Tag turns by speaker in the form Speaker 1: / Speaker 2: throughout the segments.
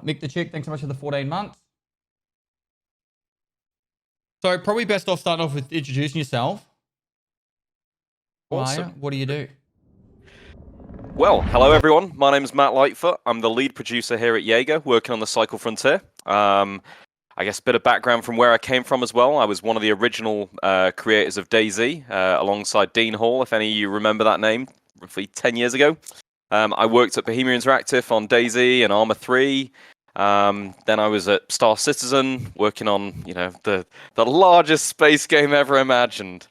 Speaker 1: Mick the Chick, thanks so much for the 14 months. So probably best off starting off with introducing yourself.
Speaker 2: Awesome.
Speaker 1: What do you do?
Speaker 2: Well, hello everyone. My name is Matt Lightfoot. I'm the lead producer here at Jaeger, working on the Cycle Frontier. I guess a bit of background from where I came from as well. I was one of the original creators of DayZ, alongside Dean Hall, if any of you remember that name, roughly 10 years ago. I worked at Bohemia Interactive on DayZ and Arma 3. Then I was at Star Citizen, working on, the largest space game ever imagined.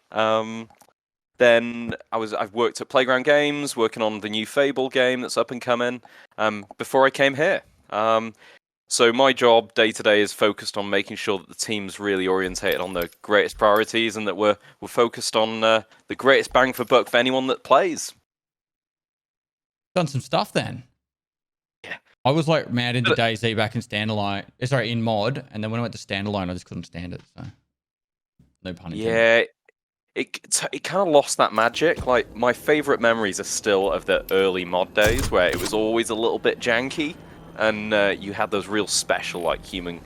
Speaker 2: Then I've worked at Playground Games, working on the new Fable game that's up and coming, before I came here. So my job day to day is focused on making sure that the team's really orientated on the greatest priorities and that we're focused on the greatest bang for buck for anyone that plays.
Speaker 1: Done some stuff then.
Speaker 2: Yeah.
Speaker 1: I was like mad into DayZ back in standalone. Sorry, in mod, and then when I went to standalone, I just couldn't stand it. So no pun intended.
Speaker 2: Yeah. It kind of lost that magic. Like, my favorite memories are still of the early mod days where it was always a little bit janky, and you had those real special, like, human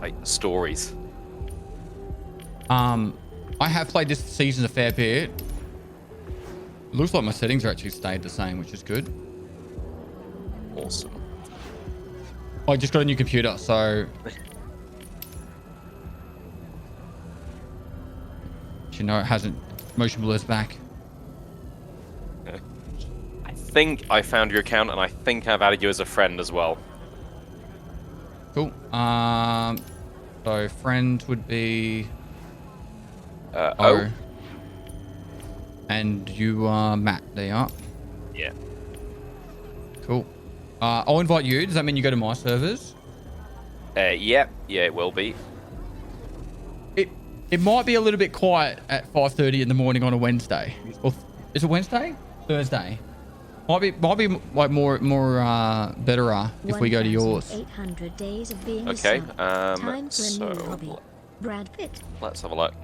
Speaker 2: like stories.
Speaker 1: I have played this season a fair bit. Looks like my settings are actually stayed the same, which is good.
Speaker 2: Awesome.
Speaker 1: I just got a new computer, so you know, it hasn't. Motion blur's back.
Speaker 2: I think I found your account, and I think I've added you as a friend as well.
Speaker 1: Cool. So friend would be
Speaker 2: O.
Speaker 1: And you are Matt. There you are.
Speaker 2: Yeah.
Speaker 1: Cool. I'll invite you. Does that mean you go to my servers?
Speaker 2: Yeah, it will be.
Speaker 1: It might be a little bit quiet at 5:30 in the morning on a Wednesday. Or is it Wednesday? Thursday. Might be like more better if we go to yours.
Speaker 3: 800 days of being
Speaker 2: Okay.
Speaker 3: Time for a new hobby. Brad Pitt.
Speaker 2: Let's have a look.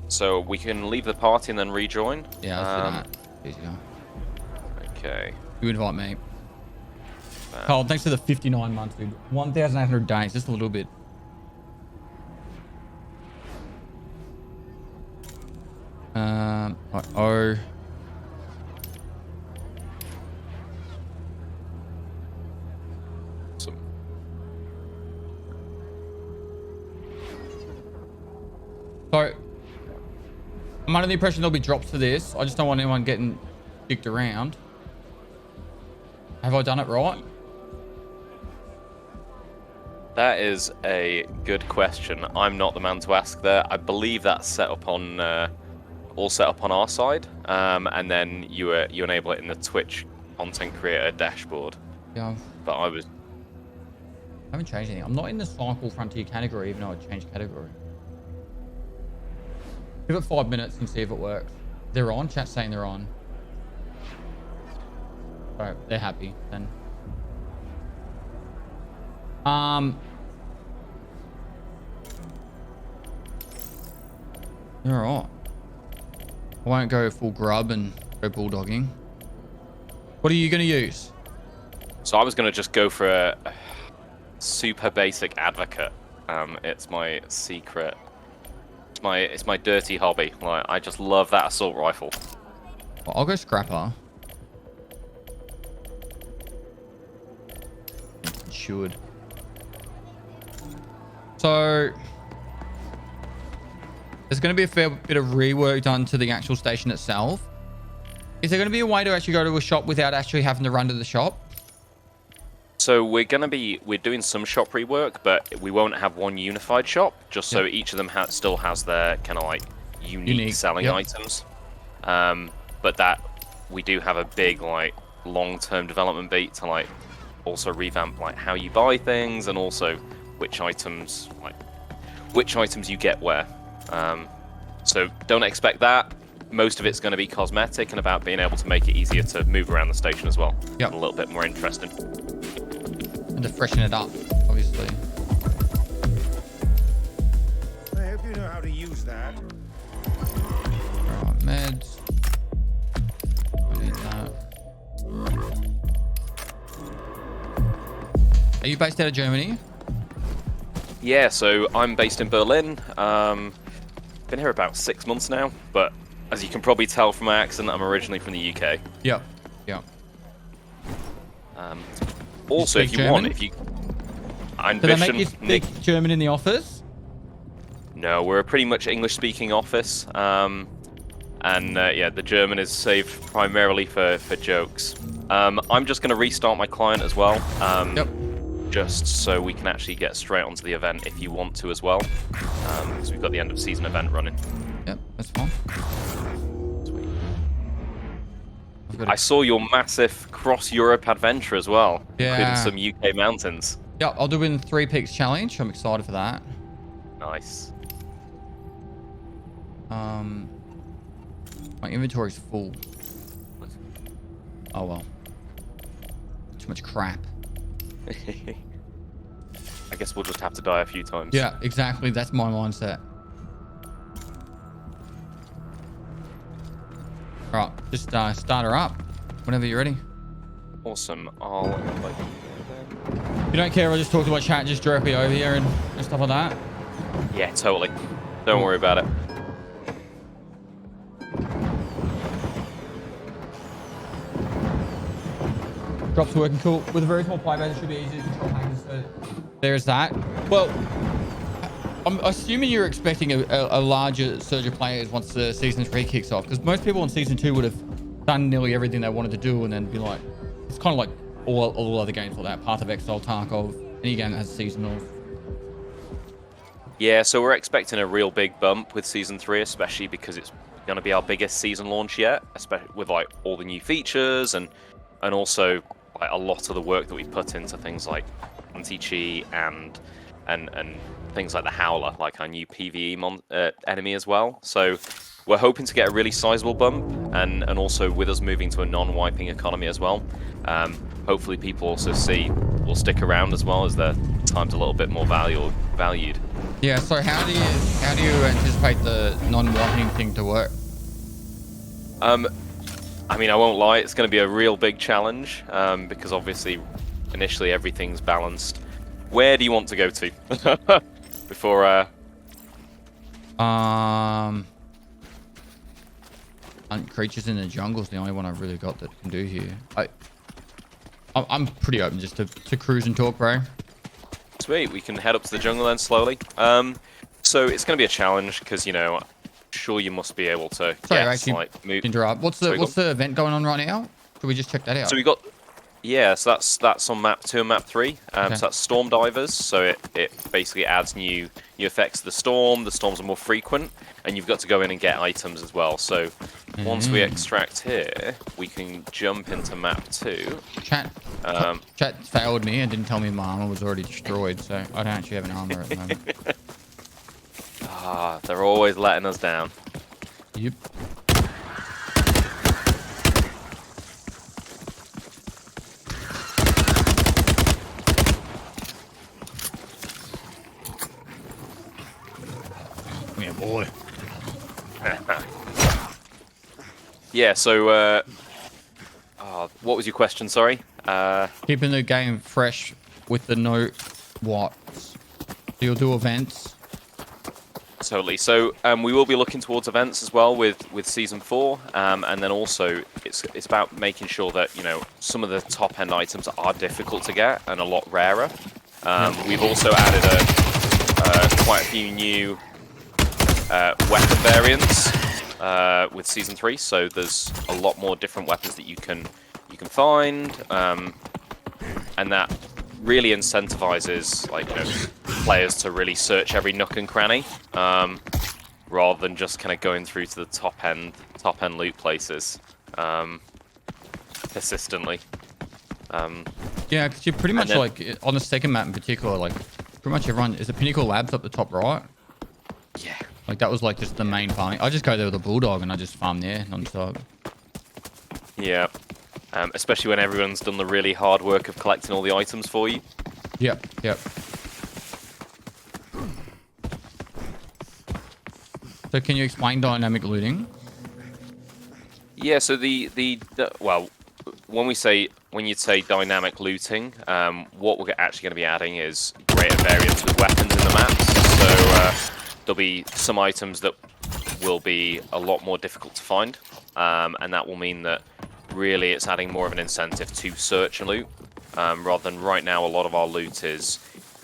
Speaker 2: So we can leave the party and then rejoin.
Speaker 1: Yeah, let's do that. Easy go.
Speaker 2: Okay.
Speaker 1: You invite me. Carl, thanks for the 59 months, dude. 1,800 days, just a little bit. Awesome. So, I'm under the impression there'll be drops for this. I just don't want anyone getting dicked around. Have I done it right?
Speaker 2: That is a good question. I'm not the man to ask there. I believe that's set up on all set up on our side, and then you enable it in the Twitch content creator dashboard.
Speaker 1: Yeah.
Speaker 2: But I
Speaker 1: haven't changed anything. I'm not in the Cycle Frontier category, even though I changed category. Give it 5 minutes and see if it works. They're on. Chat's saying they're on. Alright, they're happy then. Alright. I won't go full grub and go bulldogging. What are you going to use?
Speaker 2: So I was going to just go for a super basic advocate. It's my secret. It's my dirty hobby. Like, I just love that assault rifle.
Speaker 1: Well, I'll go scrapper. Should. So there's going to be a fair bit of rework done to the actual station itself. Is there going to be a way to actually go to a shop without actually having to run to the shop?
Speaker 2: So we're doing some shop rework, but we won't have one unified shop, just so each of them still has their kind of like unique selling items. But that we do have a big like long-term development beat to like also revamp like how you buy things and also which items you get where. So don't expect that. Most of it's going to be cosmetic and about being able to make it easier to move around the station as well.
Speaker 1: Yep.
Speaker 2: A little bit more interesting.
Speaker 1: And to freshen it up, obviously.
Speaker 4: I hope you know how to use that.
Speaker 1: Alright, meds. I need that. Are you based out of Germany?
Speaker 2: Yeah, so I'm based in Berlin. Been here about 6 months now, but as you can probably tell from my accent, I'm originally from the UK.
Speaker 1: Yep. Yep.
Speaker 2: Also, if you
Speaker 1: German?
Speaker 2: want, if you... I'm
Speaker 1: Do they make you speak German in the office?
Speaker 2: No, we're a pretty much English-speaking office. Yeah, the German is saved primarily for jokes. I'm just going to restart my client as well.
Speaker 1: Yep.
Speaker 2: Just so we can actually get straight onto the event if you want to as well. Because we've got the end of season event running.
Speaker 1: Yep, that's fine.
Speaker 2: Sweet. I saw your massive cross-Europe adventure as well, including some UK mountains.
Speaker 1: Yep, I'll do it in 3 peaks challenge. I'm excited for that.
Speaker 2: Nice.
Speaker 1: My inventory's full. Oh well. Too much crap.
Speaker 2: I guess we'll just have to die a few times.
Speaker 1: Yeah, exactly. That's my mindset. All right, just start her up whenever you're ready.
Speaker 2: Awesome. I'll invite you then.
Speaker 1: If you don't care, I'll just talk to my chat just directly over here and stuff like that.
Speaker 2: Yeah, totally. Don't worry about it.
Speaker 1: Drops working cool. With a very small player base, it should be easy to control hackers. So there's that. Well, I'm assuming you're expecting a larger surge of players once the season 3 kicks off, because most people in season 2 would have done nearly everything they wanted to do and then be like, it's kind of like all other games like that. Path of Exile, Tarkov, any game that has seasonals.
Speaker 2: Yeah, so we're expecting a real big bump with season 3, especially because it's going to be our biggest season launch yet, especially with like all the new features and also like a lot of the work that we put into things like anti-cheat and things like the Howler, like our new PvE enemy as well. So we're hoping to get a really sizable bump, and also with us moving to a non-wiping economy as well. Hopefully people also will stick around as well, as their time's a little bit more valued.
Speaker 1: Yeah. So how do you anticipate the non-wiping thing to work?
Speaker 2: I mean, I won't lie, it's going to be a real big challenge, because obviously initially everything's balanced. Where do you want to go to before
Speaker 1: Creatures in the Jungle is the only one I've really got that can do here. I'm pretty open just to cruise and talk, bro.
Speaker 2: Sweet, we can head up to the jungle then slowly. So it's going to be a challenge because, you know, sure you must be able to move.
Speaker 1: Interrupt. What's the event going on right now? Should we just check that out?
Speaker 2: So we got, so that's on map 2 and map 3. So that's Storm Divers. So it basically adds new effects to the storm. The storms are more frequent, and you've got to go in and get items as well. So once we extract here, we can jump into map 2.
Speaker 1: Chat failed me and didn't tell me my armor was already destroyed, so I don't actually have an armor at the moment.
Speaker 2: They're always letting us down.
Speaker 1: Yep. Yeah, boy.
Speaker 2: Yeah, so what was your question, sorry?
Speaker 1: Keeping the game fresh with the no what's. You'll do events.
Speaker 2: Totally. So we will be looking towards events as well with season 4, and then also it's about making sure that, you know, some of the top end items are difficult to get and a lot rarer. We've also added quite a few new weapon variants with season 3. So there's a lot more different weapons that you can find, and that really incentivizes, like, you know, players to really search every nook and cranny, rather than just kind of going through to the top end loot places persistently.
Speaker 1: Yeah, because you're pretty much like on the second map in particular, like pretty much everyone is the Pinnacle Labs up the top right.
Speaker 2: Yeah.
Speaker 1: Like that was like just the main farming. I just go there with a bulldog and I just farm there non-stop.
Speaker 2: Yeah. Especially when everyone's done the really hard work of collecting all the items for you.
Speaker 1: Yep. So can you explain dynamic looting?
Speaker 2: Yeah, so the well, when we say when you say dynamic looting, what we're actually going to be adding is greater variance with weapons in the maps. So there'll be some items that will be a lot more difficult to find, and that will mean that really it's adding more of an incentive to search and loot, rather than right now a lot of our loot is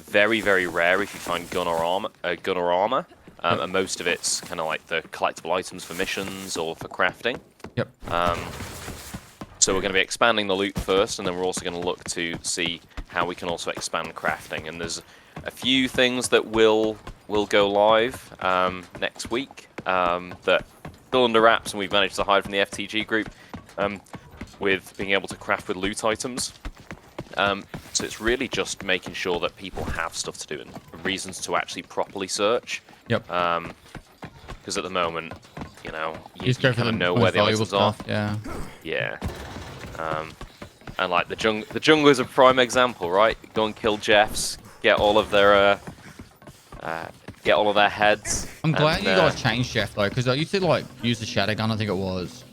Speaker 2: very, very rare if you find gun or armor, and most of it's kind of like the collectible items for missions or for crafting.
Speaker 1: Yep.
Speaker 2: So we're going to be expanding the loot first, and then we're also going to look to see how we can also expand crafting. And there's a few things that will go live next week that still under wraps, and we've managed to hide from the FTG group, with being able to craft with loot items. So it's really just making sure that people have stuff to do and reasons to actually properly search.
Speaker 1: Yep.
Speaker 2: Because at the moment, you know, you
Speaker 1: kind
Speaker 2: of know where the items
Speaker 1: stuff.
Speaker 2: are.
Speaker 1: Yeah.
Speaker 2: Yeah. And like the jungle is a prime example, right? Go and kill Jeffs, get all of their heads.
Speaker 1: I'm glad you guys changed Jeff though, because I used to like use the shadow gun, I think it was,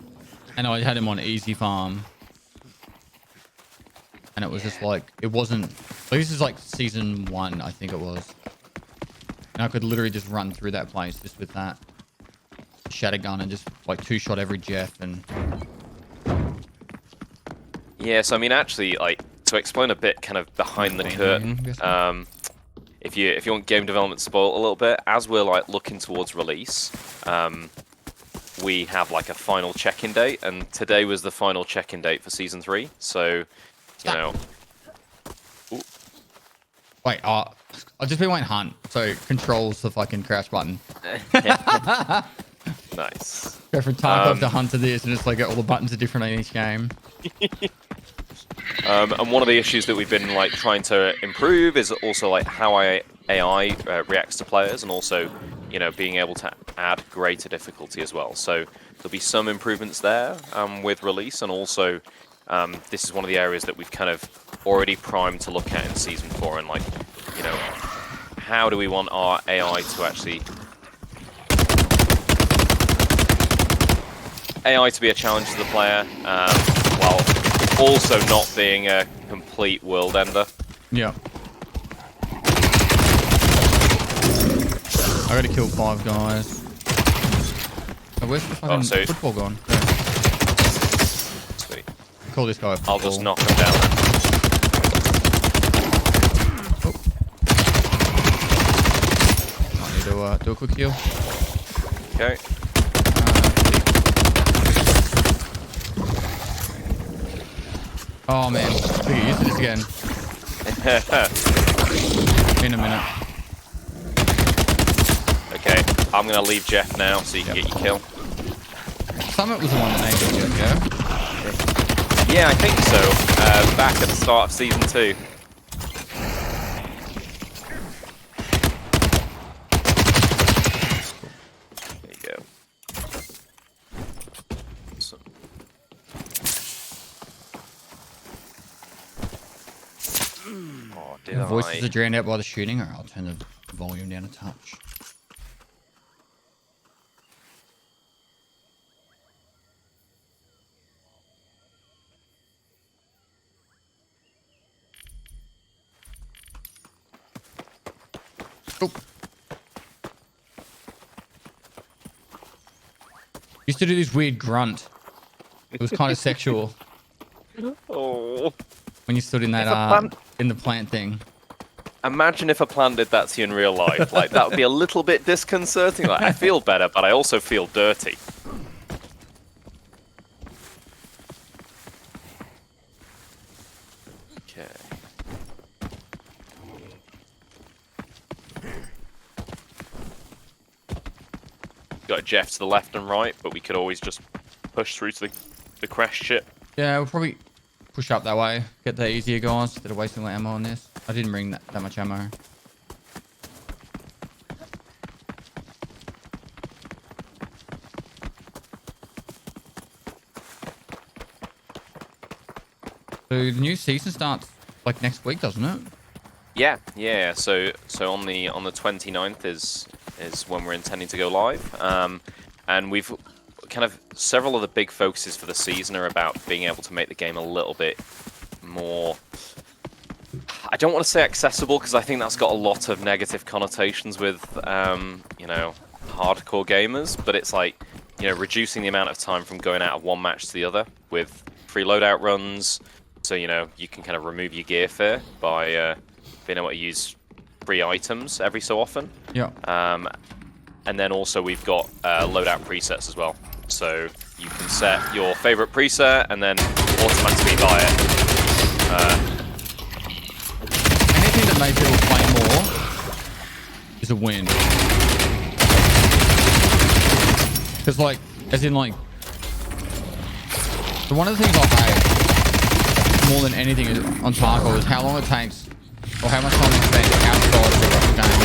Speaker 1: and I had him on easy farm, and it was just like it wasn't. Like, this is like season 1, I think it was, and I could literally just run through that place just with that shadow gun and just like 2-shot every Jeff and.
Speaker 2: Yeah, so I mean, actually, like to explain a bit, kind of behind the curtain. If you want game development spoiled a little bit, as we're like looking towards release, we have like a final check-in date, and today was the final check-in date for season 3. So, you know. Ooh.
Speaker 1: Wait, I've just been waiting hunt, so controls the fucking crouch button.
Speaker 2: Nice.
Speaker 1: Go from Tarkov to hunt to this, and it's like all the buttons are different in each game.
Speaker 2: And one of the issues that we've been like trying to improve is also like how AI reacts to players, and also, you know, being able to add greater difficulty as well. So there'll be some improvements there with release, and also this is one of the areas that we've kind of already primed to look at in season 4, and like, you know, how do we want our AI to actually be a challenge to the player, while also not being a complete world ender.
Speaker 1: Yeah. I gotta kill 5 guys. Oh, where's the fucking football gone? Yeah.
Speaker 2: Sweet.
Speaker 1: Call this guy a football.
Speaker 2: I'll just knock him down then.
Speaker 1: Oh. I need to do a quick heal.
Speaker 2: Okay.
Speaker 1: Oh man, we get used to this again. In a minute.
Speaker 2: Okay, I'm gonna leave Jeff now so you can get your kill.
Speaker 1: Summit was the one that named it, yeah?
Speaker 2: Yeah, I think so. Back at the start of season 2. There you go. Awesome. Oh,
Speaker 1: The voices are drowned out by the shooting, or I'll turn the volume down a touch. Oh. Used to do this weird grunt. It was kind of sexual.
Speaker 2: Oh.
Speaker 1: When you stood in that in the plant thing.
Speaker 2: Imagine if a plant did that to you in real life. Like, that would be a little bit disconcerting. Like, I feel better, but I also feel dirty. Okay. Got a Jeff to the left and right, but we could always just push through to the crash ship.
Speaker 1: Yeah, we'll probably push up that way. Get the easier guys instead of wasting my ammo on this. I didn't bring that much ammo. So the new season starts like next week, doesn't it?
Speaker 2: Yeah. So on the 29th is when we're intending to go live. And we've kind of several of the big focuses for the season are about being able to make the game a little bit more... I don't want to say accessible, because I think that's got a lot of negative connotations with, you know, hardcore gamers, but it's like, you know, reducing the amount of time from going out of one match to the other with free loadout runs, so, you know, you can kind of remove your gear fear by being able to use free items every so often.
Speaker 1: Yeah.
Speaker 2: And then also we've got loadout presets as well. So you can set your favorite preset and then automatically buy it.
Speaker 1: Anything that makes people play more is a win. Because, like, as in, like, so one of the things I hate more than anything is, on Tarkov is how long it takes, or how much time you spend outside of the game.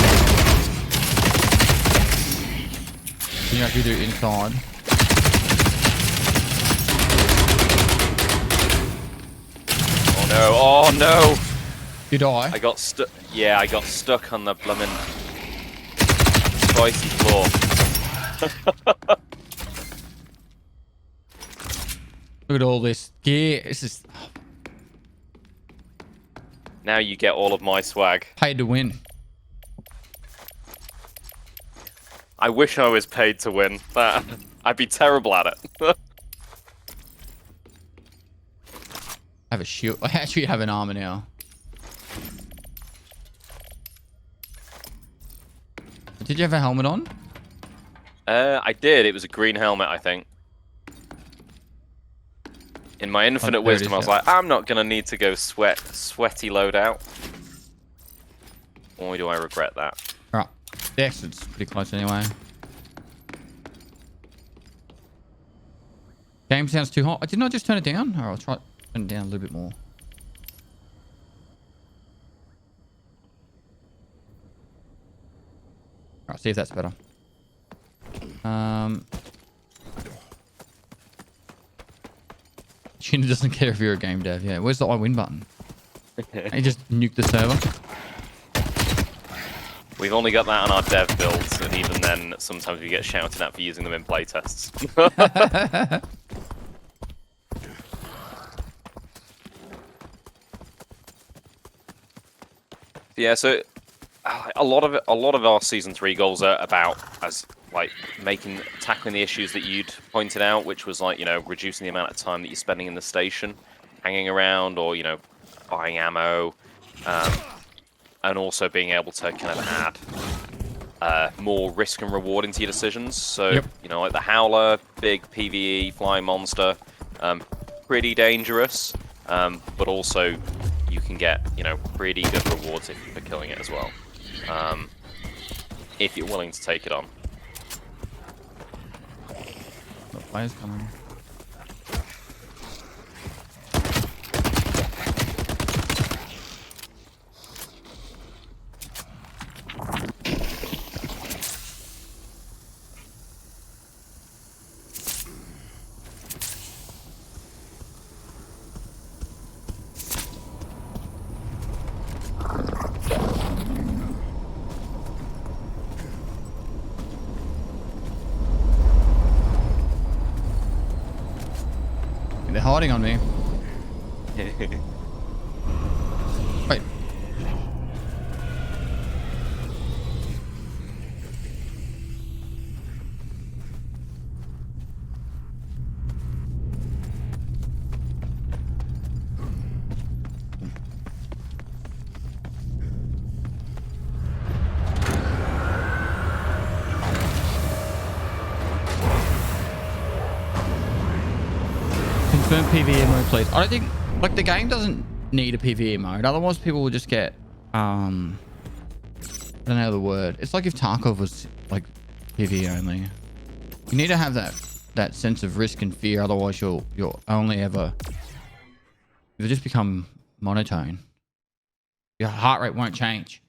Speaker 1: You actually do inside.
Speaker 2: Oh no! Oh no!
Speaker 1: You die.
Speaker 2: I got stuck. Yeah, I got stuck on the bloomin' spicy floor.
Speaker 1: Look at all this gear. This is
Speaker 2: Now you get all of my swag.
Speaker 1: paid to win.
Speaker 2: I wish I was paid to win. I'd be terrible at it.
Speaker 1: I have a shield. I actually have an armor now. Did you have a helmet on?
Speaker 2: I did. It was a green helmet, I think. In my infinite wisdom, I was like, I'm not gonna need to go sweaty loadout. Boy, do I regret that.
Speaker 1: Alright. The exit's pretty close anyway. Game sounds too hot. Didn't I just turn it down? Alright, I'll try turn it down a little bit more. Alright, see if that's better. Gina doesn't care if you're a game dev. Yeah, where's the I win button? You just nuke the server.
Speaker 2: We've only got that on our dev builds, and even then, sometimes we get shouted at for using them in playtests. Yeah, so a lot of our season 3 goals are about tackling the issues that you'd pointed out, which was like, you know, reducing the amount of time that you're spending in the station, hanging around, or, you know, buying ammo, and also being able to kind of add more risk and reward into your decisions. So,
Speaker 1: yep.
Speaker 2: You know, like the Howler, big PvE flying monster, pretty dangerous, but also you can get, you know, pretty good rewards for killing it as well, if you're willing to take it on.
Speaker 1: The players coming. They're hiding on me. Wait. Confirm PvE mode, please. I don't think, like, the game doesn't need a PvE mode. Otherwise, people will just get, I don't know the word. It's like if Tarkov was, like, PvE only. You need to have that sense of risk and fear. Otherwise, you'll only ever, you'll just become monotone. Your heart rate won't change.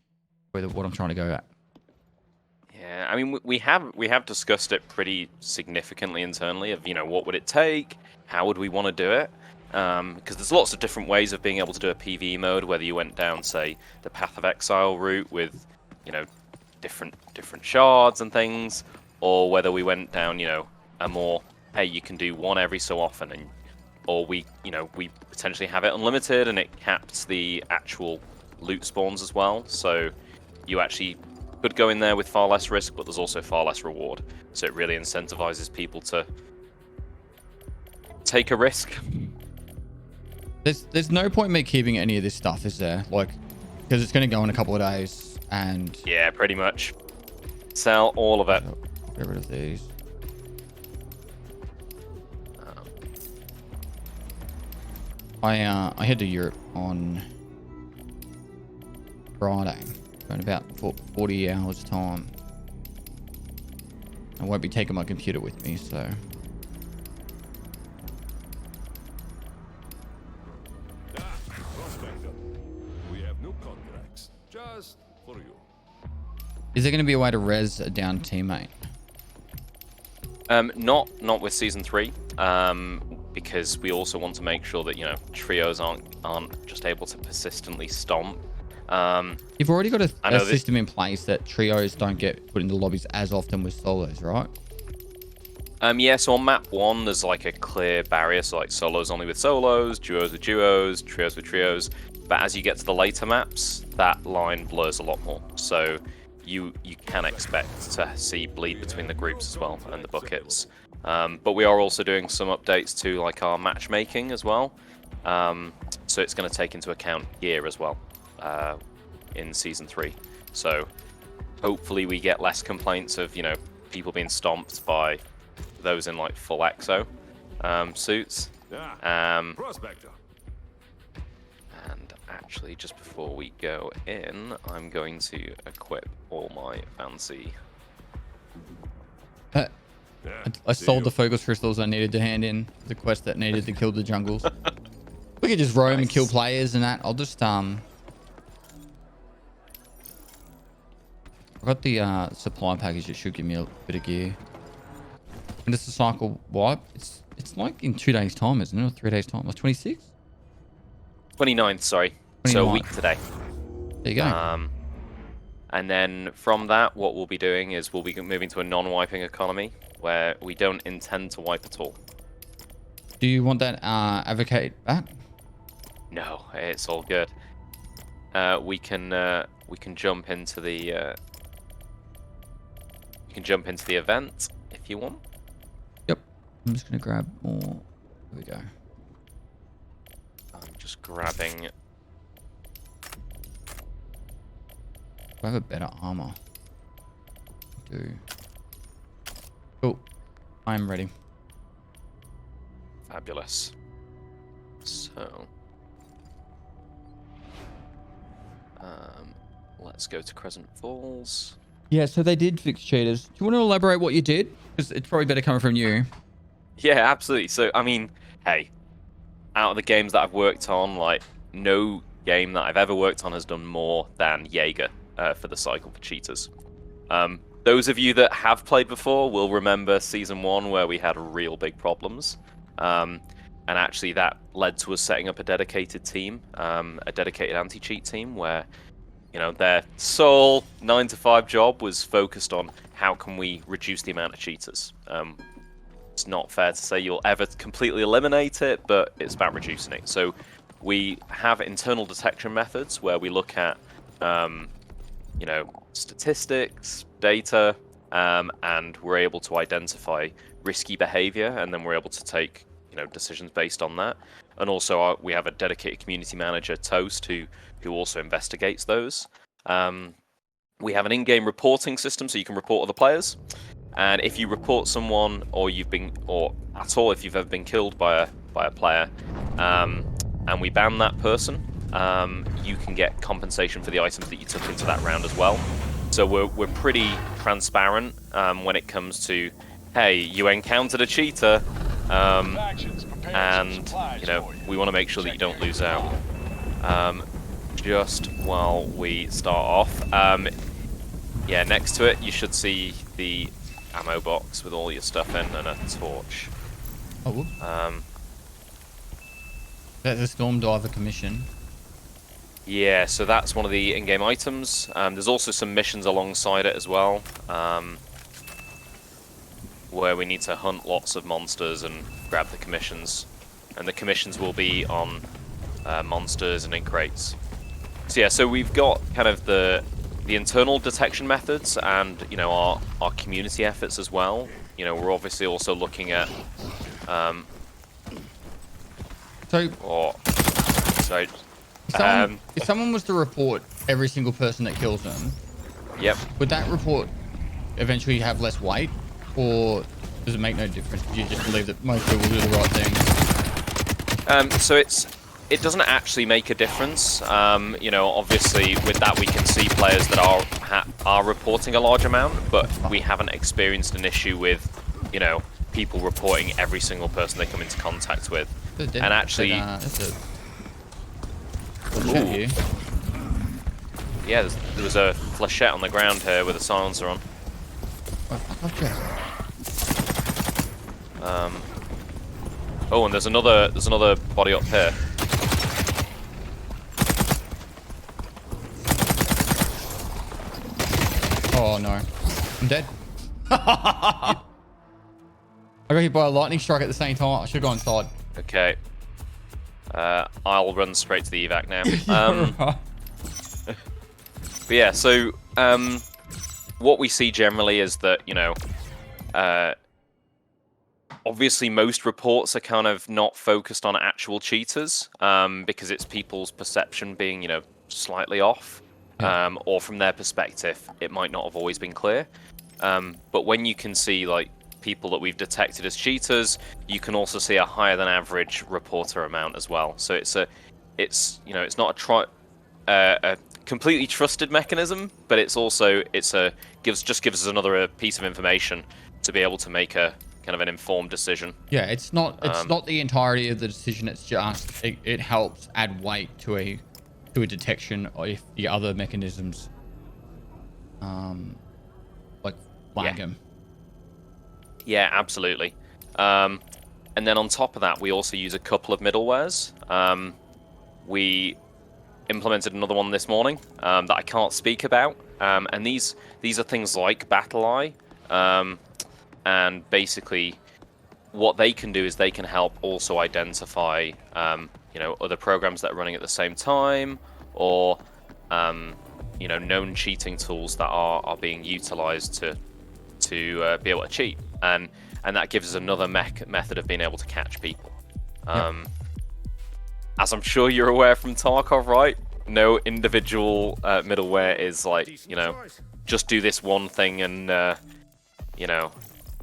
Speaker 1: With what I'm trying to go at.
Speaker 2: Yeah, I mean, we have discussed it pretty significantly internally of, you know, what would it take, how would we want to do it, because there's lots of different ways of being able to do a PvE mode, whether you went down, say, the Path of Exile route with, you know, different shards and things, or whether we went down, you know, a more, hey, you can do one every so often, and or we potentially have it unlimited, and it caps the actual loot spawns as well. So you actually could go in there with far less risk, but there's also far less reward. So it really incentivizes people to take a risk.
Speaker 1: There's no point in me keeping any of this stuff, is there? Like, because it's going to go in a couple of days, and
Speaker 2: Yeah, pretty much. Sell all of it.
Speaker 1: get rid of these. I head to Europe on Friday in about 40 hours time. I won't be taking my computer with me, so
Speaker 5: Prospector, we have new contracts just for you.
Speaker 1: is there going to be a way to res a down teammate?
Speaker 2: Not with season 3, because we also want to make sure that trios aren't just able to persistently stomp.
Speaker 1: You've already got a
Speaker 2: know
Speaker 1: system in place that trios don't get put into lobbies as often with solos, right?
Speaker 2: Yeah, so on map 1 there's like a clear barrier, so like solos only with solos, duos with duos, trios with trios. But as you get to the later maps, that line blurs a lot more. So you can expect to see bleed between the groups as well and the buckets. But we are also doing some updates to like our matchmaking as well. So it's going to take into account gear as well in season 3. So hopefully we get less complaints of people being stomped by those in like full exo suits.
Speaker 5: Prospector.
Speaker 2: And actually, just before we go in, I'm going to equip all my fancy.
Speaker 1: I sold the focus crystals I needed to hand in the quest that needed to kill the jungles. We could just roam and kill players and that. I'll just I got the supply package that should give me a bit of gear. And it's a cycle wipe. It's like in 2 days time, isn't it? Or 3 days time? Like 26?
Speaker 2: 29th, sorry. So a
Speaker 1: 29th.
Speaker 2: week today.
Speaker 1: There you go.
Speaker 2: And then from that, what we'll be doing is we'll be moving to a non-wiping economy where we don't intend to wipe at all.
Speaker 1: Do you want that advocate back?
Speaker 2: No, it's all good. We can jump into the event if you want.
Speaker 1: Yep. I'm just gonna grab more. There we go.
Speaker 2: I'm just grabbing.
Speaker 1: I have a better armor. Do. Cool. I'm ready.
Speaker 2: Fabulous. So, let's go to Crescent Falls.
Speaker 1: Yeah, so they did fix cheaters. Do you want to elaborate what you did? Because it's probably better coming from you.
Speaker 2: Yeah, absolutely. So, I mean, hey, out of the games that I've worked on, like, no game that I've ever worked on has done more than Jaeger for the cycle for cheaters. Those of you that have played before will remember Season 1 where we had real big problems. And actually that led to us setting up a dedicated team, a dedicated anti-cheat team where their sole 9-to-5 job was focused on how can we reduce the amount of cheaters. It's not fair to say you'll ever completely eliminate it, but it's about reducing it. So we have internal detection methods where we look at, statistics, data, and we're able to identify risky behavior, and then we're able to take, decisions based on that. And also we have a dedicated community manager, Toast, who also investigates those. We have an in-game reporting system, so you can report other players. And if you report someone, or if you've ever been killed by a player, and we ban that person, you can get compensation for the items that you took into that round as well. So we're pretty transparent when it comes to, hey, you encountered a cheater, and we want to make sure that you don't lose out. Just while we start off, next to it you should see the ammo box with all your stuff in and a torch.
Speaker 1: Oh. That's a Storm Diver commission.
Speaker 2: Yeah, so that's one of the in-game items. There's also some missions alongside it as well, where we need to hunt lots of monsters and grab the commissions. and the commissions will be on monsters and in crates. So yeah, so we've got kind of the internal detection methods and, you know, our community efforts as well. You know, we're obviously also looking at
Speaker 1: if someone was to report every single person that kills them,
Speaker 2: yep,
Speaker 1: would that report eventually have less weight, or does it make no difference? Do you just believe that most people do the right thing?
Speaker 2: So it doesn't actually make a difference. You know, obviously with that we can see players that are reporting a large amount, but we haven't experienced an issue with, you know, people reporting every single person they come into contact with. And actually,
Speaker 1: here.
Speaker 2: Yeah, there was a flechette on the ground here with a silencer on. Oh, and there's another body up here.
Speaker 1: Oh no, I'm dead. I got hit by a lightning strike at the same time. I should go inside.
Speaker 2: Okay. I'll run straight to the evac now. But yeah, so what we see generally is that, you know, obviously most reports are kind of not focused on actual cheaters, because it's people's perception being, you know, slightly off, or from their perspective, it might not have always been clear. But when you can see, like, people that we've detected as cheaters, you can also see a higher than average reporter amount as well. So it's you know, it's not a completely trusted mechanism, but it's also gives us another piece of information to be able to make a kind of an informed decision.
Speaker 1: Yeah, it's not the entirety of the decision. It's just it helps add weight to a detection, or if the other mechanisms like flag them.
Speaker 2: Yeah, absolutely. And then on top of that, we also use a couple of middlewares. We implemented another one this morning that I can't speak about. And these are things like Pestily. And basically, what they can do is they can help also identify, you know, other programs that are running at the same time, or you know, known cheating tools that are being utilized to be able to cheat, and that gives us another method of being able to catch people. As I'm sure you're aware from Tarkov, right? No individual middleware is like, you know, just do this one thing and you know,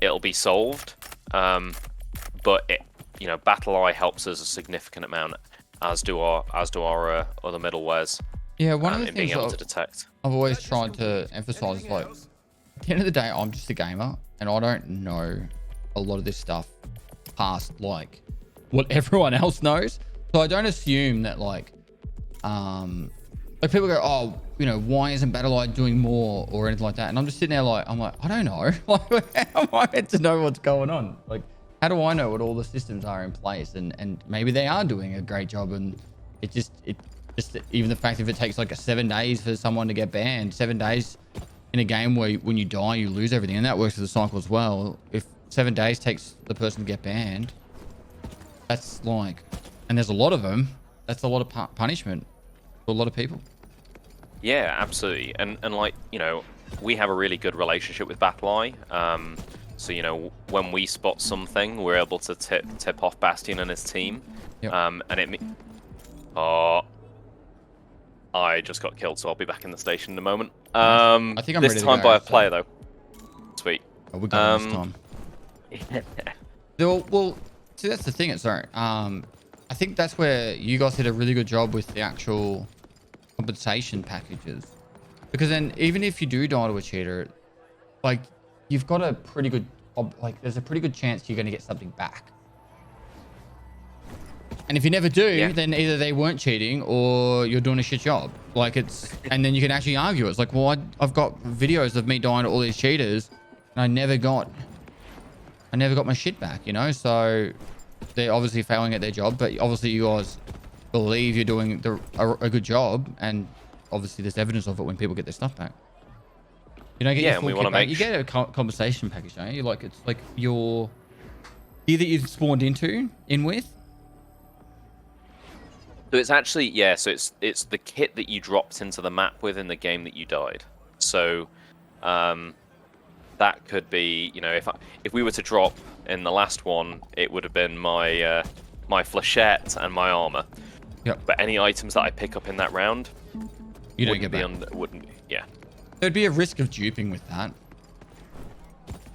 Speaker 2: it'll be solved. But it, you know, Pestily helps us a significant amount, as do our other middlewares.
Speaker 1: Yeah, one of the
Speaker 2: in being
Speaker 1: things
Speaker 2: able to detect.
Speaker 1: I've always tried to emphasize is, like, at the end of the day, I'm just a gamer, and I don't know a lot of this stuff past, like, what everyone else knows. So I don't assume that, like people go, oh, you know, why isn't Pestily doing more or anything like that? And I'm just sitting there like, I don't know. Like, how am I meant to know what's going on? Like, how do I know what all the systems are in place? And maybe they are doing a great job, and it just even the fact if it takes like 7 days for someone to get banned, 7 days in a game where when you die, you lose everything. And that works with the cycle as well. If 7 days takes the person to get banned, that's like, and there's a lot of them, that's a lot of punishment for a lot of people.
Speaker 2: Yeah, absolutely. And like, you know, we have a really good relationship with Pestily. So, you know, when we spot something, we're able to tip off Bastion and his team.
Speaker 1: Yep.
Speaker 2: And oh, I just got killed, so I'll be back in the station in a moment.
Speaker 1: I think I'm
Speaker 2: this
Speaker 1: ready to
Speaker 2: time
Speaker 1: go,
Speaker 2: by a
Speaker 1: so.
Speaker 2: player though. Sweet.
Speaker 1: Oh, we got this time. Well, see, that's the thing. It's sorry. I think that's where you guys did a really good job with the actual compensation packages, because then even if you do die to a cheater, like, you've got a pretty good, like, there's a pretty good chance you're going to get something back. And if you never do, then either they weren't cheating or you're doing a shit job. Like, it's, and then you can actually argue. It's like, well, I've got videos of me dying to all these cheaters, and I never got my shit back, you know? So they're obviously failing at their job, but obviously you guys believe you're doing a good job, and obviously there's evidence of it when people get their stuff back. You don't get your full
Speaker 2: we want to
Speaker 1: back.
Speaker 2: make
Speaker 1: You get a compensation package, don't you? Like, it's like your gear that you've spawned in with,
Speaker 2: So it's actually, yeah, so it's the kit that you dropped into the map with in the game that you died. So that could be, you know, if we were to drop in the last one, it would have been my my flechette and my armor.
Speaker 1: Yep.
Speaker 2: But any items that I pick up in that round,
Speaker 1: You don't get back.
Speaker 2: wouldn't, yeah.
Speaker 1: There'd be a risk of duping with that.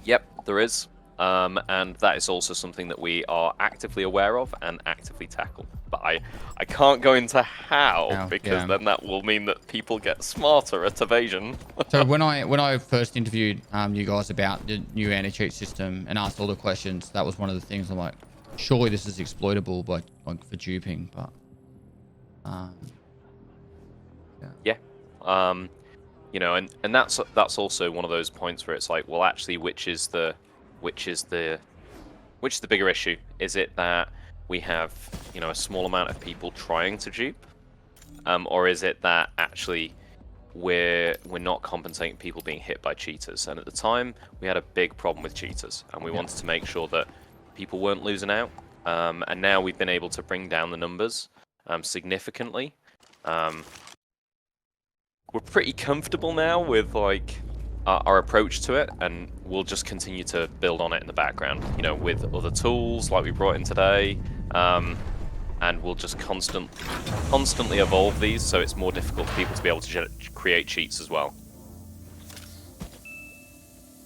Speaker 2: Yep, there is. And that is also something that we are actively aware of and actively tackle. But I can't go into how, because then that will mean that people get smarter at evasion.
Speaker 1: So when I first interviewed you guys about the new anti-cheat system and asked all the questions, that was one of the things I'm like, surely this is exploitable by like for duping, but
Speaker 2: yeah. You know, and that's also one of those points where it's like, well, actually, which is the bigger issue? Is it that we have, you know, a small amount of people trying to dupe, or is it that actually we're not compensating people being hit by cheaters? And at the time, we had a big problem with cheaters, and we wanted to make sure that people weren't losing out. And now we've been able to bring down the numbers significantly. We're pretty comfortable now with like our approach to it, and we'll just continue to build on it in the background, you know, with other tools like we brought in today, and we'll just constantly evolve these so it's more difficult for people to be able to create cheats as well.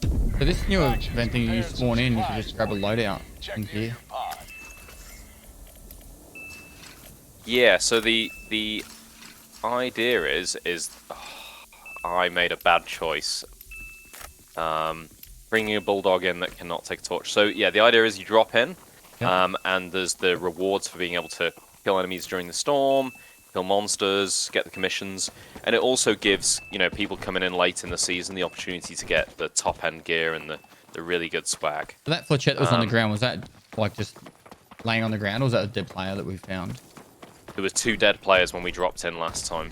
Speaker 1: So this new event thing, you spawn in, you can just grab a loadout in here.
Speaker 2: Yeah, so the idea is I made a bad choice bringing a bulldog in that cannot take a torch. So yeah, the idea is you drop in, and there's the rewards for being able to kill enemies during the storm, kill monsters, get the commissions, and it also gives, you know, people coming in late in the season the opportunity to get the top end gear and the really good swag.
Speaker 1: So that flechette that was on the ground, was that like just laying on the ground, or was that a dead player that we found?
Speaker 2: There was 2 dead players when we dropped in last time.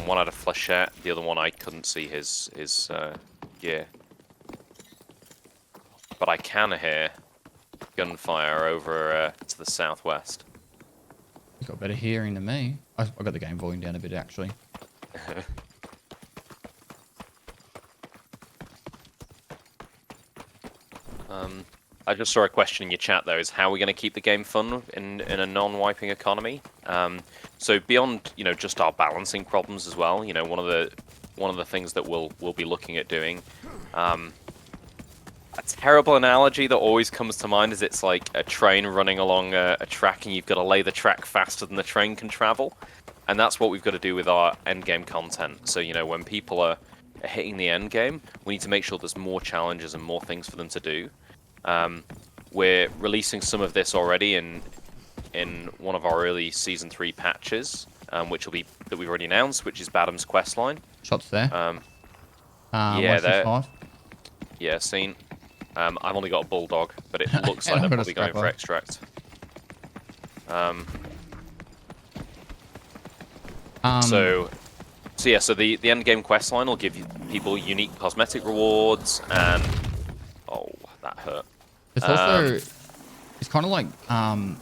Speaker 2: One had a flechette, the other one I couldn't see his gear. But I can hear gunfire over to the southwest.
Speaker 1: You got better hearing than me. I got the game volume down a bit actually.
Speaker 2: I just saw a question in your chat there, is how are we going to keep the game fun in a non-wiping economy? So beyond, you know, just our balancing problems as well, you know, one of the things that we'll be looking at doing, a terrible analogy that always comes to mind is it's like a train running along a track, and you've got to lay the track faster than the train can travel. And that's what we've got to do with our end game content. So, you know, when people are hitting the end game, we need to make sure there's more challenges and more things for them to do. We're releasing some of this already in one of our early Season 3 patches, which will be, that we've already announced, which is Badham's questline.
Speaker 1: Shots there.
Speaker 2: Yeah, there.
Speaker 1: 165.
Speaker 2: Yeah, seen. I've only got a bulldog, but it looks like they're probably going for extract. So yeah, so the end game questline will give you people unique cosmetic rewards, and oh, that hurt.
Speaker 1: It's also, it's kind of like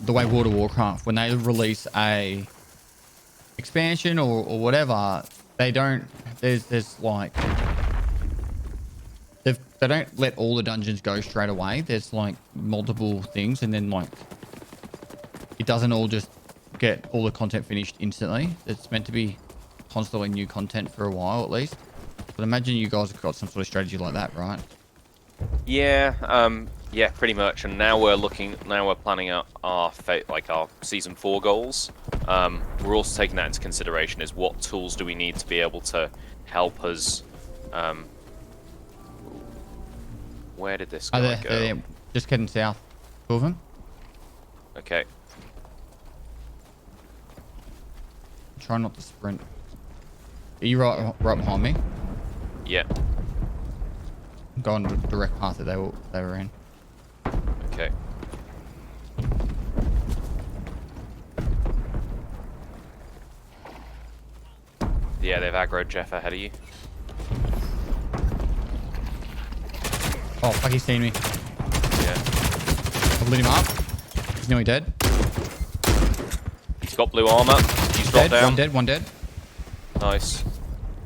Speaker 1: the way World of Warcraft, when they release a expansion or whatever, they don't, there's like, they don't let all the dungeons go straight away. There's like multiple things, and then like it doesn't all just get all the content finished instantly. It's meant to be constantly new content for a while at least. But imagine you guys have got some sort of strategy like that, right?
Speaker 2: Yeah, yeah, pretty much. And now we're planning out our Season 4 goals. We're also taking that into consideration, is what tools do we need to be able to help us. Where did this guy go?
Speaker 1: They're just heading south. Two of them.
Speaker 2: Okay.
Speaker 1: Try not to sprint. Are you right behind me?
Speaker 2: Yeah.
Speaker 1: Go on the direct path that they were in.
Speaker 2: Okay. Yeah, they've aggroed Jeff ahead of you.
Speaker 1: Oh, fuck, he's seen me.
Speaker 2: Yeah.
Speaker 1: I've lit him up. He's nearly dead.
Speaker 2: He's got blue armor. He's
Speaker 1: dead.
Speaker 2: down.
Speaker 1: One dead. One dead.
Speaker 2: Nice.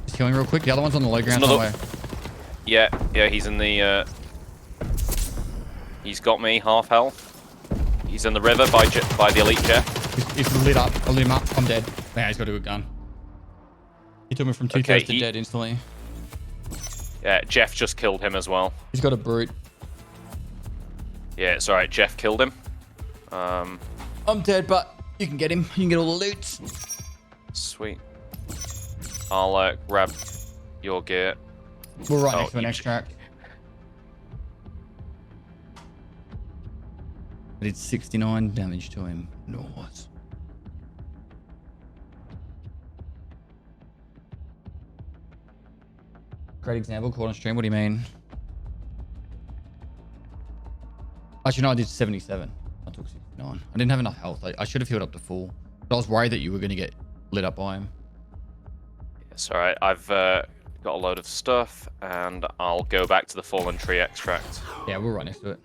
Speaker 1: Just healing real quick. The other one's on the low ground
Speaker 2: another-
Speaker 1: somewhere.
Speaker 2: Yeah, he's in the... He's got me, half health. He's in the river by the elite Jeff.
Speaker 1: He's lit up. I lit him up. I'm dead. Man, he's got a good gun. He took me from 2/3 to dead instantly.
Speaker 2: Yeah, Jeff just killed him as well.
Speaker 1: He's got a brute.
Speaker 2: Yeah, it's alright, Jeff killed him.
Speaker 1: I'm dead, but you can get him. You can get all the loot.
Speaker 2: Sweet. I'll grab your gear.
Speaker 1: We're right
Speaker 2: Oh,
Speaker 1: next to an
Speaker 2: you-
Speaker 1: extract. I did 69 damage to him. Nice. Great example. Caught on stream. What do you mean? Actually, no, I did 77. I took 69. I didn't have enough health. I should have healed up to full. But I was worried that you were going to get lit up by him.
Speaker 2: It's alright, I've got a load of stuff, and I'll go back to the fallen tree extract.
Speaker 1: Yeah, we're right next to it.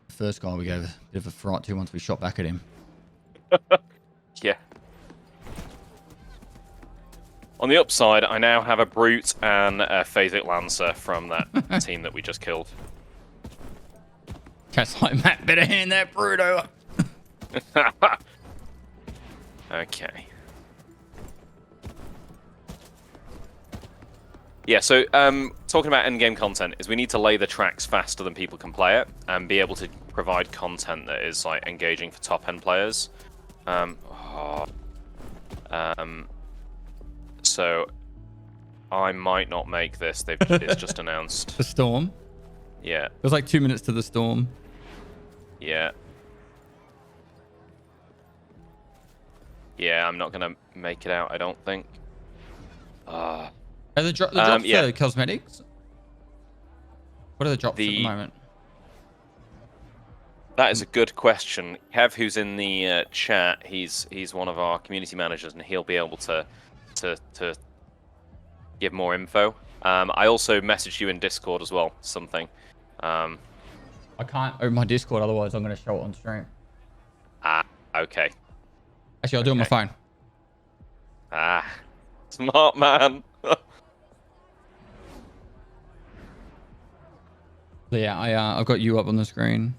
Speaker 1: First guy we gave a bit of a fright to once we shot back at him.
Speaker 2: Yeah. On the upside, I now have a Brute and a Phasic Lancer from that team that we just killed.
Speaker 1: Cat's like, Matt, better hand that brute over.
Speaker 2: Okay. Yeah, so talking about endgame content is we need to lay the tracks faster than people can play it and be able to provide content that is like engaging for top end players. So I might not make this. It's just announced.
Speaker 1: The storm.
Speaker 2: Yeah.
Speaker 1: There's like 2 minutes to the storm.
Speaker 2: Yeah. Yeah, I'm not gonna make it out, I don't think.
Speaker 1: Are the drops
Speaker 2: yeah.
Speaker 1: for cosmetics? What are the drops at the moment?
Speaker 2: That is a good question. Kev, who's in the chat, he's one of our community managers, and he'll be able to give more info. I also messaged you in Discord as well, something.
Speaker 1: I can't open my Discord, otherwise I'm going to show it on stream.
Speaker 2: Okay.
Speaker 1: Actually, I'll do it on my phone.
Speaker 2: Smart man.
Speaker 1: So yeah, I've got you up on the screen.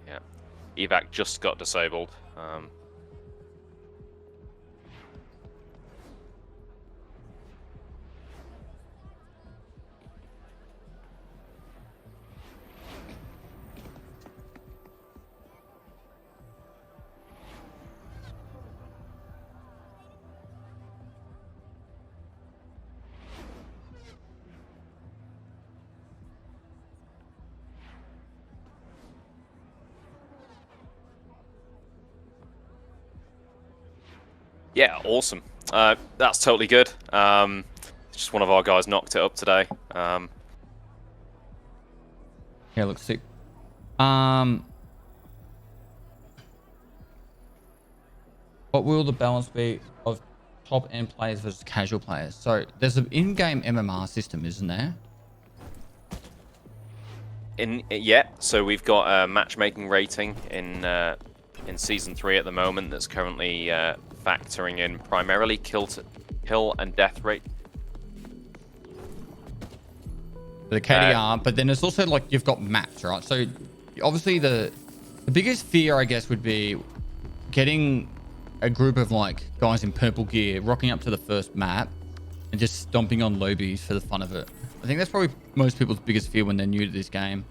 Speaker 2: Yeah. Evac just got disabled. Yeah, awesome. That's totally good. Just one of our guys knocked it up today.
Speaker 1: Yeah, looks sick. What will the balance be of top end players versus casual players? So there's an in-game MMR system, isn't there?
Speaker 2: So we've got a matchmaking rating in season 3 at the moment that's currently factoring in primarily kill and death rate.
Speaker 1: The KDR, but then there's also like you've got maps, right? So obviously the biggest fear, I guess, would be getting a group of like guys in purple gear rocking up to the first map and just stomping on lobbies for the fun of it. I think that's probably most people's biggest fear when they're new to this game.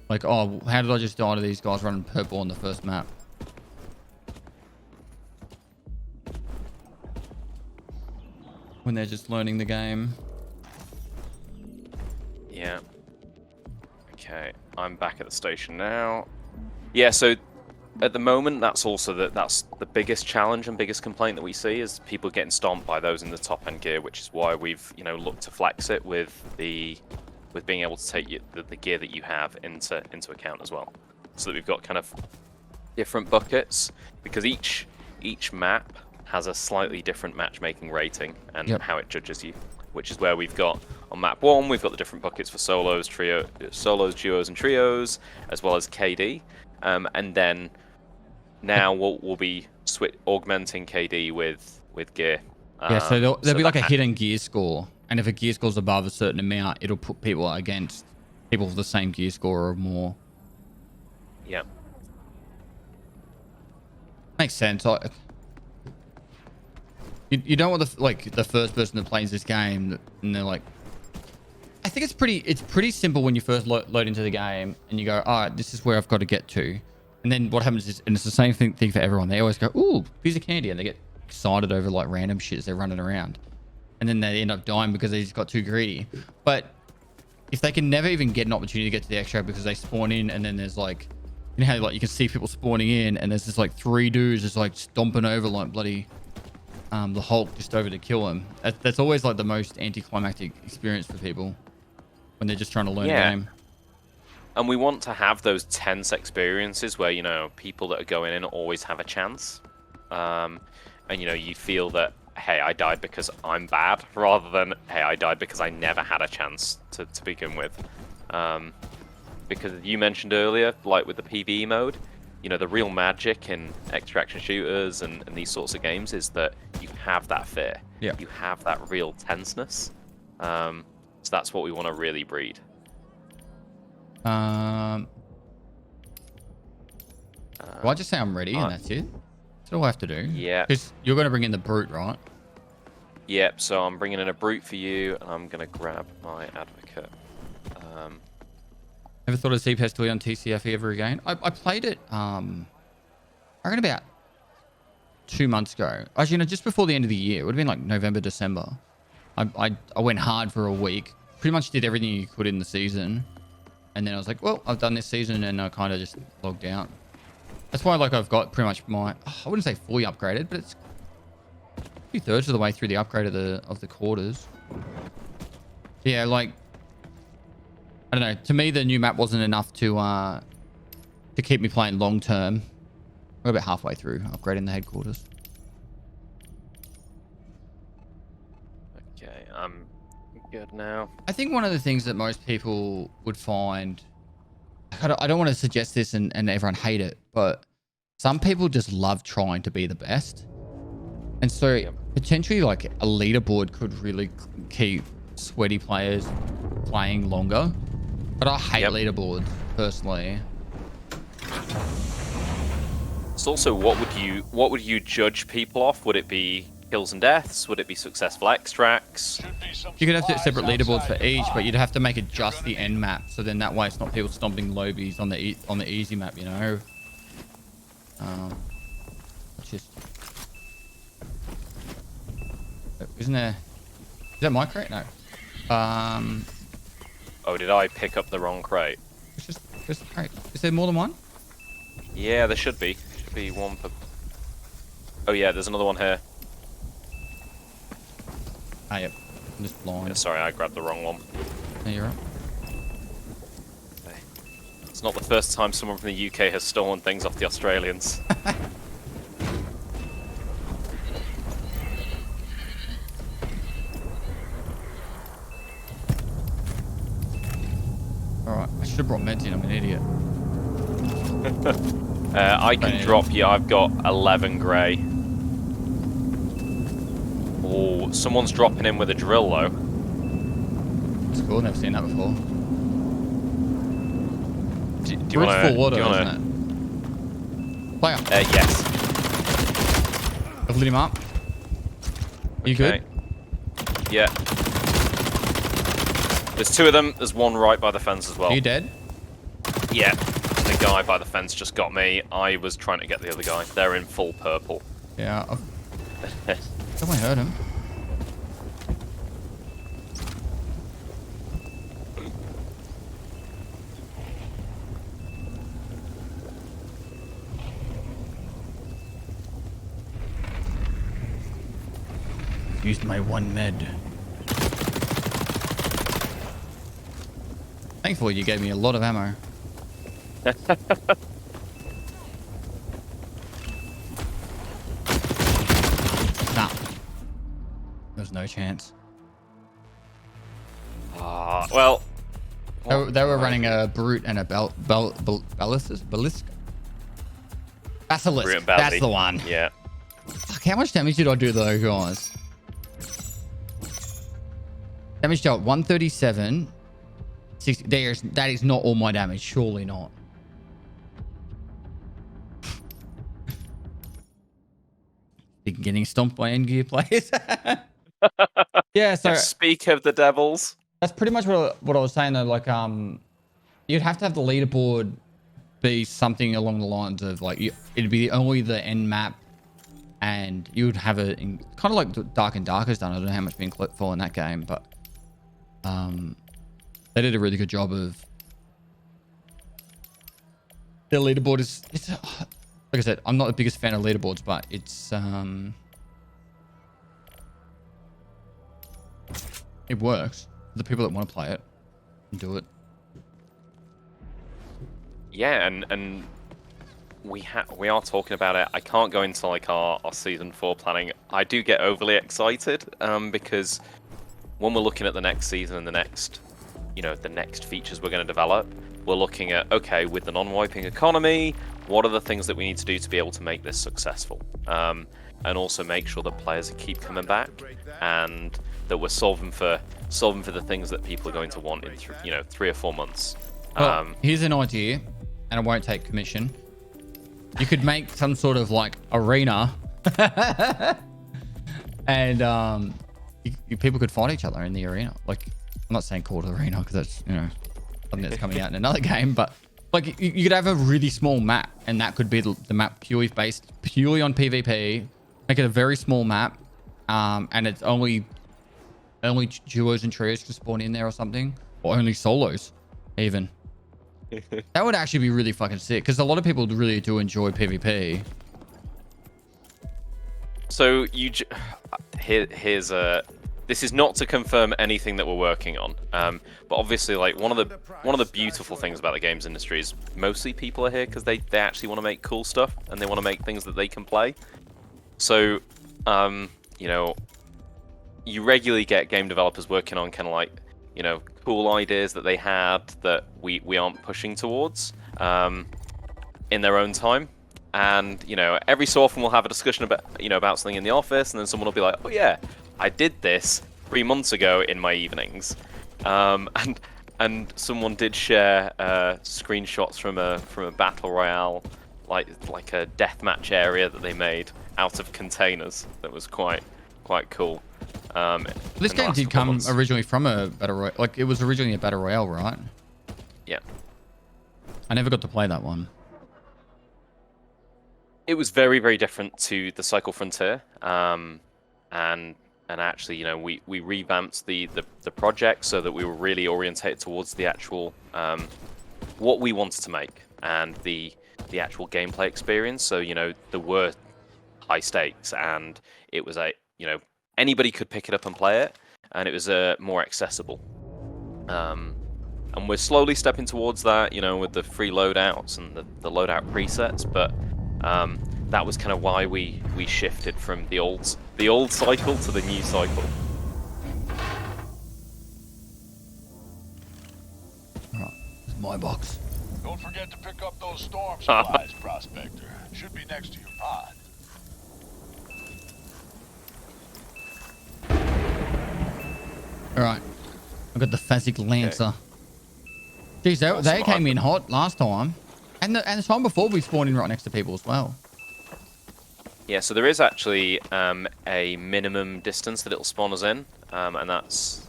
Speaker 1: Like, oh, how did I just die to these guys running purple on the first map? When they're just learning the game.
Speaker 2: Yeah. Okay, I'm back at the station now. Yeah, so at the moment, that's the biggest challenge and biggest complaint that we see is people getting stomped by those in the top end gear, which is why we've looked to flex it with being able to take the gear that you have into account as well, so that we've got kind of different buckets, because each map has a slightly different matchmaking rating and how it judges you. which is where we've got on map 1, we've got the different buckets for solos, duos, and trios, as well as KD. And then now we'll be augmenting KD with gear.
Speaker 1: Yeah, so there'll be like a
Speaker 2: that
Speaker 1: hidden gear score, and if a gear score's above a certain amount, it'll put people against people with the same gear score or more.
Speaker 2: Yeah.
Speaker 1: Makes sense. You don't want the first person that plays this game, and they're like, I think it's pretty simple when you first load into the game, and you go, all right, this is where I've got to get to, and then what happens is, and it's the same thing for everyone. They always go, ooh, piece of candy, and they get excited over like random shit as they're running around, and then they end up dying because they just got too greedy. But if they can never even get an opportunity to get to the extract because they spawn in, and then there's like, you know how like you can see people spawning in, and there's just like 3 dudes just like stomping over like bloody the Hulk just over to kill him. That's always like the most anticlimactic experience for people when they're just trying to learn a game.
Speaker 2: And we want to have those tense experiences where, you know, people that are going in always have a chance. And, you know, you feel that, hey, I died because I'm bad, rather than, hey, I died because I never had a chance to begin with. Because you mentioned earlier, like with the PvE mode, you know, the real magic in extraction shooters and these sorts of games is that you have that fear.
Speaker 1: Yeah.
Speaker 2: You have that real tenseness. So that's what we want to really breed.
Speaker 1: Well, I just say I'm ready, and that's it. That's all I have to do.
Speaker 2: Yeah.
Speaker 1: Because you're going to bring in the brute, right?
Speaker 2: Yep, so I'm bringing in a brute for you, and I'm going to grab my advocate.
Speaker 1: Ever thought of see Pestily on TCFE ever again? I played it, I reckon about 2 months ago. Actually, you know, just before the end of the year. It would have been like November, December. I went hard for a week. Pretty much did everything you could in the season. And then I was like, well, I've done this season, and I kind of just logged out. That's why, like, I've got pretty much my... I wouldn't say fully upgraded, but it's 2/3 of the way through the upgrade of the quarters. Yeah, like... I don't know. To me, the new map wasn't enough to keep me playing long term. We're about halfway through upgrading the headquarters.
Speaker 2: Okay, I'm good now.
Speaker 1: I think one of the things that most people would find, I don't want to suggest this and everyone hate it, but some people just love trying to be the best. And so potentially like a leaderboard could really keep sweaty players playing longer. But I hate leaderboards personally.
Speaker 2: It's also, what would you judge people off? Would it be kills and deaths? Would it be successful extracts?
Speaker 1: You could have separate leaderboards for each, but you'd have to make it just the end map, so then that way it's not people stomping lobies on the easy map, you know. Just isn't there? Is that my crate? No.
Speaker 2: Oh, did I pick up the wrong crate?
Speaker 1: It's just a crate. Is there more than one?
Speaker 2: Yeah, there should be. Should be one per... Oh yeah, there's another one here.
Speaker 1: Ah, yep. I'm just blind.
Speaker 2: Yeah, sorry, I grabbed the wrong one.
Speaker 1: No, you're right.
Speaker 2: It's not the first time someone from the UK has stolen things off the Australians.
Speaker 1: Alright, I should have brought meds in, I'm an idiot.
Speaker 2: I can drop you, I've got 11 grey. Oh, someone's dropping in with a drill though.
Speaker 1: It's cool, never seen that before.
Speaker 2: Do you want to...
Speaker 1: full water, isn't it? Player.
Speaker 2: Yes.
Speaker 1: I've lit him up. You good?
Speaker 2: Yeah. There's 2 of them. There's one right by the fence as well.
Speaker 1: Are you dead?
Speaker 2: Yeah. The guy by the fence just got me. I was trying to get the other guy. They're in full purple.
Speaker 1: Yeah. Someone heard him. Used my 1 med. Thankfully, you gave me a lot of ammo. Nah. There's no chance.
Speaker 2: Well,
Speaker 1: They were running a brute and a basilisk.
Speaker 2: Brute and
Speaker 1: That's
Speaker 2: Bazzy.
Speaker 1: the one.
Speaker 2: Yeah.
Speaker 1: Fuck, how much damage did I do to those guys? Damage dealt 137. 60. That is not all my damage. Surely not. Getting stomped by end gear players. Yeah, so
Speaker 2: Speak of the devils.
Speaker 1: that's pretty much what I was saying though. Like, you'd have to have the leaderboard be something along the lines of like, it'd be only the end map, and you would have it in kind of like Dark and Darker's done. I don't know how much being clipped for in that game, but they did a really good job of the leaderboard. It's like I said, I'm not the biggest fan of leaderboards, but it's it works for the people that want to play it and do it.
Speaker 2: Yeah, and we are talking about it. I can't go into like our season 4 planning. I do get overly excited because when we're looking at the next season and the next features we're going to develop, we're looking at, okay, with the non-wiping economy, what are the things that we need to do to be able to make this successful, and also make sure that players keep coming back, and that we're solving for the things that people are going to want in 3 or 4 months.
Speaker 1: Well, here's an idea, and I won't take commission. You could make some sort of like arena, and people could fight each other in the arena. Like, I'm not saying called arena because that's something that's coming out in another game, but like you could have a really small map, and that could be the map purely on PvP. Make it a very small map, and it's only duos and trios to spawn in there or something, or only solos even. That would actually be really fucking sick, because a lot of people really do enjoy PvP.
Speaker 2: So here's this is not to confirm anything that we're working on, but obviously, like one of the beautiful things about the games industry is mostly people are here because they actually want to make cool stuff, and they want to make things that they can play. So you regularly get game developers working on kind of like cool ideas that they had that we aren't pushing towards in their own time. And every so often we'll have a discussion about something in the office, and then someone will be like, oh yeah, I did this 3 months ago in my evenings, and someone did share screenshots from a battle royale, like a deathmatch area that they made out of containers. That was quite cool.
Speaker 1: This game did come originally from a battle royale. Like, it was originally a battle royale, right?
Speaker 2: Yeah.
Speaker 1: I never got to play that one.
Speaker 2: It was very, very different to the Cycle Frontier, and actually, we revamped the project so that we were really orientated towards the actual what we wanted to make and the actual gameplay experience. So there were high stakes, and it was anybody could pick it up and play it, and it was more accessible. And we're slowly stepping towards that, with the free loadouts and the loadout presets, but that was kind of why we shifted from the old cycle to the new cycle.
Speaker 1: Alright, this is my box.
Speaker 5: Don't forget to pick up those storm supplies, Prospector. Should be next to your pod.
Speaker 1: Alright, I've got the Phasic Lancer. Okay. Jeez, they came in hot last time. And the time before, we spawned in right next to people as well.
Speaker 2: Yeah, so there is actually a minimum distance that it'll spawn us in, and that's...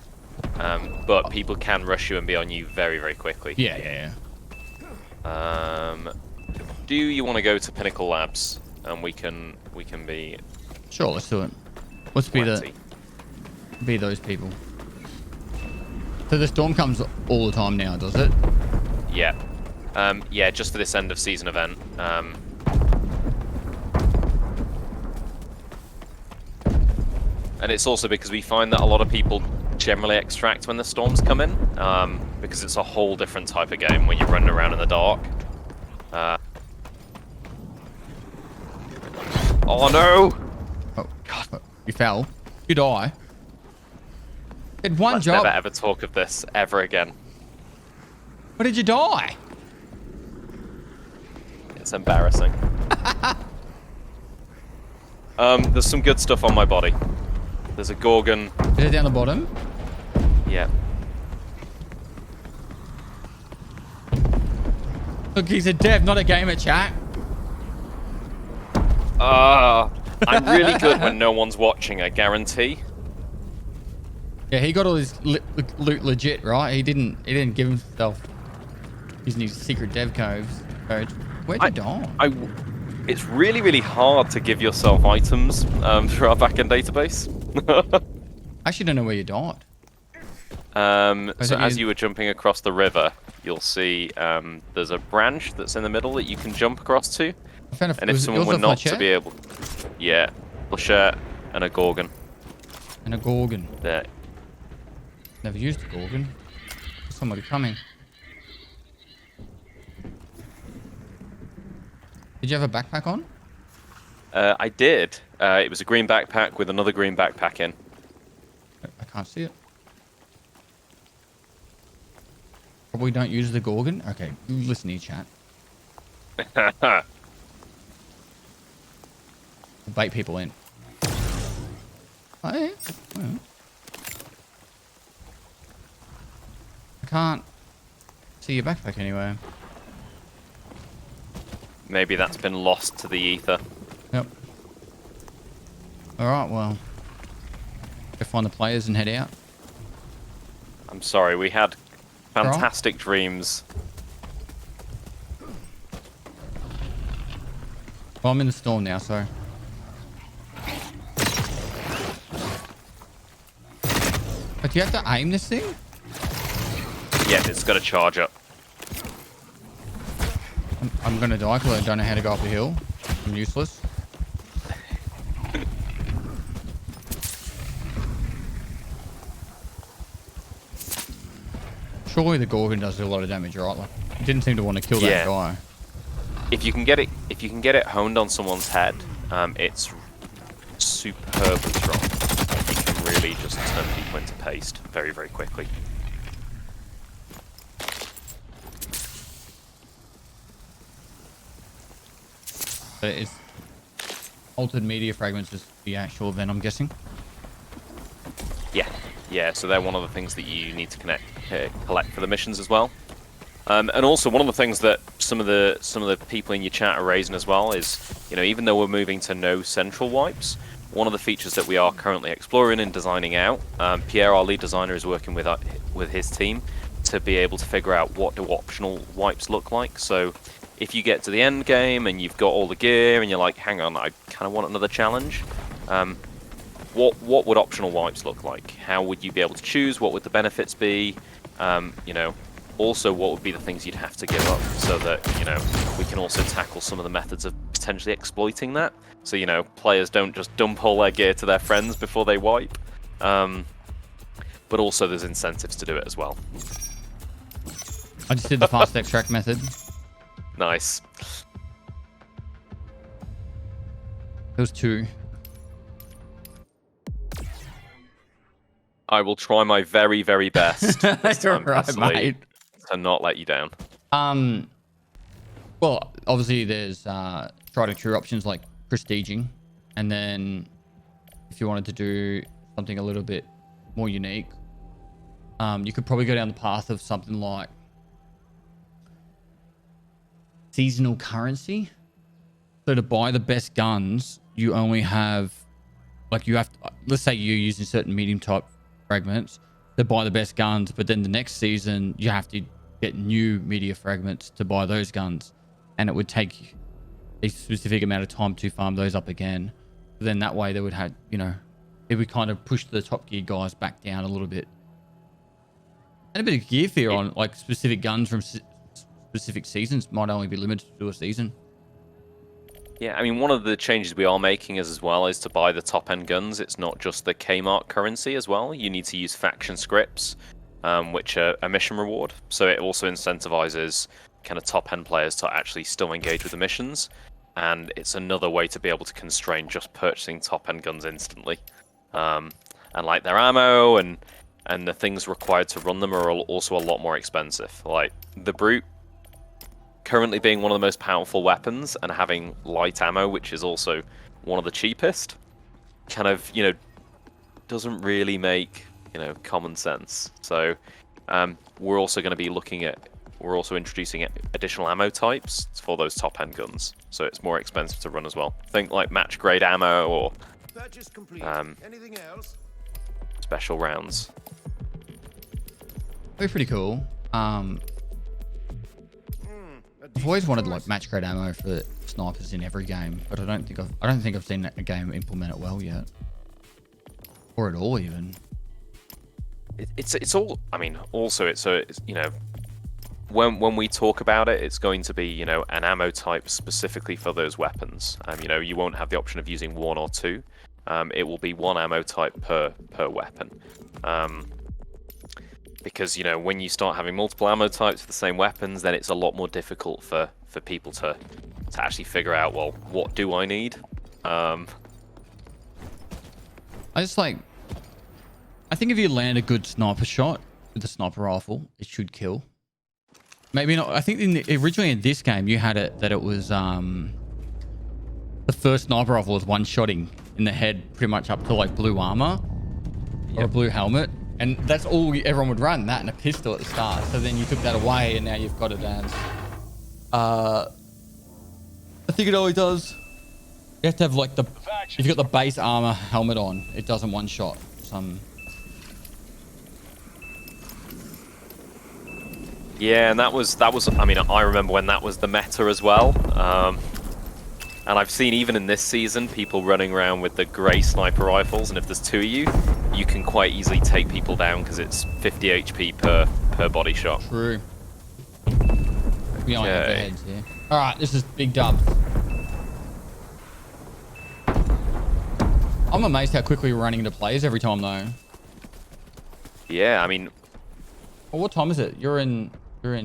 Speaker 2: but people can rush you and be on you very, very quickly.
Speaker 1: Yeah.
Speaker 2: Do you want to go to Pinnacle Labs, and we can be...
Speaker 1: Sure, let's do it. Let's be those people. So the storm comes all the time now, does it?
Speaker 2: Yeah. Yeah, just for this end of season event. And it's also because we find that a lot of people generally extract when the storms come in, because it's a whole different type of game when you're running around in the dark. Oh no!
Speaker 1: Oh, God. You fell. You die. Did one
Speaker 2: Let's
Speaker 1: job.
Speaker 2: never ever talk of this ever again.
Speaker 1: Where did you die?
Speaker 2: It's embarrassing. There's some good stuff on my body. There's a Gorgon.
Speaker 1: Is it down the bottom?
Speaker 2: Yeah.
Speaker 1: Look, he's a dev, not a gamer, chat.
Speaker 2: I'm really good when no one's watching, I guarantee.
Speaker 1: Yeah, he got all his loot legit, right? He didn't give himself using his secret dev code. Where'd you die?
Speaker 2: It's really, really hard to give yourself items through our backend database.
Speaker 1: I actually don't know where you died.
Speaker 2: So as you were jumping across the river, you'll see there's a branch that's in the middle that you can jump across to. And if someone were not to be able... Yeah, Flechette and a Gorgon.
Speaker 1: And a Gorgon.
Speaker 2: There.
Speaker 1: Never used a Gorgon. Somebody coming. Did you have a backpack on?
Speaker 2: I did. It was a green backpack with another green backpack in.
Speaker 1: I can't see it. Probably don't use the Gorgon. Okay, listen to you, chat. Bait people in. Oh, yeah. Well. I can't see your backpack anywhere.
Speaker 2: Maybe that's been lost to the ether.
Speaker 1: Yep. Alright, well. Go find the players and head out.
Speaker 2: I'm sorry, we had fantastic dreams.
Speaker 1: Well, I'm in the storm now, so... But do you have to aim this thing?
Speaker 2: Yeah, it's got to charge up.
Speaker 1: I'm gonna die because I don't know how to go up the hill. I'm useless. Surely the Gorgon does a lot of damage, right? Like, it didn't seem to want to kill that guy.
Speaker 2: If you can get it honed on someone's head, it's superbly strong. You can really just turn people into paste very, very quickly.
Speaker 1: But it's altered media fragments is the actual event, I'm guessing.
Speaker 2: Yeah. So they're one of the things that you need to collect for the missions as well. And also one of the things that some of the people in your chat are raising as well is, even though we're moving to no central wipes, one of the features that we are currently exploring and designing out, Pierre, our lead designer, is working with his team to be able to figure out what do optional wipes look like. So if you get to the end game and you've got all the gear and you're like, hang on, I kind of want another challenge, what would optional wipes look like? How would you be able to choose? What would the benefits be? Also, what would be the things you'd have to give up so that, we can also tackle some of the methods of potentially exploiting that. So, players don't just dump all their gear to their friends before they wipe. But also there's incentives to do it as well.
Speaker 1: I just did the fast extract method.
Speaker 2: Nice.
Speaker 1: There was 2.
Speaker 2: I will try my very, very best
Speaker 1: You're right, mate.
Speaker 2: to not let you down.
Speaker 1: Well, obviously there's tried and true options like prestiging, and then if you wanted to do something a little bit more unique, you could probably go down the path of something like seasonal currency. So to buy the best guns, you only have, let's say you're using certain medium type fragments to buy the best guns, but then the next season you have to get new media fragments to buy those guns, and it would take a specific amount of time to farm those up again. Then that way they would have, it would kind of push the top gear guys back down a little bit. And a bit of gear fear on like specific guns from specific seasons might only be limited to a season.
Speaker 2: Yeah, I mean, one of the changes we are making as well is to buy the top-end guns. It's not just the Kmart currency as well. You need to use faction scripts, which are a mission reward. So it also incentivizes kind of top-end players to actually still engage with the missions. And it's another way to be able to constrain just purchasing top-end guns instantly. And like their ammo and and the things required to run them are also a lot more expensive. Like the Brute currently being one of the most powerful weapons and having light ammo, which is also one of the cheapest, kind of, doesn't really make, common sense. So we're also going to be we're also introducing additional ammo types for those top-end guns, so it's more expensive to run as well. Think like match-grade ammo or
Speaker 4: Purchase complete. Anything else?
Speaker 2: special rounds.
Speaker 1: That'd be pretty cool. I've always wanted like match grade ammo for snipers in every game, but I don't think I've seen a game implement it well yet, or at all even.
Speaker 2: It's all. I mean, also it's when we talk about it, it's going to be an ammo type specifically for those weapons. You won't have the option of using one or two. It will be one ammo type per weapon. Because when you start having multiple ammo types for the same weapons, then it's a lot more difficult for people to actually figure out, well, what do I need?
Speaker 1: I think if you land a good sniper shot with a sniper rifle, it should kill. Maybe not. I think originally in this game you had it that it was the first sniper rifle was one-shotting in the head pretty much up to like blue armor or a blue helmet. And that's all everyone would run, that and a pistol at the start. So then you took that away, and now you've got it as... I think it always does. You have to have like the... If you've got the base armor helmet on, it doesn't one-shot.
Speaker 2: Yeah, and that was. I mean, I remember when that was the meta as well. And I've seen even in this season people running around with the grey sniper rifles, and if there's two of you, you can quite easily take people down because it's 50 HP per body shot.
Speaker 1: True. We only have heads here. All right, this is big dubs. I'm amazed how quickly we're running into plays every time though.
Speaker 2: Yeah, I mean.
Speaker 1: Well, what time is it? You're in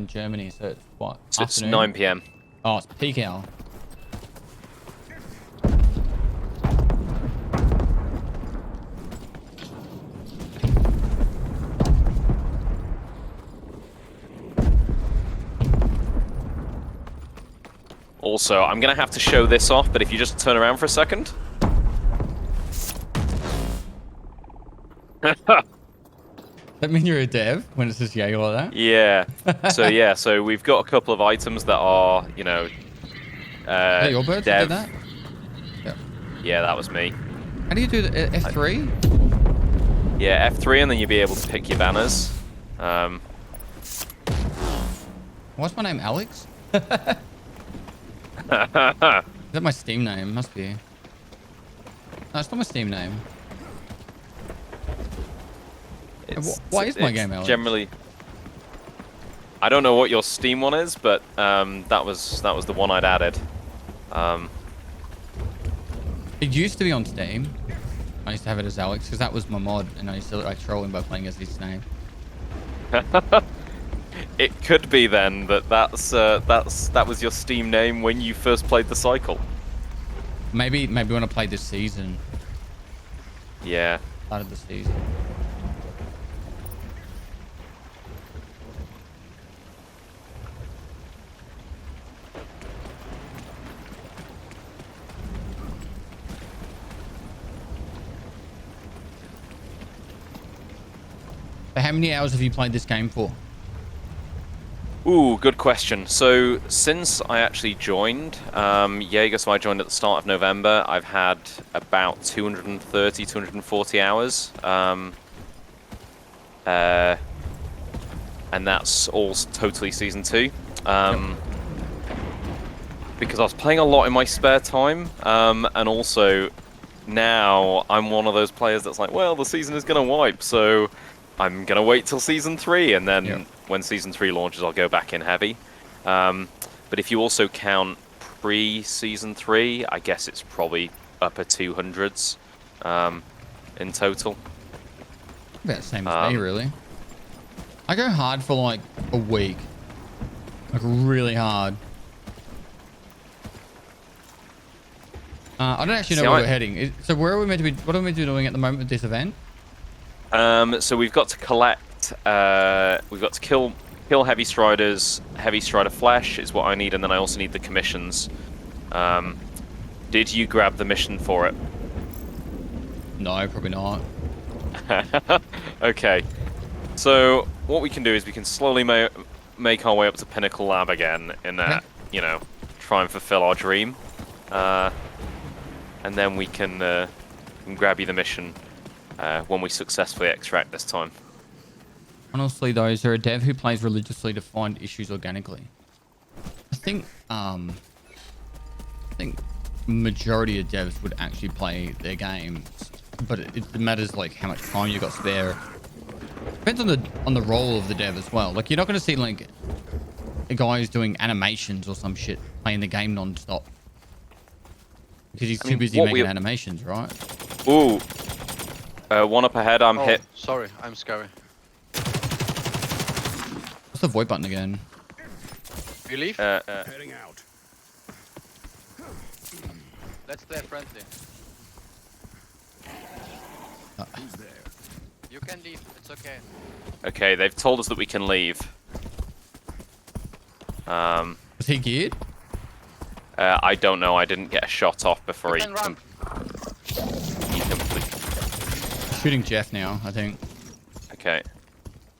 Speaker 1: Germany, so it's what?
Speaker 2: So it's 9 PM.
Speaker 1: Oh, it's peak hour.
Speaker 2: Also, I'm going to have to show this off, but if you just turn around for a second.
Speaker 1: That mean you're a dev when it's just Jaeger like that?
Speaker 2: Yeah. So we've got a couple of items that are,
Speaker 1: Hey, your bird
Speaker 2: dev.
Speaker 1: did that? Yep.
Speaker 2: Yeah, that was me.
Speaker 1: How do you do the F3?
Speaker 2: Yeah, F3, and then you'll be able to pick your banners.
Speaker 1: What's my name, Alex? Is that my Steam name? Must be. No, it's not my Steam name. Why is my game Alex?
Speaker 2: Generally, I don't know what your Steam one is, but that was the one I'd added.
Speaker 1: It used to be on Steam. I used to have it as Alex because that was my mod, and I used to like troll him by playing as his name.
Speaker 2: It could be then that that was your Steam name when you first played the cycle.
Speaker 1: Maybe when I played this season.
Speaker 2: Yeah.
Speaker 1: Started the season. How many hours have you played this game for?
Speaker 2: Ooh, good question. So since I actually joined, Jaeger, so I joined at the start of November, I've had about 230, 240 hours. And that's all totally Season 2. Because I was playing a lot in my spare time, and also now I'm one of those players that's like, well, the season is going to wipe, so I'm going to wait till Season 3, and then when Season 3 launches, I'll go back in heavy. But if you also count pre-Season 3, I guess it's probably upper 200s in total.
Speaker 1: About the same as me, really. I go hard for like a week. Like really hard. I don't actually know where we're heading. So where are we meant to be? What are we meant to be doing at the moment with this event?
Speaker 2: So we've got to collect. We've got to kill heavy striders. Heavy strider flesh is what I need, and then I also need the commissions. Did you grab the mission for it?
Speaker 1: No, probably not.
Speaker 2: Okay. So what we can do is we can slowly make our way up to Pinnacle Lab again, and you know, try and fulfill our dream. And then we can grab you the mission when we successfully extract this time.
Speaker 1: Honestly, though, is there a dev who plays religiously to find issues organically? I think majority of devs would actually play their games, but it matters like how much time you got spare. Depends on the role of the dev as well. Like, you're not going to see like a guy who's doing animations or some shit playing the game non-stop because he's too busy making animations, right?
Speaker 2: Ooh, one up ahead. I'm hit.
Speaker 6: Sorry, I'm scary.
Speaker 1: What's the void button again?
Speaker 6: You leave?
Speaker 4: Heading out.
Speaker 6: Let's play friendly.
Speaker 4: Who's there?
Speaker 6: You can leave, it's okay.
Speaker 2: Okay, they've told us that we can leave.
Speaker 1: Was he geared?
Speaker 2: I don't know. I didn't get a shot off before
Speaker 6: You can run.
Speaker 2: he completed.
Speaker 1: Shooting Jeff now, I think.
Speaker 2: Okay,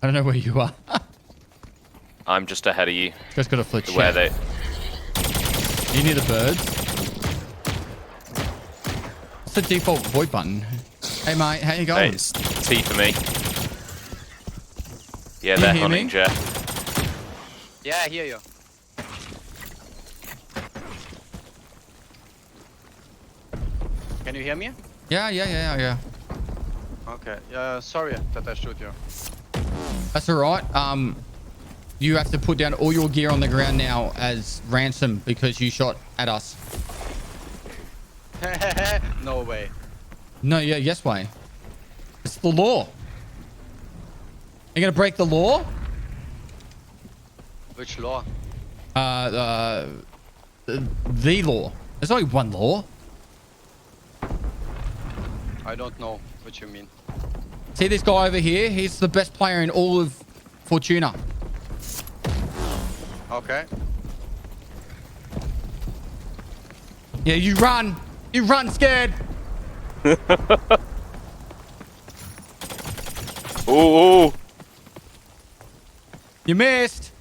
Speaker 1: I don't know where you are.
Speaker 2: I'm just ahead of you.
Speaker 1: Just got to flick
Speaker 2: Where
Speaker 1: shit. You near the birds? What's the default void button? Hey mate, how you going?
Speaker 2: Hey, it's T for me. Yeah,
Speaker 1: Can
Speaker 2: they're
Speaker 1: you hear
Speaker 2: hunting
Speaker 1: me?
Speaker 2: Jeff.
Speaker 6: Yeah, I hear you. Can you hear me?
Speaker 1: Yeah.
Speaker 6: Okay. Sorry that I shoot you.
Speaker 1: That's all right. You have to put down all your gear on the ground now as ransom because you shot at us.
Speaker 6: No way.
Speaker 1: No, yeah, yes way. It's the law. You gonna break the law?
Speaker 6: Which law?
Speaker 1: The law. There's only one law.
Speaker 6: I don't know what you mean.
Speaker 1: See this guy over here? He's the best player in all of Fortuna.
Speaker 6: Okay.
Speaker 1: Yeah, you run. You run scared.
Speaker 2: Ooh.
Speaker 1: You missed.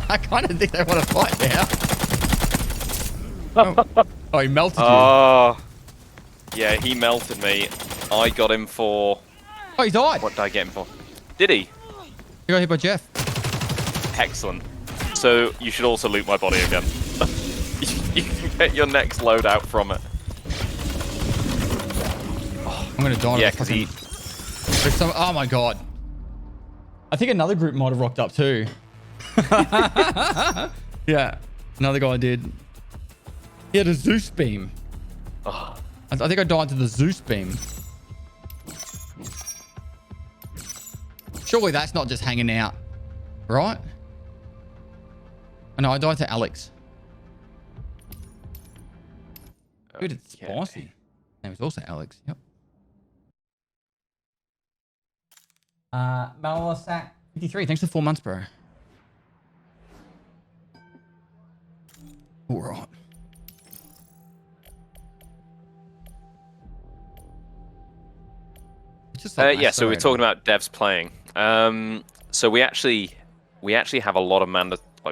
Speaker 1: I kind of think they want to fight now. Oh, he melted you.
Speaker 2: Oh. Yeah, he melted me. I got him for...
Speaker 1: Oh, he died.
Speaker 2: What did I get him for? Did he?
Speaker 1: You got hit by Jeff.
Speaker 2: Excellent. So, you should also loot my body again. You can get your next loadout from it.
Speaker 1: I'm gonna die.
Speaker 2: Yeah, because he...
Speaker 1: Oh my god. I think another group might have rocked up too. Yeah, another guy did. He had a Zeus beam.
Speaker 2: Oh.
Speaker 1: I think I died to the Zeus beam. Surely that's not just hanging out, right? Oh, no, I died to Alex. Dude, it's spicy. His name was also Alex. Yep. Malasak 53. Thanks for 4 months, bro. All right.
Speaker 2: Yeah, so we're talking about devs playing. So we actually have a lot of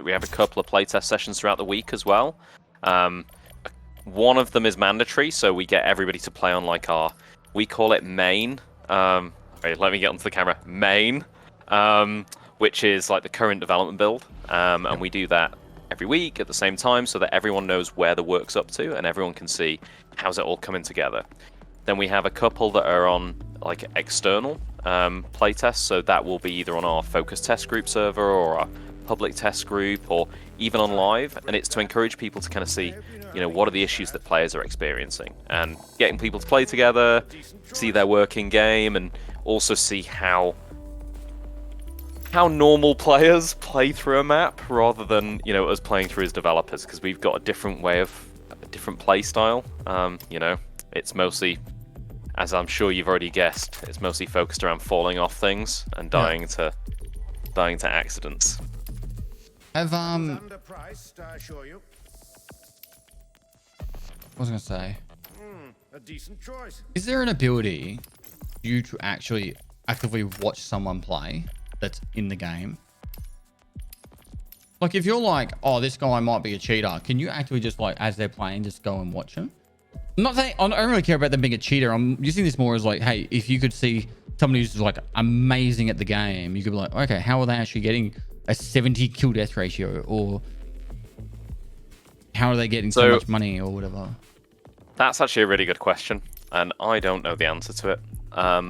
Speaker 2: we have a couple of playtest sessions throughout the week as well. One of them is mandatory, so we get everybody to play on like we call it main. Wait, let me get onto the camera. Main, which is like the current development build, and we do that every week at the same time so that everyone knows where the work's up to and everyone can see how's it all coming together. Then we have a couple that are on like external playtests, so that will be either on our focus test group server or our public test group or even on live, and it's to encourage people to kind of see, you know, what are the issues that players are experiencing and getting people to play together, see their working game, and also see how how normal players play through a map rather than, you know, us playing through as developers, because we've got a different play style. You know, it's mostly, as I'm sure you've already guessed, it's mostly focused around falling off things and dying to accidents.
Speaker 1: Have
Speaker 4: Underpriced, I assure you.
Speaker 1: what was I gonna say?
Speaker 4: A decent choice.
Speaker 1: Is there an ability for you to actually actively watch someone play that's in the game? Like if you're like, oh, this guy might be a cheater, can you actually just like, as they're playing, just go and watch them? I'm not saying, I don't really care about them being a cheater. I'm using this more as like, hey, if you could see somebody who's like amazing at the game, you could be like, okay, how are they actually getting a 70 kill death ratio, or how are they getting so much money or whatever?
Speaker 2: That's actually a really good question, and I don't know the answer to it. I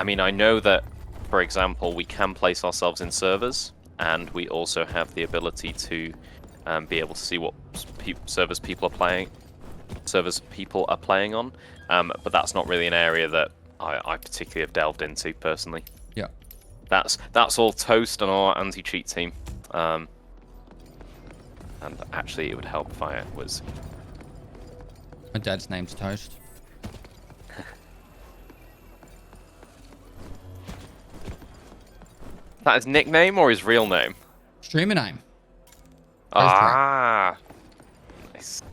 Speaker 2: mean, I know that, for example, we can place ourselves in servers, and we also have the ability to be able to see what servers people are playing on. But that's not really an area that I particularly have delved into personally.
Speaker 1: Yeah,
Speaker 2: that's all Toast and our anti-cheat team. And actually, it would help if I was.
Speaker 1: my dad's name's Toast.
Speaker 2: Is that his nickname or his real name?
Speaker 1: Streamer name.
Speaker 2: Ah, nice.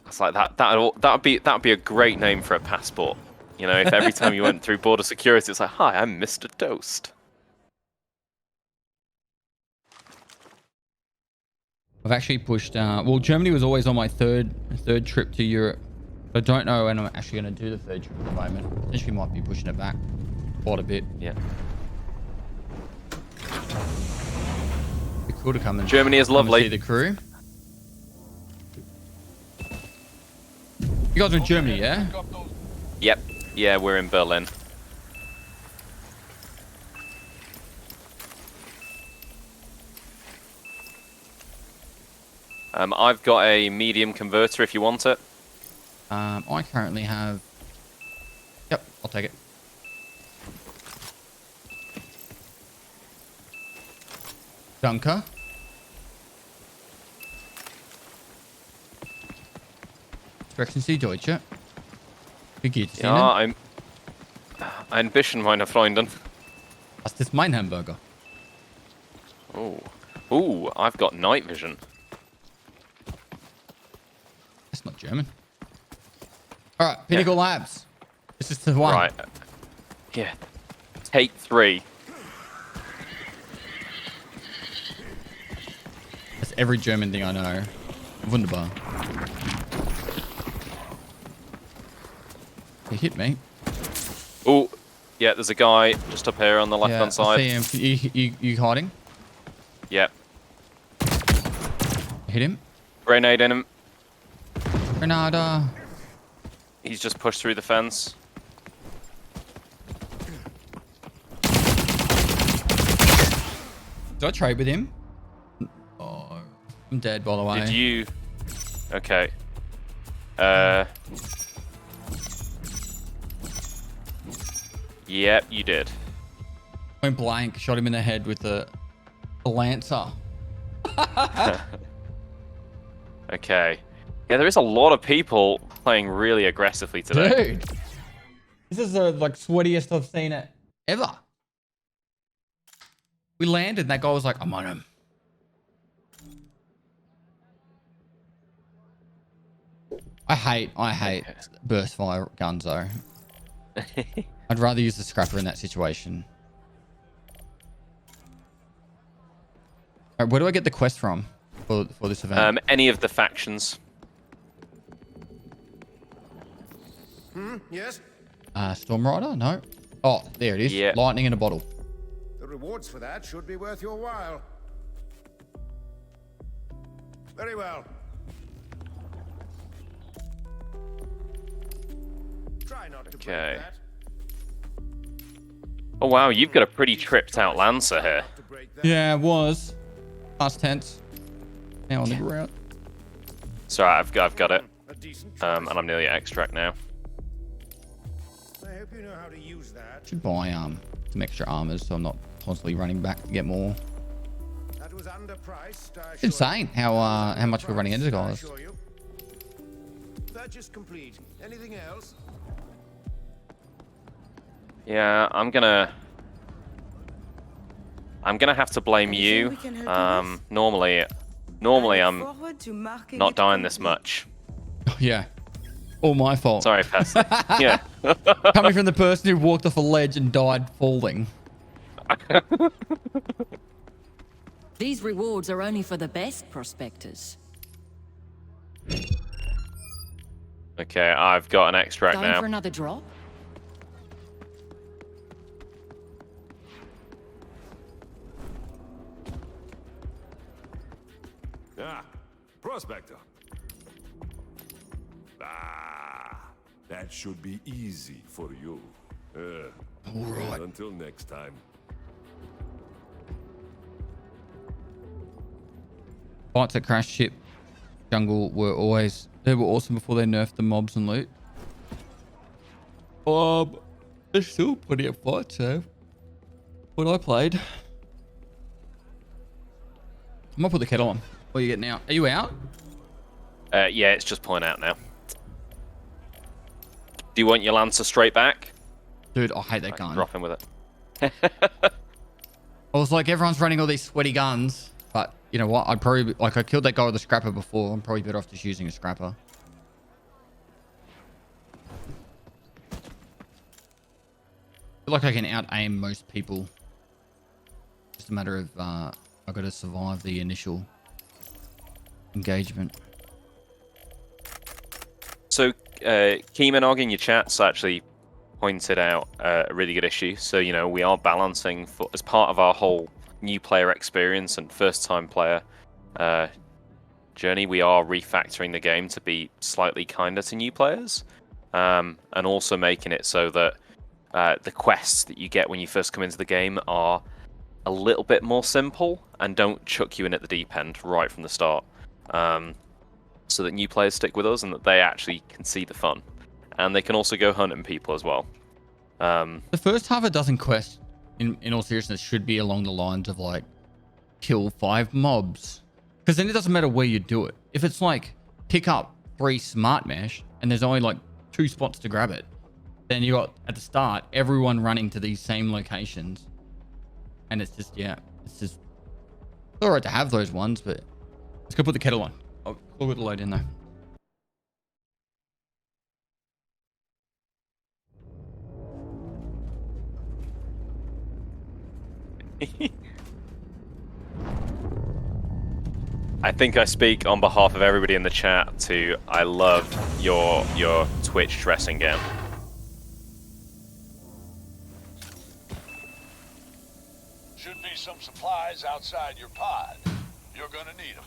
Speaker 2: It's like that'd be a great name for a passport. You know, if every time you went through border security, it's like, hi, I'm Mr. Toast.
Speaker 1: I've actually pushed. Well, Germany was always on my third trip to Europe. I don't know when I'm actually going to do the third trip at the moment. Potentially might be pushing it back quite a bit.
Speaker 2: Yeah.
Speaker 1: It'd be cool to come and
Speaker 2: Germany is
Speaker 1: come and
Speaker 2: lovely.
Speaker 1: see the crew. You guys are in Germany, yeah?
Speaker 2: Yep. Yeah, we're in Berlin. I've got a medium converter if you want it.
Speaker 1: I currently have. Yep, I'll take it. Danke. Sprechen Sie Deutsche? Wie geht es Ihnen?
Speaker 2: Ja, ein bisschen, meine Freundin.
Speaker 1: Das ist mein Hamburger.
Speaker 2: Ooh, I've got night vision.
Speaker 1: That's not German. All right, Pinnacle Labs. This is the one.
Speaker 2: Right. Yeah. Take 3.
Speaker 1: That's every German thing I know. Wunderbar. He hit me.
Speaker 2: Oh, yeah, there's a guy just up here on the left-hand
Speaker 1: I
Speaker 2: side.
Speaker 1: see him. You hiding?
Speaker 2: Yep.
Speaker 1: Hit him.
Speaker 2: Grenade in him.
Speaker 1: Grenada.
Speaker 2: He's just pushed through the fence.
Speaker 1: Did I trade with him? Oh, I'm dead, by the way.
Speaker 2: Did you? Okay. Yep, you did.
Speaker 1: Point blank, shot him in the head with a lancer.
Speaker 2: Okay. Yeah, there is a lot of people playing really aggressively today.
Speaker 1: Dude, this is the like sweatiest I've seen it ever. We landed, and that guy was like, "I'm on him." I hate burst fire guns though. I'd rather use the scrapper in that situation. All right, where do I get the quest from for this event?
Speaker 2: Any of the factions.
Speaker 4: Yes?
Speaker 1: Storm Rider? No. Oh, there it is.
Speaker 2: Yeah.
Speaker 1: Lightning in a bottle.
Speaker 4: The rewards for that should be worth your while. Very well. Try not to break
Speaker 2: Okay.
Speaker 4: that.
Speaker 2: Oh wow, you've got a pretty tripped out Lancer here.
Speaker 4: Not to break that.
Speaker 1: Yeah, it was. Past tense. Now on the ground.
Speaker 2: Sorry, I've got it.
Speaker 4: A decent
Speaker 2: And
Speaker 4: choice.
Speaker 2: I'm nearly at extract now.
Speaker 4: I hope you know how to use that.
Speaker 1: Should buy some extra armors, so I'm not constantly running back to get more.
Speaker 4: That was underpriced, I assure
Speaker 1: It's insane how much we're running into,
Speaker 4: Underpriced, I
Speaker 1: guys.
Speaker 4: assure you. Purchase complete. Anything else?
Speaker 2: Yeah, I'm gonna have to blame you. Normally I'm not dying this much.
Speaker 1: Yeah, all my fault.
Speaker 2: Sorry, Pestily. Yeah.
Speaker 1: Coming from the person who walked off a ledge and died falling.
Speaker 7: These rewards are only for the best prospectors.
Speaker 2: Okay, I've got an extract
Speaker 7: Going
Speaker 2: now.
Speaker 7: for another drop?
Speaker 8: Ah, prospector. Ah, that should be easy for you.
Speaker 1: Alright.
Speaker 8: Until next time.
Speaker 1: Fights at Crash Ship Jungle were awesome before they nerfed the mobs and loot. There's still plenty of fights, so what I played. I'm gonna put the kettle on. What are you getting out? Are you out?
Speaker 2: Yeah, it's just pulling out now. Do you want your Lancer straight back?
Speaker 1: Dude, I hate that
Speaker 2: I can
Speaker 1: gun.
Speaker 2: drop in with it.
Speaker 1: I was like, everyone's running all these sweaty guns, but you know what? I'd probably like I killed that guy with a scrapper before. I'm probably better off just using a scrapper. I feel like I can out aim most people. Just a matter of I've got to survive the initial engagement.
Speaker 2: So, Keemanog in your chats actually pointed out a really good issue. So, you know, we are balancing as part of our whole new player experience and first-time player journey. We are refactoring the game to be slightly kinder to new players, and also making it so that the quests that you get when you first come into the game are a little bit more simple and don't chuck you in at the deep end right from the start. So that new players stick with us and that they actually can see the fun. And they can also go hunting people as well.
Speaker 1: The first half a dozen quests, in all seriousness, should be along the lines of like, kill 5 mobs. Because then it doesn't matter where you do it. If it's like, pick up 3 smart mesh and there's only like 2 spots to grab it, then you got, at the start, everyone running to these same locations. And it's just, yeah, it's alright to have those ones, but let's go put the kettle on. I'll put the load in there.
Speaker 2: I think I speak on behalf of everybody in the chat to I loved your Twitch dressing gown.
Speaker 5: Should be some supplies outside your pod. You're gonna need them.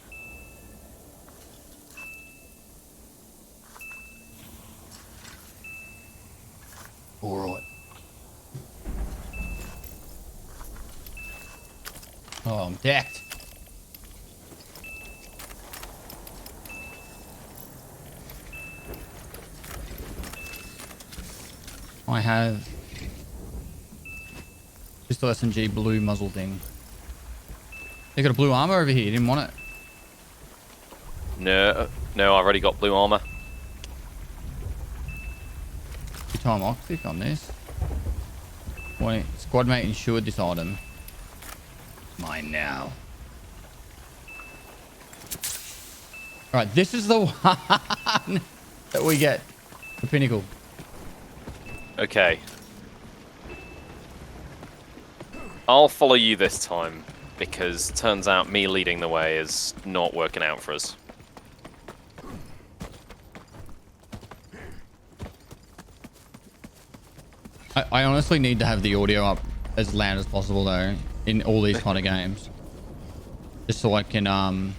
Speaker 1: Alright. Oh, I'm decked. I have pistol SMG blue muzzle thing. They got a blue armor over here. You didn't want it.
Speaker 2: No, I've already got blue armor.
Speaker 1: Time I'll click on this. Wait, squad mate insured this item. Mine now. Alright, this is the one that we get. The pinnacle.
Speaker 2: Okay. I'll follow you this time, because turns out me leading the way is not working out for us.
Speaker 1: I honestly need to have the audio up as loud as possible though in all these kind of games, just so I can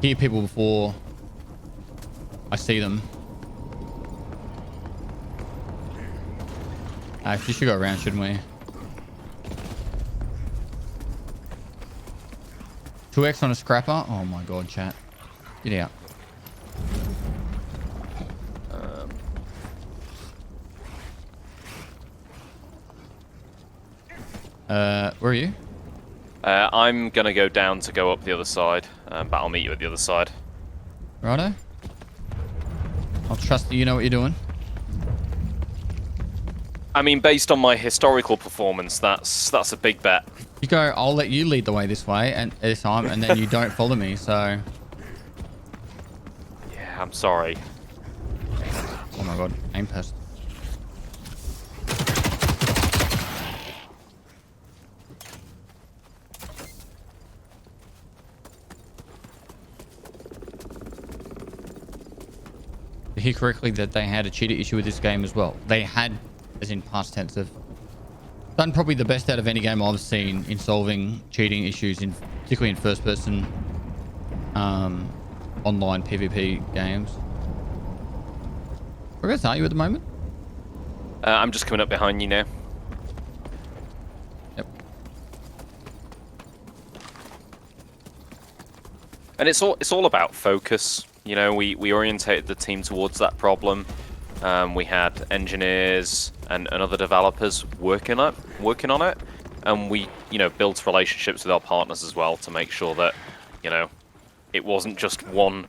Speaker 1: hear people before I see them. Actually, should go around, shouldn't we? 2x on a scrapper. Oh my god, chat, get out. Where are you?
Speaker 2: I'm gonna go down to go up the other side, but I'll meet you at the other side.
Speaker 1: Righto. I'll trust that you know what you're doing.
Speaker 2: I mean, based on my historical performance, that's a big bet.
Speaker 1: You go, I'll let you lead the way this way and this time, and then you don't follow me, so...
Speaker 2: Yeah, I'm sorry.
Speaker 1: Oh my god, aim pest. To hear correctly that they had a cheater issue with this game as well. They had, as in past tense, have done probably the best out of any game I've seen in solving cheating issues, particularly in first-person online PvP games. Where are you at the moment?
Speaker 2: I'm just coming up behind you now.
Speaker 1: Yep.
Speaker 2: And it's all about focus. You know, we orientated the team towards that problem. We had engineers and other developers working on it, and we, you know, built relationships with our partners as well to make sure that, you know, it wasn't just one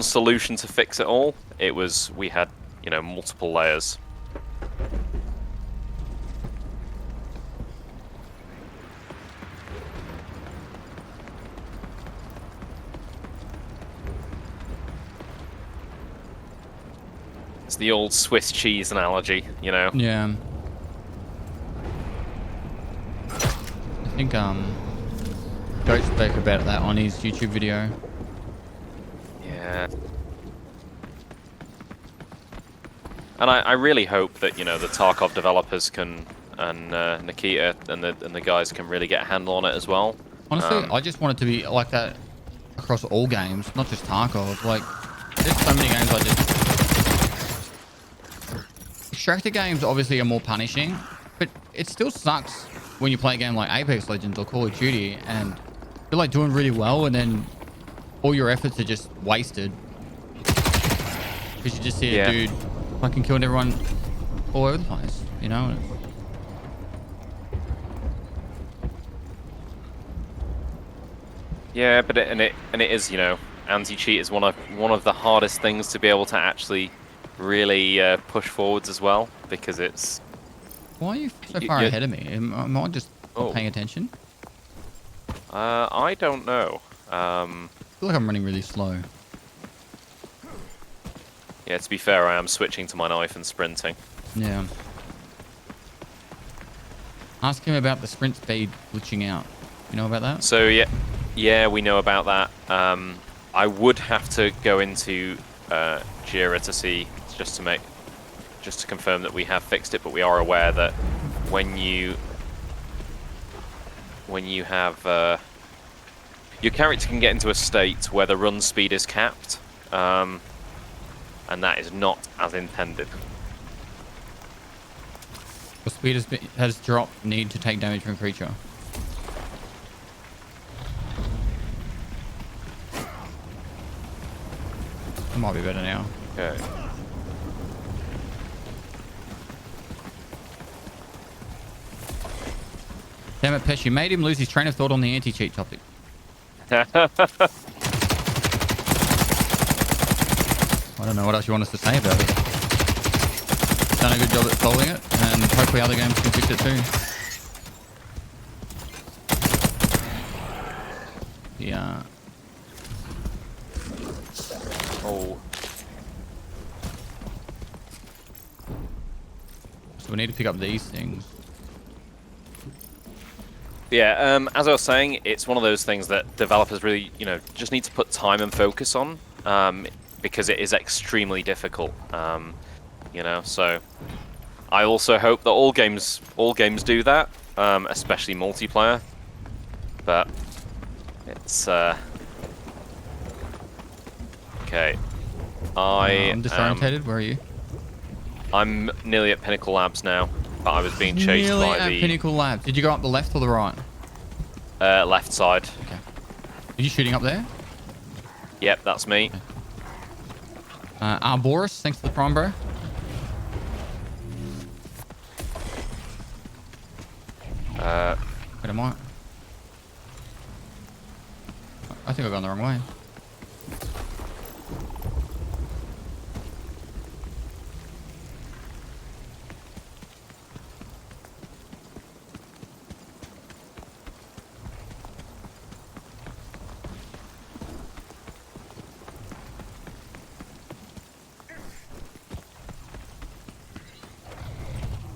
Speaker 2: solution to fix it all. It was, we had, you know, multiple layers. It's the old Swiss cheese analogy, you know?
Speaker 1: Yeah. I think Goat spoke about that on his YouTube video.
Speaker 2: Yeah. And I really hope that, you know, the Tarkov developers can, and Nikita and the guys can really get a handle on it as well.
Speaker 1: Honestly, I just want it to be like that across all games, not just Tarkov. Like, there's so many games I just... Extractor games obviously are more punishing, but it still sucks when you play a game like Apex Legends or Call of Duty and you're like doing really well and then all your efforts are just wasted. Because you just see a dude fucking killing everyone all over the place, you know?
Speaker 2: Yeah, but it is, you know, anti-cheat is one of the hardest things to be able to actually really push forwards as well, because it's...
Speaker 1: Why are you so far ahead of me? Am I just not paying attention?
Speaker 2: I don't know.
Speaker 1: I feel like I'm running really slow.
Speaker 2: Yeah, to be fair, I am switching to my knife and sprinting.
Speaker 1: Yeah. Ask him about the sprint speed glitching out. You know about that?
Speaker 2: So yeah, we know about that. I would have to go into Jira to see, just to confirm that we have fixed it, but we are aware that when you have your character can get into a state where the run speed is capped, and that is not as intended.
Speaker 1: The speed has dropped. Need to take damage from creature. It might be better now.
Speaker 2: Okay.
Speaker 1: Damn it, Pesh, you made him lose his train of thought on the anti-cheat topic. I don't know what else you want us to say about it. Done a good job at solving it, and hopefully other games can fix it too. Yeah.
Speaker 2: Oh.
Speaker 1: So we need to pick up these things.
Speaker 2: Yeah, as I was saying, it's one of those things that developers really, you know, just need to put time and focus on, because it is extremely difficult, you know. So I also hope that all games do that, especially multiplayer. But it's okay.
Speaker 1: I'm disorientated. Where are you?
Speaker 2: I'm nearly at Pinnacle Labs now. But I was being chased
Speaker 1: nearly
Speaker 2: by
Speaker 1: at
Speaker 2: the
Speaker 1: Pinnacle Labs. Did you go up the left or the right?
Speaker 2: Left side.
Speaker 1: Okay. Are you shooting up there?
Speaker 2: Yep, that's me.
Speaker 1: Okay. Boris, thanks for the prime, bro. think I've gone the wrong way.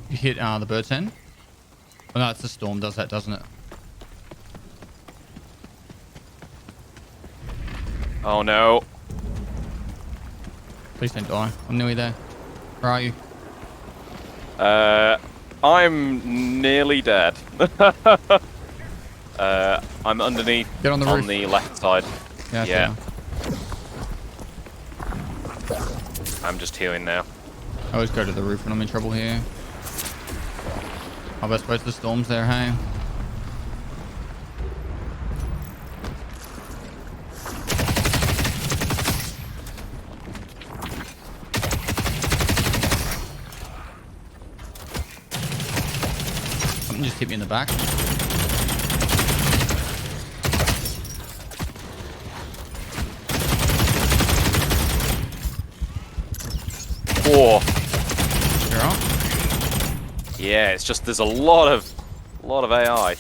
Speaker 1: You hit the bird's end? Oh no, it's the storm does that, doesn't it?
Speaker 2: Oh no.
Speaker 1: Please don't die. I'm nearly there. Where are you?
Speaker 2: I'm nearly dead. I'm underneath.
Speaker 1: Get on the roof.
Speaker 2: On the left side.
Speaker 1: Yeah.
Speaker 2: I'm just healing now.
Speaker 1: I always go to the roof when I'm in trouble here. I suppose the storm's there, hey? Something just hit me in the back.
Speaker 2: Whoa.
Speaker 1: You're up?
Speaker 2: Yeah, it's just there's a lot of AI.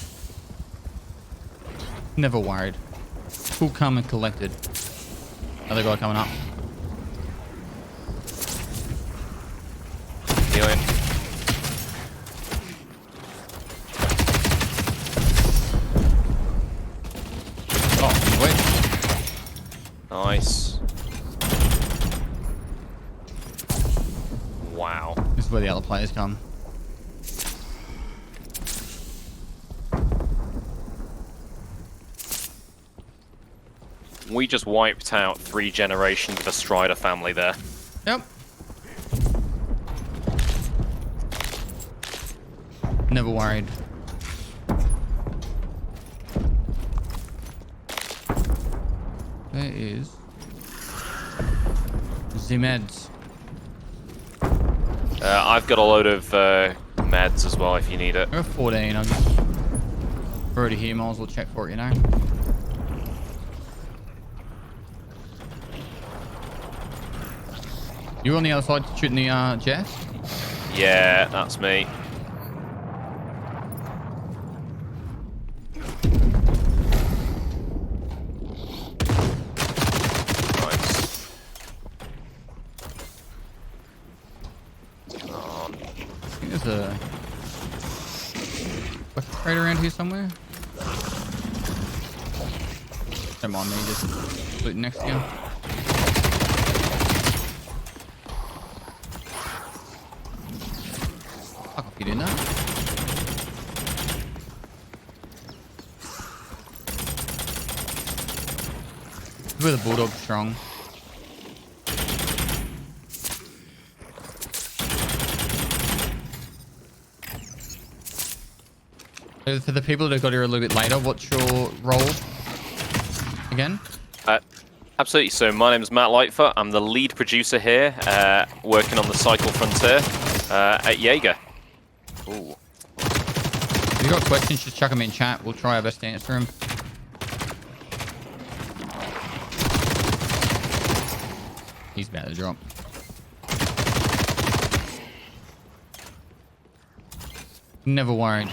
Speaker 1: Never worried. Cool, calm, and collected. Another guy coming up.
Speaker 2: Healing.
Speaker 1: Oh, wait.
Speaker 2: Nice. Wow.
Speaker 1: This is where the other players come.
Speaker 2: We just wiped out 3 generations of a Strider family there.
Speaker 1: Yep. Never worried. There is the meds.
Speaker 2: I've got a load of meds as well if you need it.
Speaker 1: I got 14. I'm just already here. Might as well check for it, you know. You on the other side shooting the jet?
Speaker 2: Yeah, that's me. Nice.
Speaker 1: I think there's a crate around here somewhere. Don't mind me just looting next to you. Fuck off, you doing that? Where the bulldog's strong. For the people that got here a little bit later, what's your role again?
Speaker 2: Absolutely. So my name's Matt Lightfoot. I'm the lead producer here, working on the Cycle Frontier at Jaeger. Ooh.
Speaker 1: If you've got questions, just chuck them in chat. We'll try our best to answer them. He's about to drop. Never worried.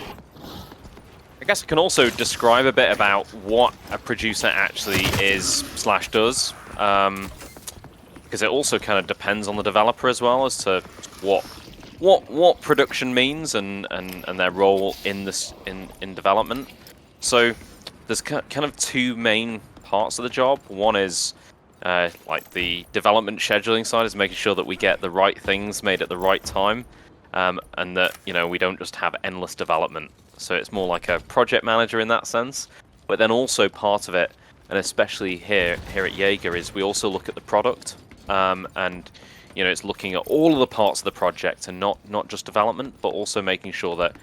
Speaker 2: I guess I can also describe a bit about what a producer actually is / does, because it also kind of depends on the developer as well as to what production means and their role in this in development. So there's kind of 2 main parts of the job. One is like the development scheduling side, is making sure that we get the right things made at the right time, and that we don't just have endless development. So it's more like a project manager in that sense. But then also part of it, and especially here at Jaeger, is we also look at the product, and it's looking at all of the parts of the project and not just development, but also making sure that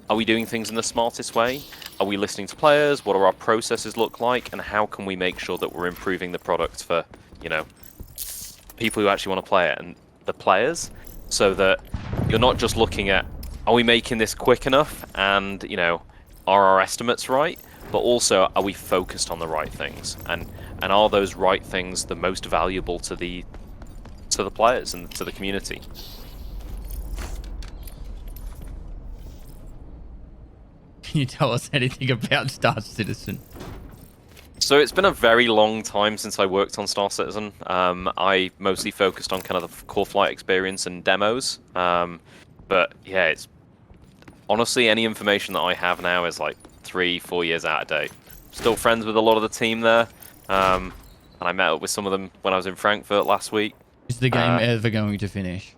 Speaker 2: are we doing things in the smartest way? Are we listening to players? What do our processes look like? And how can we make sure that we're improving the product for people who actually want to play it and the players, so that you're not just looking at, are we making this quick enough, and are our estimates right? but also are we focused on the right things, and are those right things the most valuable to the players and to the community?
Speaker 1: Can you tell us anything about Star Citizen?
Speaker 2: So it's been a very long time since I worked on Star Citizen. I mostly focused on kind of the core flight experience and demos. But yeah, it's honestly, any information that I have now is like 3-4 years out of date. Still friends with a lot of the team there. And I met up with some of them when I was in Frankfurt last week.
Speaker 1: Is the game ever going to finish?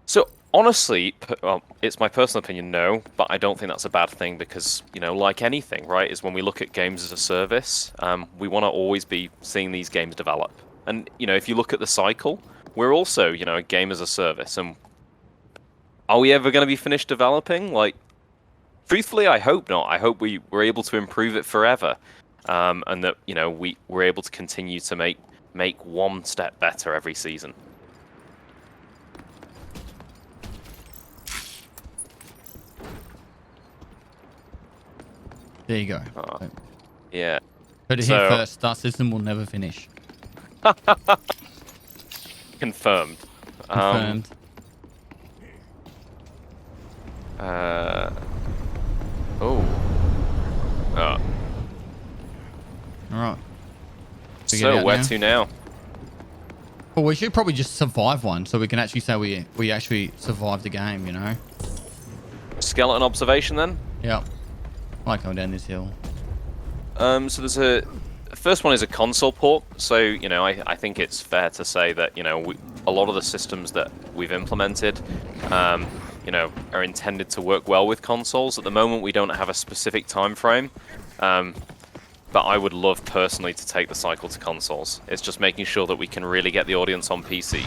Speaker 2: So honestly, well, it's my personal opinion, no, but I don't think that's a bad thing because, you know, like anything, right, is when we look at games as a service, we want to always be seeing these games develop. And, you know, if you look at the cycle, we're also, you know, a game as a service. And are we ever going to be finished developing? Like, truthfully, I hope not. I hope we're able to improve it forever. And that, you know, we're able to continue to make one step better every season.
Speaker 1: There you go.
Speaker 2: Yeah.
Speaker 1: Heard it here first. Star Citizen will never finish.
Speaker 2: Confirmed.
Speaker 1: Confirmed.
Speaker 2: Oh.
Speaker 1: All right.
Speaker 2: So where to now?
Speaker 1: Well, we should probably just survive one, so we can actually say we actually survived the game. You know.
Speaker 2: Skeleton observation then.
Speaker 1: Yep. I like going down this hill.
Speaker 2: So there's first one is a console port. So, you know, I think it's fair to say that, you know, a lot of the systems that we've implemented, you know, are intended to work well with consoles. At the moment, we don't have a specific time frame, but I would love personally to take the cycle to consoles. It's just making sure that we can really get the audience on PC.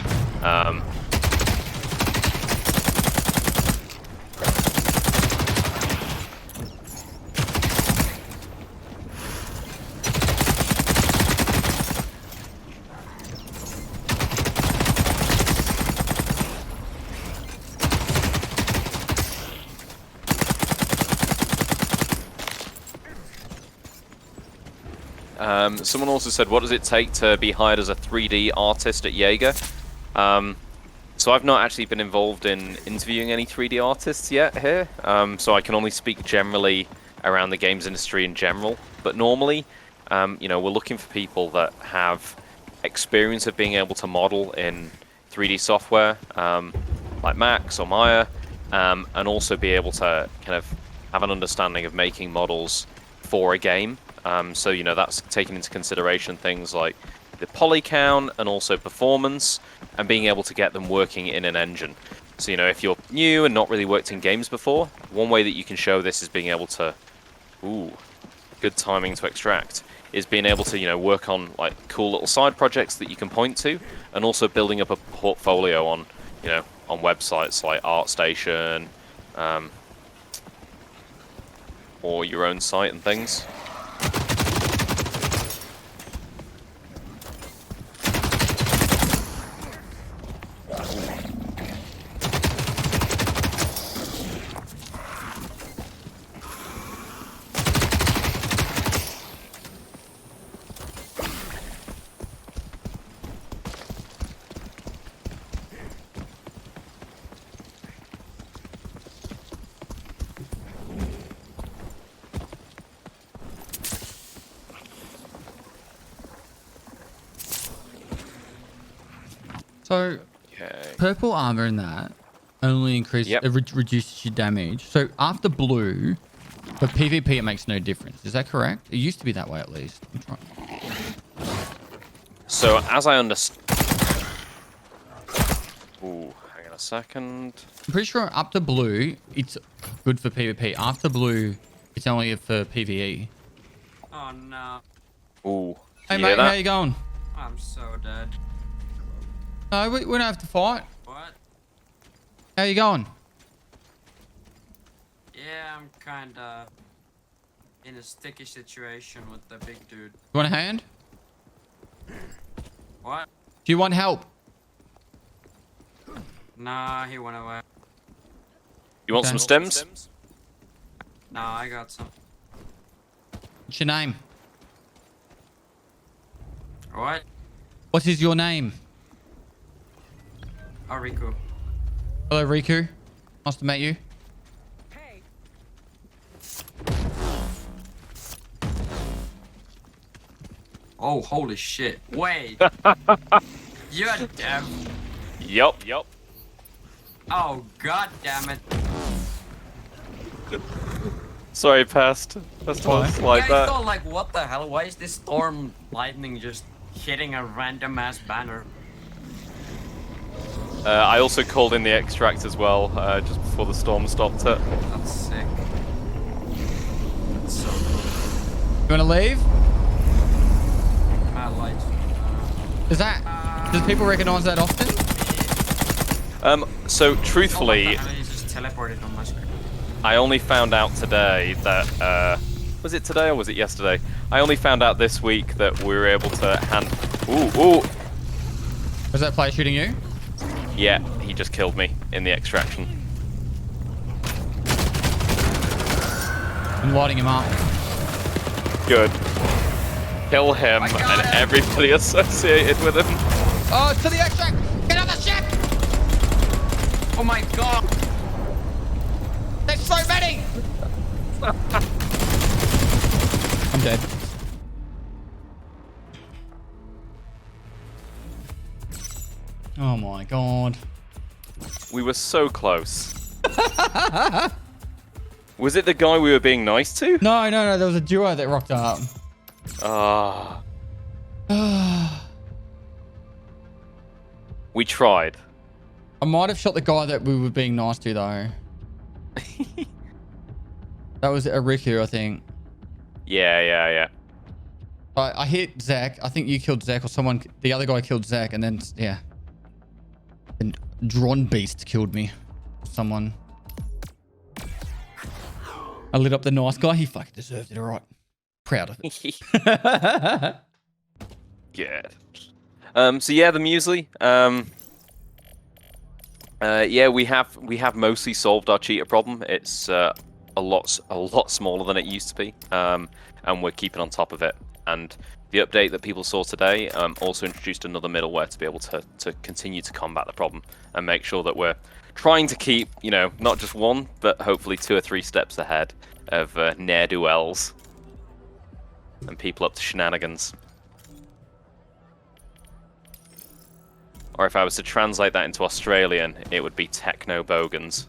Speaker 2: Someone also said, what does it take to be hired as a 3D artist at Jaeger? So I've not actually been involved in interviewing any 3D artists yet here, so I can only speak generally around the games industry in general. But normally, you know, we're looking for people that have experience of being able to model in 3D software, like Max or Maya, and also be able to kind of have an understanding of making models for a game. So, you know, that's taking into consideration things like the poly count and also performance and being able to get them working in an engine. So, you know, if you're new and not really worked in games before, one way that you can show this is being able to, good timing to extract, is being able to, you know, work on like cool little side projects that you can point to, and also building up a portfolio on, you know, on websites like ArtStation, or your own site and things.
Speaker 1: So, purple armor in that only increases, reduces your damage. So after blue, for PvP it makes no difference. Is that correct? It used to be that way at least.
Speaker 2: So as I understand, hang on a second.
Speaker 1: I'm pretty sure up to blue it's good for PvP. After blue, it's only for PvE.
Speaker 9: Oh no.
Speaker 1: Hey mate, how you going?
Speaker 9: I'm so dead.
Speaker 1: No, we don't have to fight.
Speaker 9: What?
Speaker 1: How you going?
Speaker 9: Yeah, I'm kinda in a sticky situation with the big dude.
Speaker 1: You want a hand?
Speaker 9: What?
Speaker 1: Do you want help?
Speaker 9: Nah, he went away.
Speaker 2: You want some stems?
Speaker 9: Nah, I got some.
Speaker 1: What's your name?
Speaker 9: What?
Speaker 1: What is your name?
Speaker 9: Oh, Riku.
Speaker 1: Hello, Riku. Nice to meet you.
Speaker 9: Oh, holy shit. Wait. You're deaf.
Speaker 2: Yup.
Speaker 9: Oh, god damn it.
Speaker 2: Sorry, Pest. That's
Speaker 1: Why?
Speaker 2: like
Speaker 9: Yeah, I
Speaker 2: that.
Speaker 9: thought, like, what the hell? Why is this storm lightning just hitting a random ass banner?
Speaker 2: I also called in the extract as well, just before the storm stopped it.
Speaker 9: That's sick. That's so
Speaker 1: You want to leave?
Speaker 9: mad light.
Speaker 1: Does people recognize that often?
Speaker 2: So
Speaker 9: Oh, what
Speaker 2: truthfully,
Speaker 9: the hell? He just teleported on my screen.
Speaker 2: I only found out today that, was it today or was it yesterday? I only found out this week that we were able to hand... Ooh!
Speaker 1: Was that player shooting you?
Speaker 2: Yeah, he just killed me in the extraction.
Speaker 1: I'm lighting him up.
Speaker 2: Good. Kill him and everybody associated with him.
Speaker 1: Oh, to the extract! Get on the ship!
Speaker 9: Oh my god!
Speaker 1: There's so many! I'm dead. Oh my god.
Speaker 2: We were so close. Was it the guy we were being nice to?
Speaker 1: No, there was a duo that rocked up.
Speaker 2: Ah. We tried.
Speaker 1: I might have shot the guy that we were being nice to, though. That was a Riku, I think.
Speaker 2: Yeah.
Speaker 1: I hit Zach. I think you killed Zach, or someone. The other guy killed Zach, and then, yeah. And Drawn Beast killed me. Someone. I lit up the nice guy. He fucking deserved it, alright. Proud of it.
Speaker 2: Good. So yeah, the muesli. Yeah, we have mostly solved our cheater problem. It's a lot smaller than it used to be, and we're keeping on top of it. And the update that people saw today also introduced another middleware to be able to continue to combat the problem and make sure that we're trying to keep, you know, not just one, but hopefully 2 or 3 steps ahead of ne'er-do-wells and people up to shenanigans. Or if I was to translate that into Australian, it would be techno-bogans.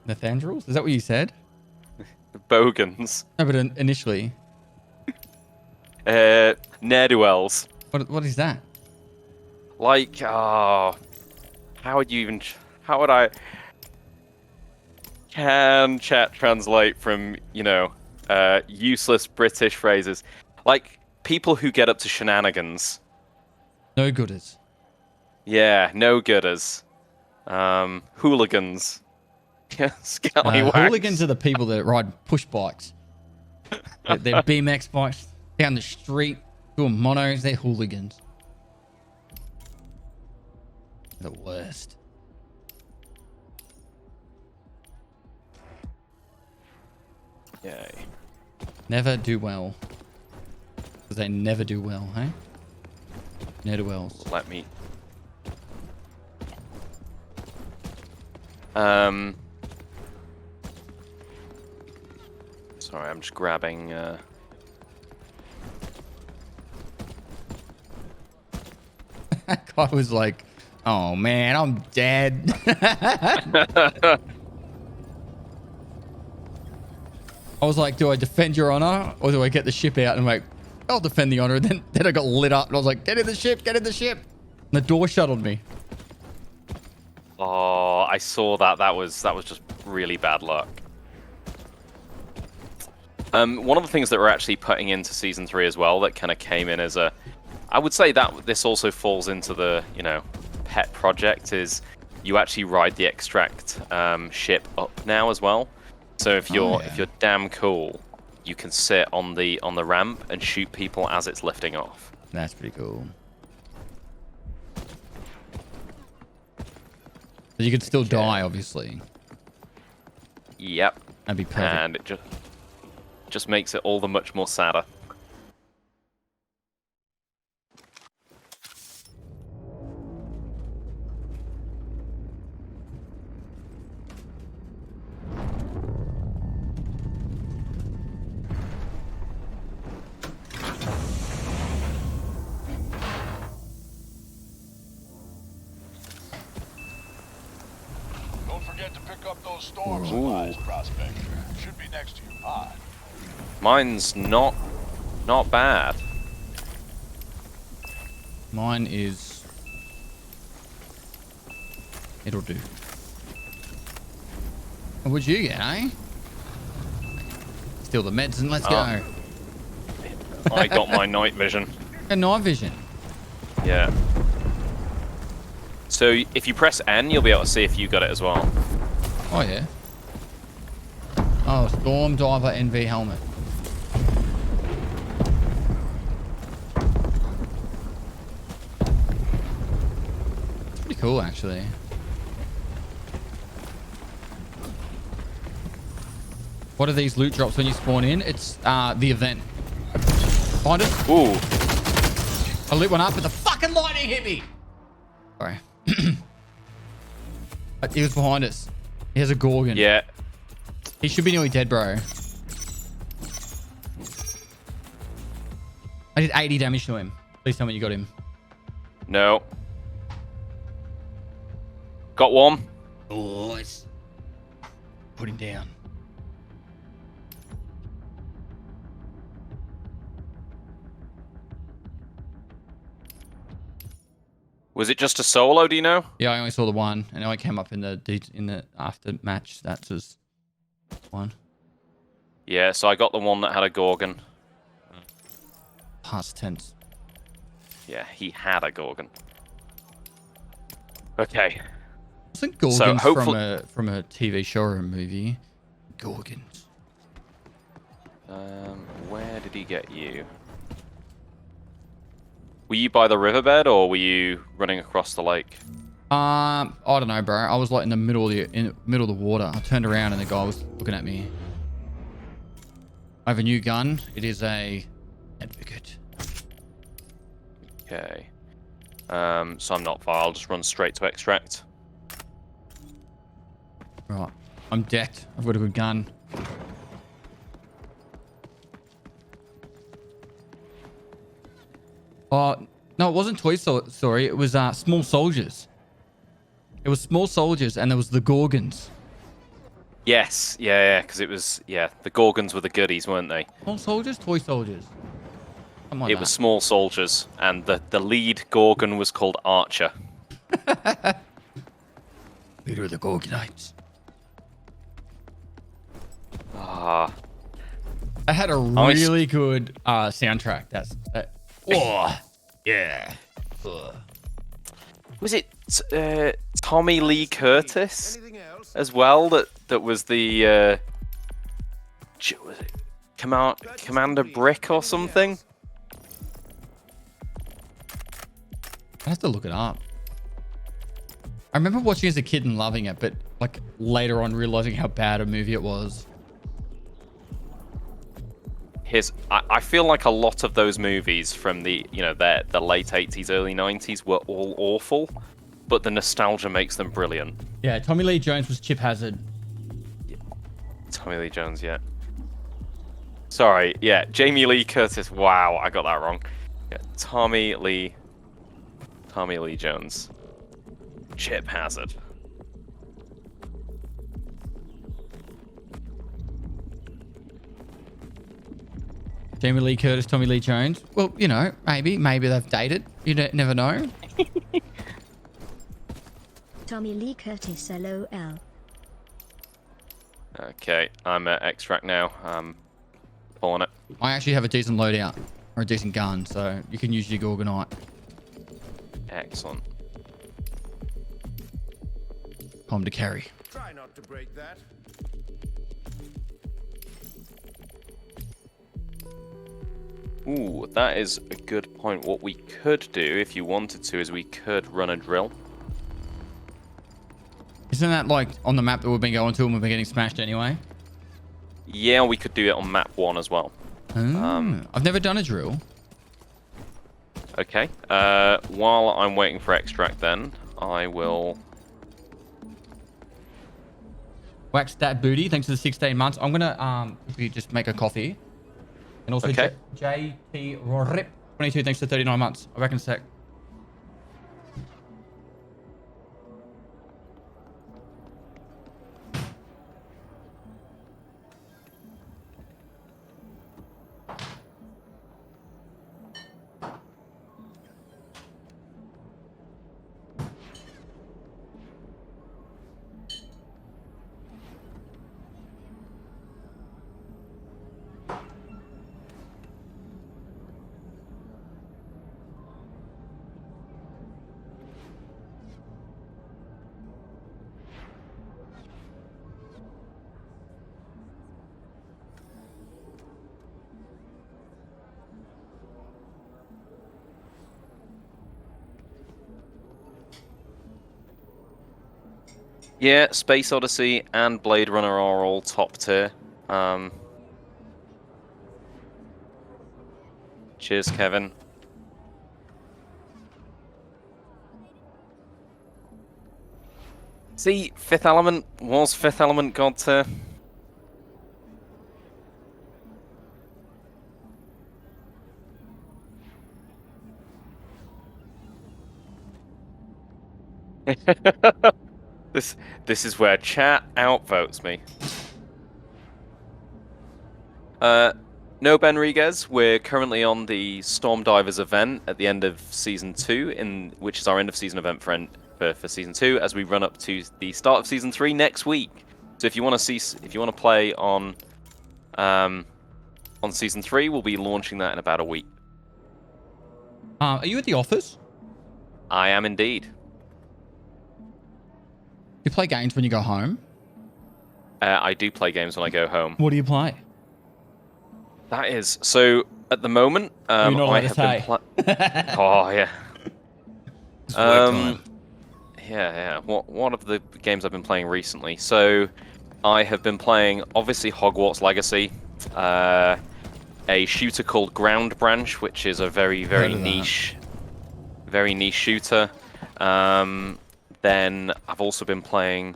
Speaker 1: Nathandrels? Is that what you said?
Speaker 2: Bogans.
Speaker 1: No, but initially.
Speaker 2: Ne'er-do-wells.
Speaker 1: What is that?
Speaker 2: Like, how would you even... How would I... Can chat translate from, you know, useless British phrases? Like, people who get up to shenanigans.
Speaker 1: No gooders.
Speaker 2: Yeah, no-gooders. Hooligans. Scallywags.
Speaker 1: Hooligans are the people that ride push bikes. They're BMX bikes down the street, doing monos. They're hooligans. The worst.
Speaker 2: Yay.
Speaker 1: Never do well. Because they never do well, hey? Never wells.
Speaker 2: Let me... Sorry, I'm just grabbing...
Speaker 1: That guy was like, oh man, I'm dead. I was like, do I defend your honor or do I get the ship out? And I'm like, I'll defend the honor. And then I got lit up and I was like, get in the ship, get in the ship. And the door shuttled me.
Speaker 2: Oh, I saw that. That was just really bad luck. One of the things that we're actually putting into Season 3 as well that kind of came in as a... I would say that this also falls into the, you know, pet project is you actually ride the extract ship up now as well. So if you're damn cool, you can sit on the ramp and shoot people as it's lifting off.
Speaker 1: That's pretty cool. But you could still die, obviously.
Speaker 2: Yep.
Speaker 1: That'd be perfect.
Speaker 2: And it just... just makes it all the much more sadder.
Speaker 5: Don't forget to pick up those storm supplies, Prospector. Should be next to your pod.
Speaker 2: Mine's not bad.
Speaker 1: Mine is... It'll do. What'd you get, eh? Steal the meds and let's go.
Speaker 2: I got my night vision.
Speaker 1: A night vision.
Speaker 2: Yeah. So if you press N, you'll be able to see if you got it as well.
Speaker 1: Oh, yeah. Oh, Storm Diver NV helmet. It's pretty cool, actually. What are these loot drops when you spawn in? It's the event. Find it.
Speaker 2: Ooh.
Speaker 1: I lit one up, but the fucking lightning hit me. Sorry. He was behind us. He has a Gorgon.
Speaker 2: Yeah.
Speaker 1: He should be nearly dead, bro. I did 80 damage to him. Please tell me you got him.
Speaker 2: No. Got one.
Speaker 1: Boys. Put him down.
Speaker 2: Was it just a solo, do you know?
Speaker 1: Yeah, I only saw the one, and I came up in the after match stats as one.
Speaker 2: Yeah, so I got the one that had a Gorgon.
Speaker 1: Past tense.
Speaker 2: Yeah, he had a Gorgon. Okay.
Speaker 1: I think Gorgons
Speaker 2: So hopefully...
Speaker 1: from a TV show or a movie. Gorgons.
Speaker 2: Where did he get you? Were you by the riverbed or were you running across the lake?
Speaker 1: I don't know, bro. I was like in the middle of the water. I turned around and the guy was looking at me. I have a new gun. It is a Advocate.
Speaker 2: Okay. So I'm not far. I'll just run straight to extract.
Speaker 1: Right. I'm decked. I've got a good gun. No, it wasn't Toy Story. It was Small Soldiers. It was Small Soldiers, and there was the Gorgons.
Speaker 2: Yes, yeah, because it was, the Gorgons were the goodies, weren't they?
Speaker 1: Small Soldiers? Toy Soldiers? Something like
Speaker 2: It
Speaker 1: that.
Speaker 2: was small soldiers, and the lead Gorgon was called Archer.
Speaker 1: Leader of the Gorgonites.
Speaker 2: Ah.
Speaker 1: I had a really good soundtrack. Oh, yeah. Ugh.
Speaker 2: Was it Tommy Lee Curtis as well? That was the was it Commander Brick or something?
Speaker 1: I have to look it up. I remember watching it as a kid and loving it, but like later on realizing how bad a movie it was.
Speaker 2: I feel like a lot of those movies from the the late 80s, early 90s were all awful, but the nostalgia makes them brilliant.
Speaker 1: Yeah, Tommy Lee Jones was Chip Hazard.
Speaker 2: Yeah. Tommy Lee Jones, yeah. Sorry, yeah, Jamie Lee Curtis. Wow, I got that wrong. Yeah, Tommy Lee Jones. Chip Hazard.
Speaker 1: Jamie Lee Curtis, Tommy Lee Jones. Well, maybe they've dated. You never know.
Speaker 3: Tommy Lee Curtis, LOL.
Speaker 2: Okay, I'm at extract now. I'm pulling it.
Speaker 1: I actually have a decent loadout or a decent gun, so you can use your Gorgonite.
Speaker 2: Excellent.
Speaker 1: Time to carry.
Speaker 4: Try not to break that.
Speaker 2: Ooh, that is a good point. What we could do, if you wanted to, is we could run a drill.
Speaker 1: Isn't that like on the map that we've been going to and we've been getting smashed anyway?
Speaker 2: Yeah, we could do it on map 1 as well.
Speaker 1: I've never done a drill.
Speaker 2: Okay. While I'm waiting for extract, then I will.
Speaker 1: Wax that booty. Thanks for the 16 months. I'm gonna quickly just make a coffee. And also
Speaker 2: Okay.
Speaker 1: JT Rip 22. Thanks for 39 months. I reckon a sec.
Speaker 2: Yeah, Space Odyssey and Blade Runner are all top tier. Cheers, Kevin. See, Fifth Element was Fifth Element God tier. This is where chat outvotes me. No Benriguez, we're currently on the Storm Divers event at the end of Season 2, which is our end of season event for Season 2, as we run up to the start of Season 3 next week. So if you want to play on Season 3, we'll be launching that in about a week.
Speaker 1: Are you at the office?
Speaker 2: I am indeed.
Speaker 1: You play games when you go home?
Speaker 2: I do play games when I go home.
Speaker 1: What do you play?
Speaker 2: That is so. At the moment,
Speaker 1: You're not allowed
Speaker 2: I
Speaker 1: to
Speaker 2: have
Speaker 1: say.
Speaker 2: been. Oh yeah.
Speaker 1: It's work time.
Speaker 2: Yeah. What of the games I've been playing recently? So, I have been playing obviously Hogwarts Legacy, a shooter called Ground Branch, which is a very niche shooter. Then I've also been playing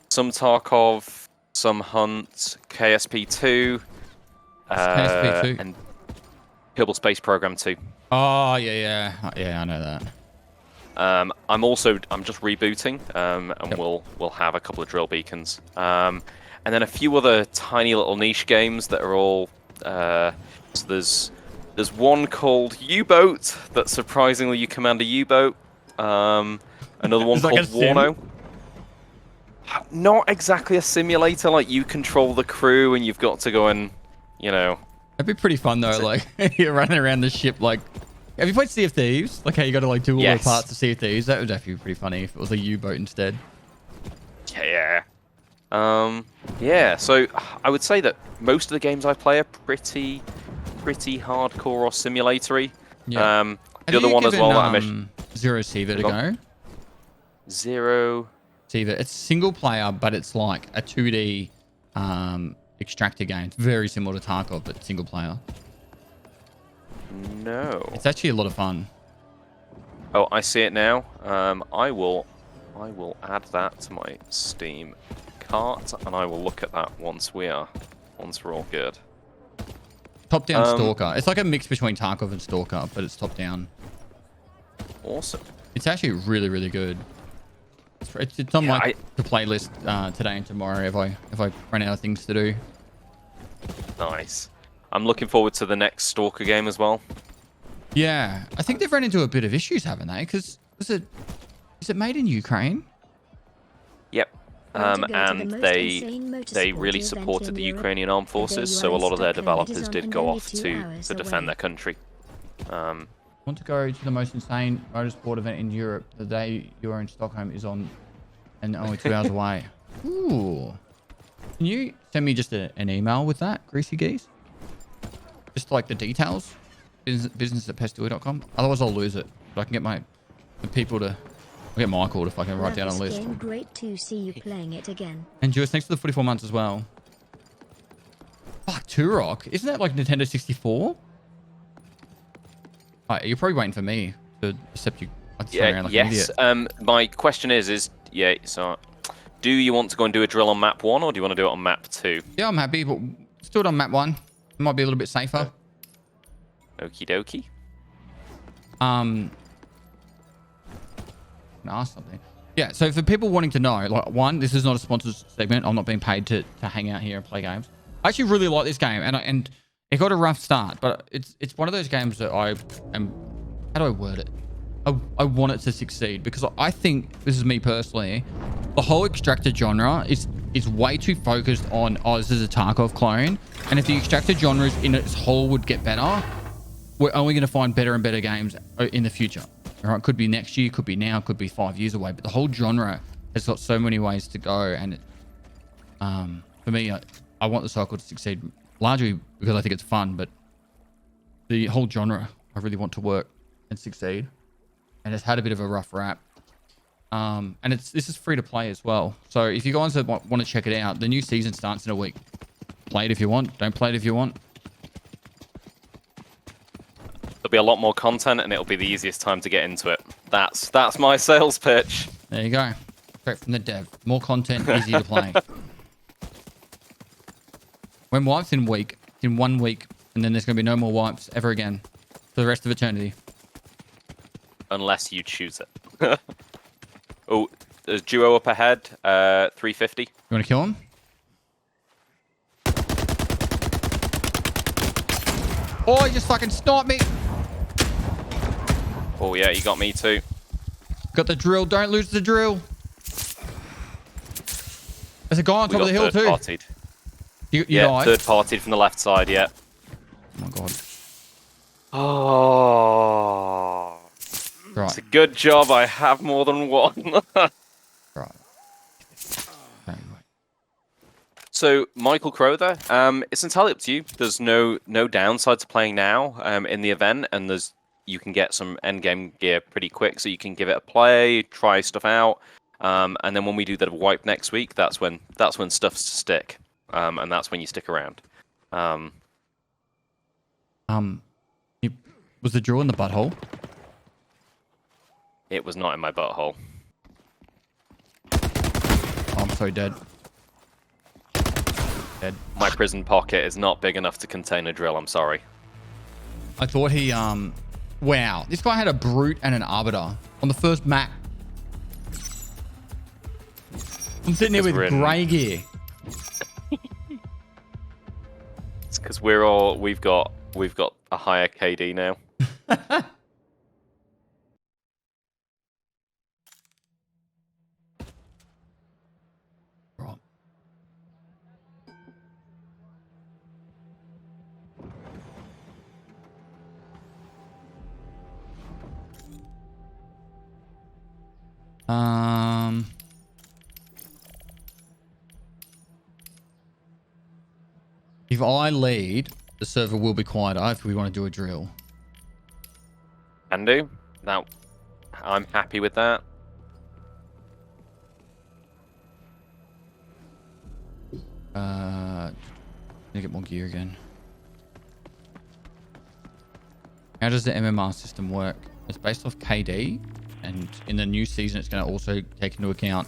Speaker 2: some Tarkov, some Hunt, KSP2,
Speaker 1: KSP2
Speaker 2: and Kerbal Space Program 2.
Speaker 1: Oh yeah, I know that.
Speaker 2: I'm just rebooting, and we'll have a couple of drill beacons, and then a few other tiny little niche games that are all. So there's one called U-Boat that surprisingly you command a U-boat. Another one called Warno. Not exactly a simulator, like you control the crew and you've got to go and,
Speaker 1: That'd be pretty fun though. Like you're running around the ship. Like, have you played Sea of Thieves? Like how you got to like do all the parts of Sea of Thieves. That would definitely be pretty funny if it was a U-boat instead.
Speaker 2: Yeah. So I would say that most of the games I play are pretty hardcore or simulatory.
Speaker 1: Yeah.
Speaker 2: The other one as well that I mentioned.
Speaker 1: Zero Seaver to go.
Speaker 2: Zero
Speaker 1: Seaver. It's single player, but it's like a 2D extractor game. It's very similar to Tarkov, but single player.
Speaker 2: No.
Speaker 1: It's actually a lot of fun.
Speaker 2: Oh, I see it now. I will add that to my Steam cart, and I will look at that once we're all good.
Speaker 1: Top-down Stalker. It's like a mix between Tarkov and Stalker, but it's top-down.
Speaker 2: Awesome.
Speaker 1: It's actually really, really good. It's on the playlist today and tomorrow if I run out of things to do.
Speaker 2: Nice. I'm looking forward to the next Stalker game as well.
Speaker 1: Yeah, I think they've run into a bit of issues, haven't they? Because is it made in Ukraine?
Speaker 2: Yep. And they really supported the Ukrainian armed forces, so a lot of their developers did go off to defend their country.
Speaker 1: Want to go to the most insane motorsport event in Europe. The day you're in Stockholm is on and only 2 hours away. Ooh. Can you send me just an email with that, Greasy Geese? Just like the details? business@pestily.com. Otherwise I'll lose it. But I can get I'll get Michael to fucking write down a list.
Speaker 3: Great to see you playing it again.
Speaker 1: And Jules, thanks for the 44 months as well. Fuck, Turok. Isn't that like Nintendo 64? You're probably waiting for me to accept you.
Speaker 2: Yeah,
Speaker 1: Like
Speaker 2: yes. My question is yeah. So, do you want to go and do a drill on map 1, or do you want to do it on map 2?
Speaker 1: Yeah, I'm happy, but let's do it on map 1. It might be a little bit safer.
Speaker 2: Okie dokie.
Speaker 1: Can I ask something? Yeah, so for people wanting to know, like, one, this is not a sponsored segment. I'm not being paid to hang out here and play games. I actually really like this game, and it got a rough start, but it's one of those games that I am. How do I word it? I want it to succeed because I think, this is me personally, the whole extractor genre is way too focused on, oh, this is a Tarkov clone, and if the extractor genres in its whole would get better, we're only going to find better and better games in the future. All right, could be next year, could be now, could be 5 years away, but the whole genre has got so many ways to go, and for me, I want the cycle to succeed largely because I think it's fun, but the whole genre I really want to work and succeed, and it's had a bit of a rough rap. And this is free to play as well, so if you guys want to check it out, the new season starts in a week. Play it if you want, don't play it if you want.
Speaker 2: There'll be a lot more content, and it'll be the easiest time to get into it. That's my sales pitch.
Speaker 1: There you go, straight from the dev. More content, easy to play. When wipes in 1 week, and then there's going to be no more wipes ever again for the rest of eternity.
Speaker 2: Unless you choose it. Oh, there's duo up ahead, 350.
Speaker 1: You want to kill him? Oh, he just fucking sniped me.
Speaker 2: Oh yeah, you got me too.
Speaker 1: Got the drill. Don't lose the drill. There's a guy on top of the hill too.
Speaker 2: Partied.
Speaker 1: You
Speaker 2: Yeah,
Speaker 1: died?
Speaker 2: third partied from the left side, yeah.
Speaker 1: Oh my god.
Speaker 2: Oh.
Speaker 1: Right.
Speaker 2: It's a good job I have more than one.
Speaker 1: Right. Okay,
Speaker 2: So, Michael Crowther, it's entirely up to you. There's no downside to playing now in the event, and you can get some endgame gear pretty quick, so you can give it a play, try stuff out, and then when we do the wipe next week, that's when stuff's to stick, and that's when you stick around.
Speaker 1: Was the drill in the butthole?
Speaker 2: It was not in my butthole.
Speaker 1: Oh, I'm so dead. Dead.
Speaker 2: My prison pocket is not big enough to contain a drill, I'm sorry.
Speaker 1: I thought he, wow. This guy had a brute and an arbiter on the first map. I'm sitting here with grey gear.
Speaker 2: It's because we've got a higher KD now.
Speaker 1: If I lead, the server will be quieter if we want to do a drill.
Speaker 2: Can do. Now, I'm happy with that.
Speaker 1: Need to get more gear again. How does the MMR system work? It's based off KD, and in the new season, it's going to also take into account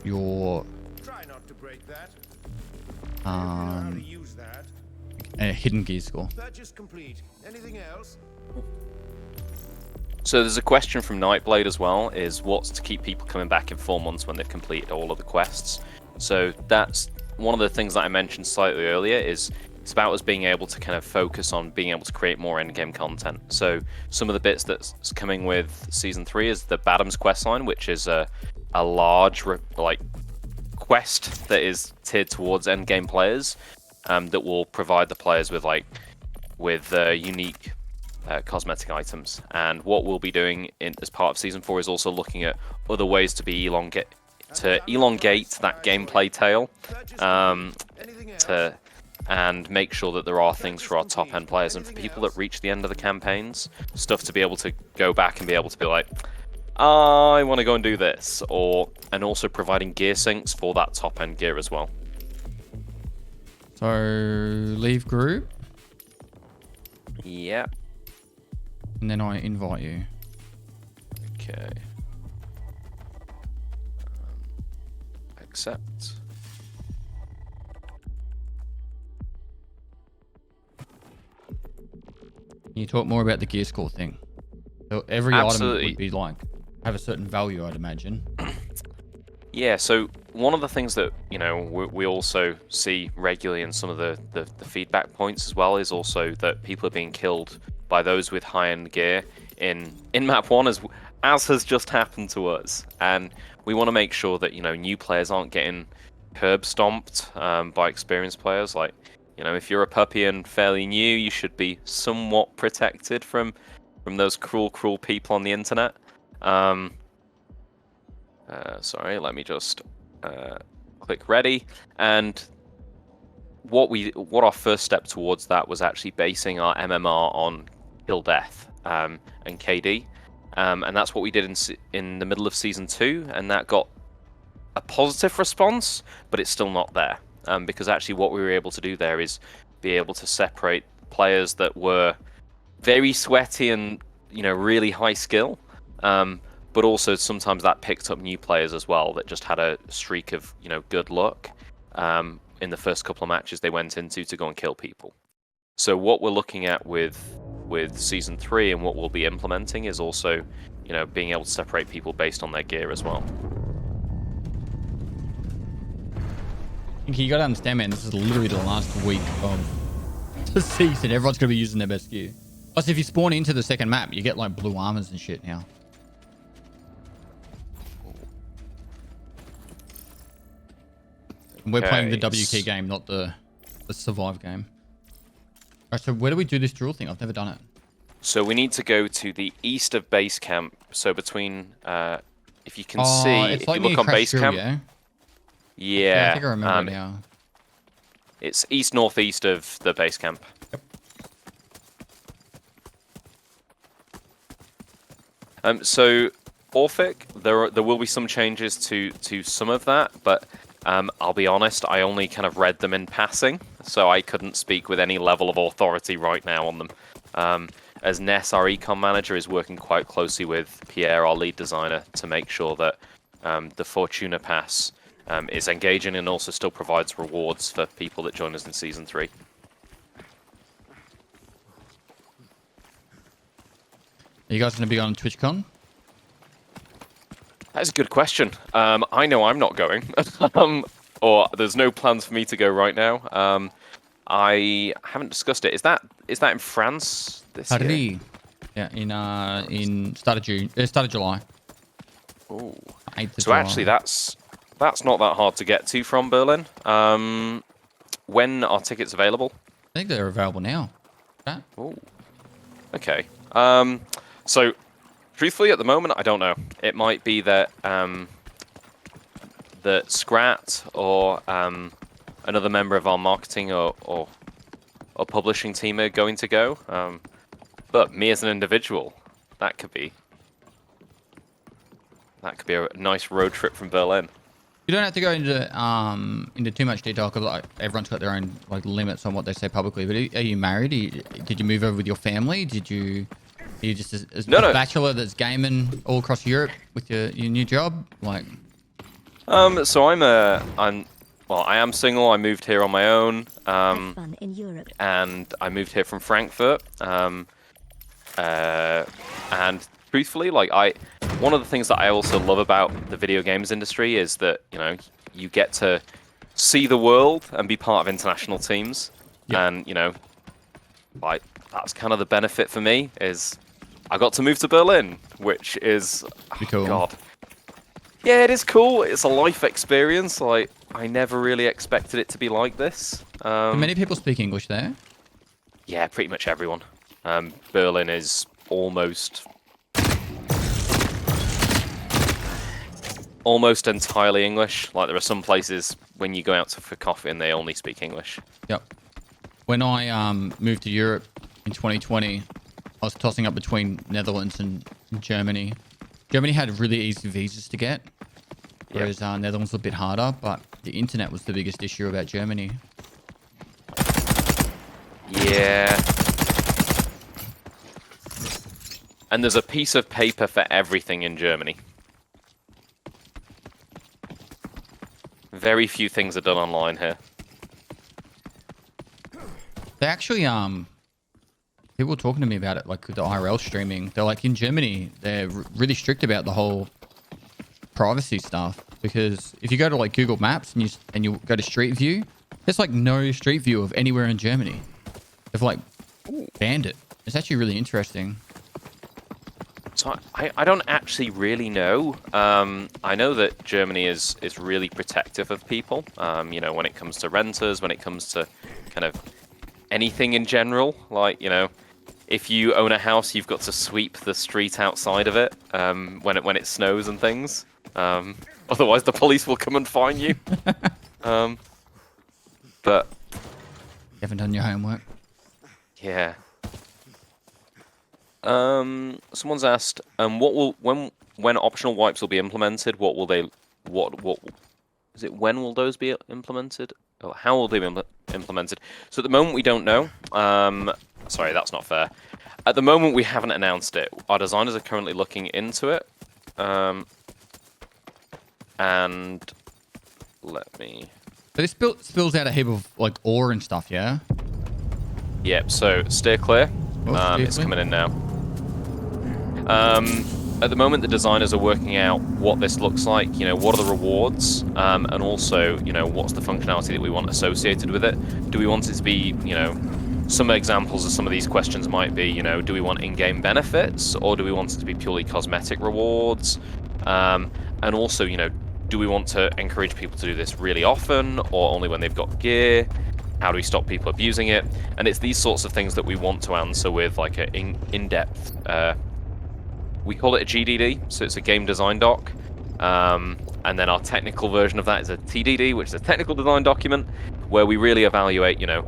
Speaker 1: your
Speaker 4: Try not to break that. Use that.
Speaker 1: hidden gear score.
Speaker 4: Purchase complete. Anything else?
Speaker 2: So there's a question from Nightblade as well, is what's to keep people coming back in 4 months when they've completed all of the quests. So that's one of the things that I mentioned slightly earlier, is it's about us being able to kind of focus on being able to create more endgame content. So some of the bits that's coming with Season 3 is the Badham's questline, which is a large quest that is tiered towards endgame players, that will provide the players with unique cosmetic items. And what we'll be doing as part of Season 4 is also looking at other ways to elongate that gameplay tail, and make sure that there are things for our top end players and for people that reach the end of the campaigns, stuff to be able to go back and be able to be like, I want to go and do this, and also providing gear syncs for that top end gear as well.
Speaker 1: So leave group,
Speaker 2: Yeah.
Speaker 1: and then I invite you.
Speaker 2: Okay. Accept.
Speaker 1: Can you talk more about the gear score thing? So every
Speaker 2: Absolutely.
Speaker 1: item would be like have a certain value, I'd imagine.
Speaker 2: Yeah, so one of the things that, you know, we also see regularly in some of the feedback points as well is also that people are being killed by those with high-end gear in map 1 as has just happened to us. And we want to make sure that, you know, new players aren't getting curb stomped by experienced players. Like, you know, if you're a puppy and fairly new, you should be somewhat protected from those cruel people on the internet. Sorry, let me just click ready. And what our first step towards that was actually basing our MMR on kill death and KD, and that's what we did in the middle of season 2, and that got a positive response, but it's still not there, because actually what we were able to do there is be able to separate players that were very sweaty and, you know, really high skill. But also sometimes that picked up new players as well that just had a streak of, you know, good luck in the first couple of matches they went into to go and kill people. So what we're looking at with season 3 and what we'll be implementing is also, you know, being able to separate people based on their gear as well.
Speaker 1: You got to understand, man, this is literally the last week of the season. Everyone's going to be using their best gear. Plus, if you spawn into the second map, you get like blue armors and shit now. We're playing the WK game, not the survive game. Alright, so where do we do this drill thing? I've never done it.
Speaker 2: So we need to go to the east of base camp. So between, if you can see,
Speaker 1: it's
Speaker 2: if
Speaker 1: like
Speaker 2: you look on base camp,
Speaker 1: yeah?
Speaker 2: yeah,
Speaker 1: I think I remember now.
Speaker 2: It's east-northeast of the base camp. Yep. So Orphic, there will be some changes to some of that, but I'll be honest, I only kind of read them in passing, so I couldn't speak with any level of authority right now on them. As Ness, our econ manager, is working quite closely with Pierre, our lead designer, to make sure that the Fortuna Pass is engaging and also still provides rewards for people that join us in Season 3.
Speaker 1: Are you guys going to be on TwitchCon?
Speaker 2: That's a good question. I know I'm not going, or there's no plans for me to go right now. I haven't discussed it. Is that in France this year?
Speaker 1: Yeah, in start of June, start of July.
Speaker 2: Oh, so
Speaker 1: July.
Speaker 2: actually, that's not that hard to get to from Berlin. When are tickets available?
Speaker 1: I think they're available now.
Speaker 2: Oh, okay. So, truthfully, at the moment, I don't know. It might be that that Scrat or another member of our marketing or publishing team are going to go. But me as an individual, that could be a nice road trip from Berlin.
Speaker 1: You don't have to go into too much detail because like, everyone's got their own like limits on what they say publicly. But are you married? Did you move over with your family? Are you just a bachelor that's gaming all across Europe with your new job? Like,
Speaker 2: so I am single. I moved here on my own.
Speaker 3: Have fun in Europe.
Speaker 2: And I moved here from Frankfurt. And truthfully, like one of the things that I also love about the video games industry is that, you know, you get to see the world and be part of international teams. Yep. And, you know, like that's kind of the benefit for me is I got to move to Berlin, which is
Speaker 1: cool.
Speaker 2: God. Yeah, it is cool. It's a life experience. Like I never really expected it to be like this.
Speaker 1: Do many people speak English there?
Speaker 2: Yeah, pretty much everyone. Berlin is almost entirely English. Like there are some places when you go out for coffee and they only speak English.
Speaker 1: Yep. When I moved to Europe in 2020, I was tossing up between Netherlands and Germany. Germany had really easy visas to get, whereas Netherlands was a bit harder, but the internet was the biggest issue about Germany.
Speaker 2: Yeah. And there's a piece of paper for everything in Germany. Very few things are done online here.
Speaker 1: They actually, people were talking to me about it, like with the IRL streaming. They're like, in Germany, they're really strict about the whole privacy stuff, because if you go to like Google Maps and you go to Street View, there's like no Street View of anywhere in Germany. They've like banned it. It's actually really interesting.
Speaker 2: So I don't actually really know. I know that Germany is really protective of people. You know, when it comes to renters, when it comes to kind of anything in general. Like, you know, if you own a house, you've got to sweep the street outside of it when it snows and things. Otherwise, the police will come and fine you. But
Speaker 1: You haven't done your homework.
Speaker 2: yeah. Someone's asked, when optional wipes will be implemented, what is it? When will those be implemented? Or how will they be implemented? So at the moment we don't know. Sorry, that's not fair. At the moment we haven't announced it. Our designers are currently looking into it. And let me.
Speaker 1: So this spills out a heap of like ore and stuff, yeah?
Speaker 2: Yep. So steer clear.
Speaker 1: Steer
Speaker 2: It's
Speaker 1: clear.
Speaker 2: coming in now. At the moment, the designers are working out what this looks like. You know, what are the rewards, and also, you know, what's the functionality that we want associated with it. Do we want it to be, you know, some examples of some of these questions might be, you know, do we want in-game benefits, or do we want it to be purely cosmetic rewards? And also, you know, do we want to encourage people to do this really often, or only when they've got gear? How do we stop people abusing it? And it's these sorts of things that we want to answer with like an in-depth. We call it a GDD, so it's a game design doc. And then our technical version of that is a TDD, which is a technical design document, where we really evaluate, you know,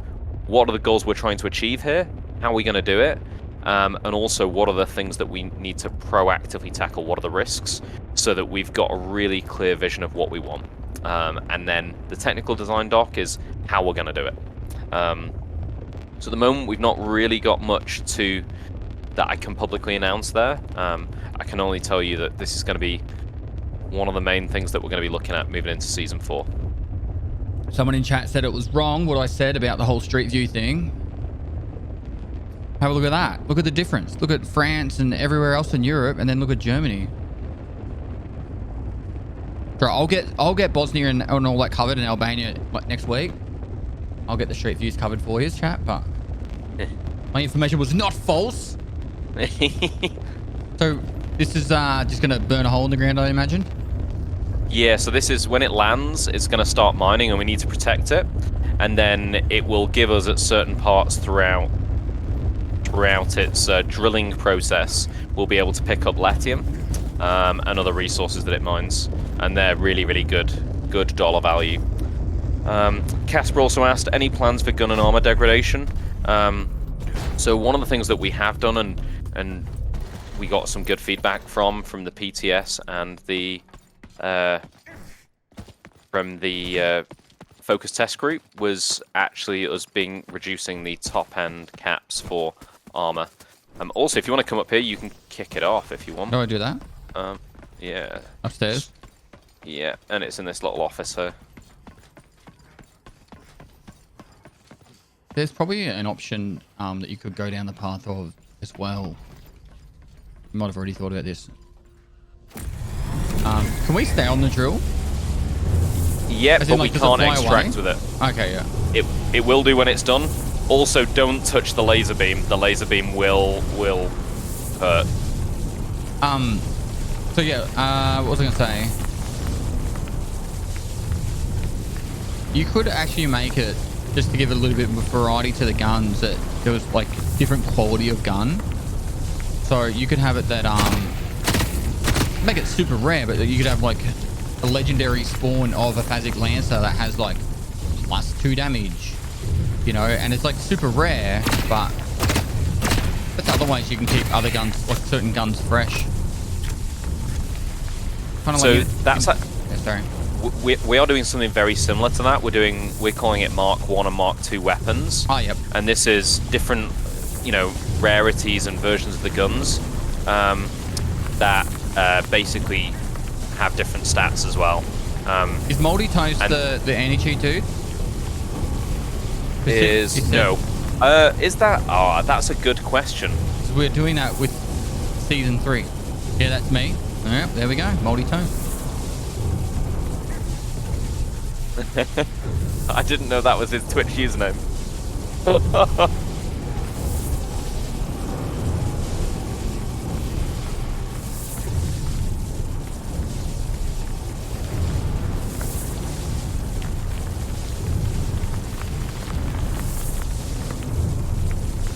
Speaker 2: what are the goals we're trying to achieve here? How are we going to do it? And also, what are the things that we need to proactively tackle? What are the risks? So that we've got a really clear vision of what we want. And then the technical design doc is how we're going to do it. So at the moment, we've not really got much that I can publicly announce there. I can only tell you that this is going to be one of the main things that we're going to be looking at moving into Season 4.
Speaker 1: Someone in chat said it was wrong what I said about the whole Street View thing. Have a look at that. Look at the difference. Look at France and everywhere else in Europe, and then look at Germany. Sure, I'll get Bosnia and all that covered in Albania like next week. I'll get the Street Views covered for you, chat, but my information was not false. So this is just gonna burn a hole in the ground, I imagine.
Speaker 2: Yeah, so this is when it lands, it's going to start mining, and we need to protect it. And then it will give us at certain parts throughout its drilling process, we'll be able to pick up lithium and other resources that it mines, and they're really, really good dollar value. Casper also asked, any plans for gun and armor degradation? So one of the things that we have done, and we got some good feedback from the PTS and from the focus test group, was actually us reducing the top end caps for armor. Also, if you want to come up here, you can kick it off if you want.
Speaker 1: Do I do that?
Speaker 2: Yeah.
Speaker 1: Upstairs?
Speaker 2: Yeah, and it's in this little office here.
Speaker 1: There's probably an option that you could go down the path of as well. You might have already thought about this. Can we stay on the drill?
Speaker 2: Yeah,
Speaker 1: As
Speaker 2: but
Speaker 1: in, like,
Speaker 2: we
Speaker 1: does it
Speaker 2: can't
Speaker 1: fly
Speaker 2: extract
Speaker 1: away?
Speaker 2: with it.
Speaker 1: Okay, yeah.
Speaker 2: It will do when it's done. Also, don't touch the laser beam. The laser beam will hurt.
Speaker 1: So yeah, what was I gonna say? You could actually make it, just to give it a little bit of variety to the guns, that there was like different quality of gun. So you could have it that make it super rare, but you could have like a legendary spawn of a Phasic Lancer that has like +2 damage, you know, and it's like super rare, but otherwise you can keep other guns, like certain guns, fresh. Kind of
Speaker 2: So
Speaker 1: like
Speaker 2: that's
Speaker 1: Yeah, sorry.
Speaker 2: We are doing something very similar to that. We're calling it Mark 1 and Mark 2 weapons.
Speaker 1: Oh, yep.
Speaker 2: And this is different, rarities and versions of the guns that basically have different stats as well.
Speaker 1: Is Moldy Toast the anti-cheat dude?
Speaker 2: No. Is that? Oh, that's a good question.
Speaker 1: So we're doing that with season 3. Yeah, that's me. Alright, there we go. Moldy Toast.
Speaker 2: I didn't know that was his Twitch username.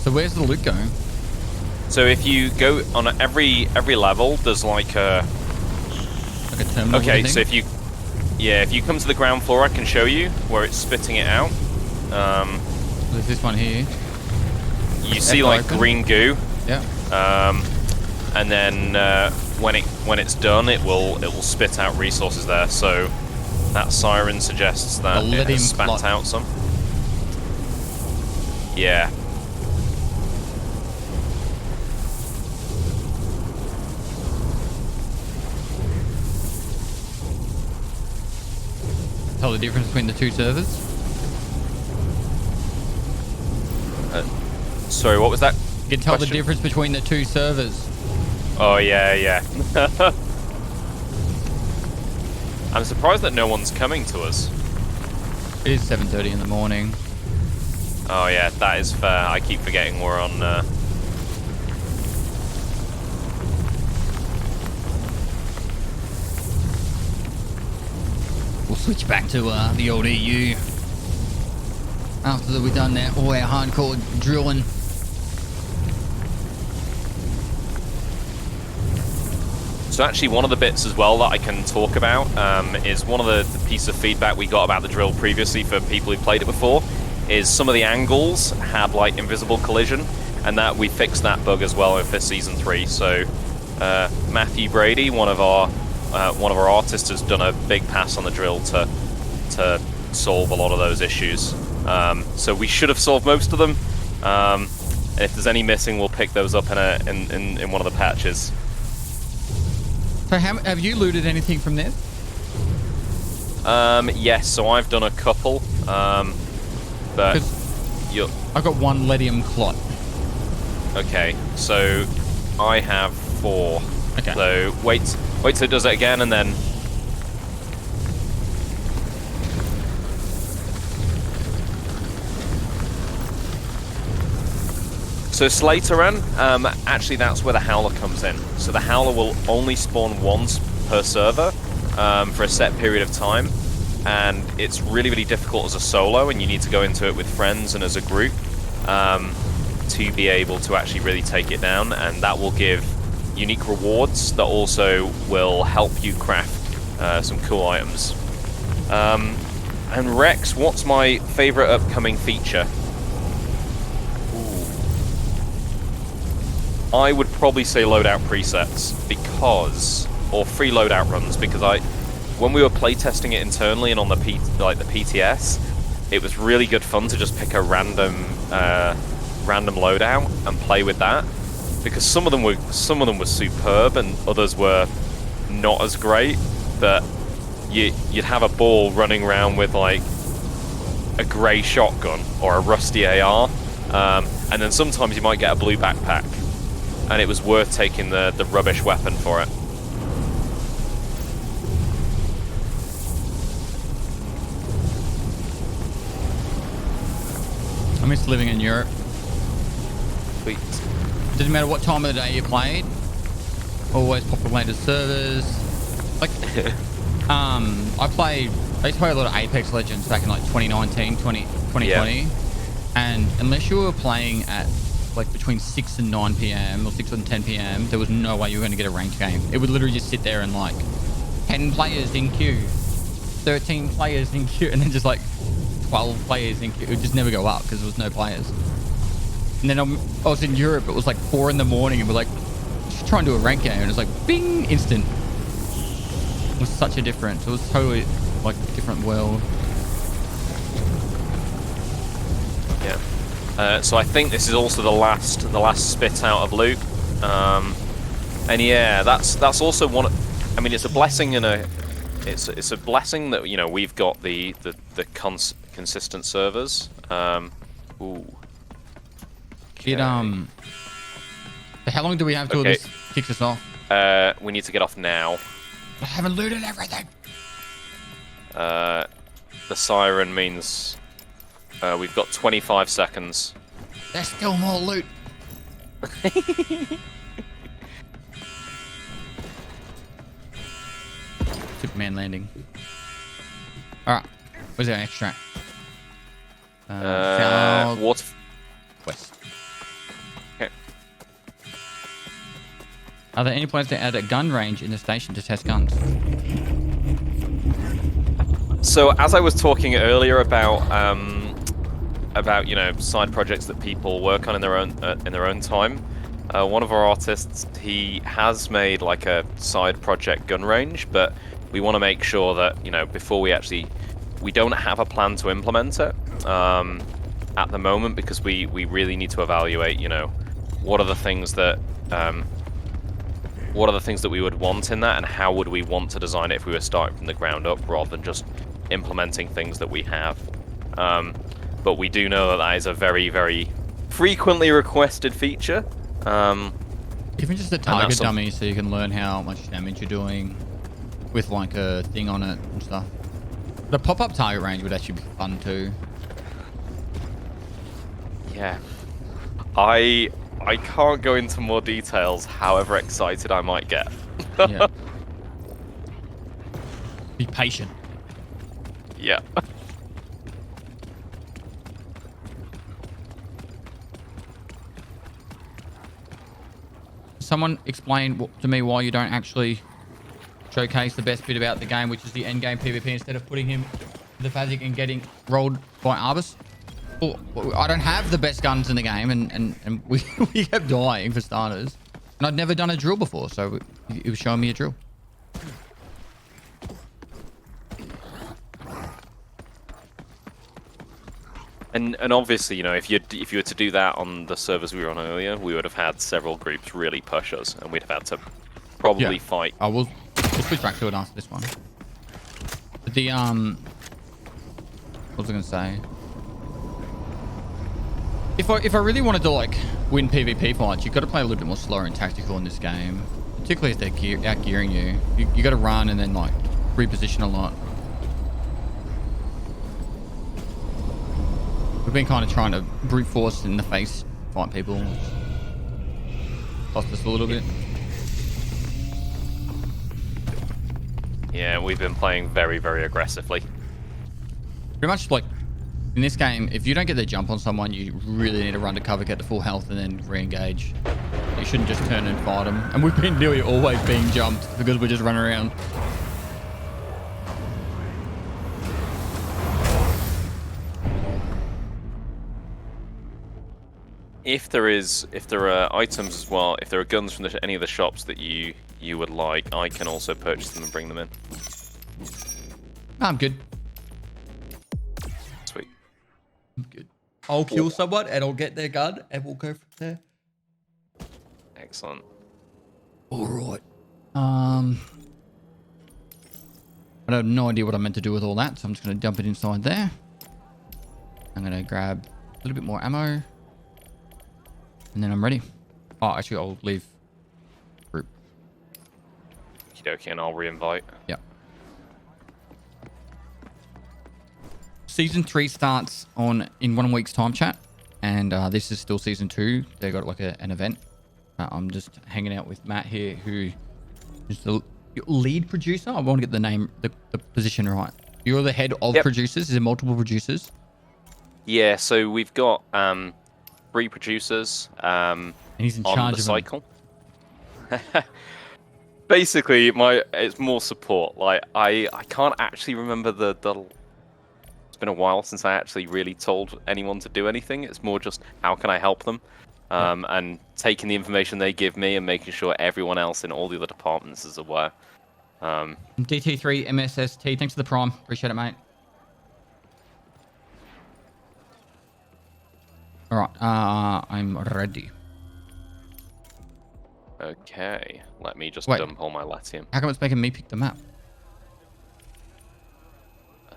Speaker 1: So where's the loot going?
Speaker 2: So if you go on every level, there's like a
Speaker 1: terminal.
Speaker 2: Okay, so if you come to the ground floor, I can show you where it's spitting it out.
Speaker 1: There's this one here.
Speaker 2: You see like
Speaker 1: open.
Speaker 2: green goo.
Speaker 1: Yeah.
Speaker 2: And then when it's done, it will spit out resources there. So that siren suggests that it has spat out some. Yeah.
Speaker 1: Tell the difference between the two servers?
Speaker 2: Sorry, what was that?
Speaker 1: You can tell
Speaker 2: question?
Speaker 1: the difference between the two servers.
Speaker 2: Oh, yeah. I'm surprised that no one's coming to us.
Speaker 1: It is 7:30 in the morning.
Speaker 2: Oh, yeah, that is fair. I keep forgetting we're on...
Speaker 1: We'll switch back to the old EU after we've done that all our hardcore drilling.
Speaker 2: So actually one of the bits as well that I can talk about is one of the pieces of feedback we got about the drill previously for people who played it before is some of the angles had like invisible collision, and that we fixed that bug as well for season 3. So Matthew Brady, one of our artists, has done a big pass on the drill to solve a lot of those issues. So we should have solved most of them. And if there's any missing, we'll pick those up in one of the patches.
Speaker 1: So have you looted anything from this?
Speaker 2: Yes, so I've done a couple. But
Speaker 1: I got 1 Ledium clot.
Speaker 2: Okay, so I have 4.
Speaker 1: Okay.
Speaker 2: So wait till it does it again, and then. So Slateran, actually that's where the Howler comes in. So the Howler will only spawn once per server for a set period of time, and it's really, really difficult as a solo, and you need to go into it with friends and as a group to be able to actually really take it down, and that will give unique rewards that also will help you craft some cool items. And Rex, what's my favorite upcoming feature? I would probably say loadout presets or free loadout runs, because when we were playtesting it internally and on the PTS, it was really good fun to just pick a random loadout and play with that, because some of them were superb and others were not as great, but you'd have a ball running around with like a grey shotgun or a rusty AR, and then sometimes you might get a blue backpack, and it was worth taking the rubbish weapon for it.
Speaker 1: I miss living in Europe.
Speaker 2: Sweet.
Speaker 1: Doesn't matter what time of the day you played. Always populated servers. Like, I used to play a lot of Apex Legends back in like 2019, 2020. Yeah. And unless you were playing at like between 6 and 9 p.m. or 6 and 10 p.m, there was no way you were going to get a ranked game. It would literally just sit there and like 10 players in queue, 13 players in queue, and then just like 12 players in queue. It would just never go up because there was no players. And then I was in Europe, it was like 4 in the morning, and we're like just trying to do a rank game, and it's like bing, instant. was such a difference. It was totally like a different world.
Speaker 2: Yeah. So I think this is also the last spit out of loot. And yeah, that's also one. I mean, it's a blessing and it's a blessing that we've got the consistent servers. Ooh.
Speaker 1: Okay. How long do we have till this kicks us off?
Speaker 2: We need to get off now.
Speaker 1: I haven't looted everything.
Speaker 2: The siren means we've got 25 seconds.
Speaker 1: There's still more loot. Superman landing. Alright. Where's our extract? South west.
Speaker 2: Okay.
Speaker 1: Are there any plans to add a gun range in the station to test guns?
Speaker 2: So as I was talking earlier about side projects that people work on in their own time, one of our artists, he has made like a side project gun range, but we want to make sure that before we don't have a plan to implement it at the moment, because we really need to evaluate what are the things that we would want in that, and how would we want to design it if we were starting from the ground up rather than just implementing things that we have. But we do know that is a very, very frequently requested feature.
Speaker 1: Even just a target dummy, so you can learn how much damage you're doing with like a thing on it and stuff. The pop-up target range would actually be fun too.
Speaker 2: Yeah. I can't go into more details, however excited I might get.
Speaker 1: Yeah. Be patient.
Speaker 2: Yeah.
Speaker 1: Someone explain to me why you don't actually showcase the best bit about the game, which is the end game PvP, instead of putting him in the Phasic and getting rolled by Arbus. Well, I don't have the best guns in the game, and we kept dying for starters. And I'd never done a drill before, so he was showing me a drill.
Speaker 2: And obviously, if you were to do that on the servers we were on earlier, we would have had several groups really push us, and we'd have had to probably fight.
Speaker 1: We'll switch back to it after this one. But the what was I gonna say? If I really wanted to like win PvP fights, you've got to play a little bit more slower and tactical in this game, particularly if they're outgearing you. You got to run and then like reposition a lot. We've been kind of trying to brute force in the face fight people. Cost us a little bit.
Speaker 2: Yeah, we've been playing very, very aggressively.
Speaker 1: Pretty much like in this game, if you don't get the jump on someone, you really need to run to cover, get to full health, and then re-engage. You shouldn't just turn and fight them. And we've been nearly always being jumped because we're just running around.
Speaker 2: If there are items as well, if there are guns from any of the shops that you would like, I can also purchase them and bring them in.
Speaker 1: I'm good.
Speaker 2: Sweet.
Speaker 1: I'm good. I'll kill someone and I'll get their gun and we'll go from there.
Speaker 2: Excellent.
Speaker 1: All right. I have no idea what I'm meant to do with all that, so I'm just going to dump it inside there. I'm going to grab a little bit more ammo. And then I'm ready. Oh, actually, I'll leave group.
Speaker 2: Okie dokie, and I'll re-invite.
Speaker 1: Yeah. Season 3 starts in 1 week's time, chat. And this is still season 2. They got like an event. I'm just hanging out with Matt here, who is the lead producer. I want to get the name, the position right. You're the head of producers. Is there multiple producers?
Speaker 2: Yeah, so we've got 3 producers
Speaker 1: and he's in charge
Speaker 2: on the
Speaker 1: of
Speaker 2: cycle. Basically, it's more support. Like I can't actually remember the. It's been a while since I actually really told anyone to do anything. It's more just how can I help them, and taking the information they give me and making sure everyone else in all the other departments is aware.
Speaker 1: DT3 MSST. Thanks for the prime. Appreciate it, mate. All right. I'm ready.
Speaker 2: Okay, let me just
Speaker 1: Wait.
Speaker 2: dump all my Latium.
Speaker 1: How come it's making me pick the map?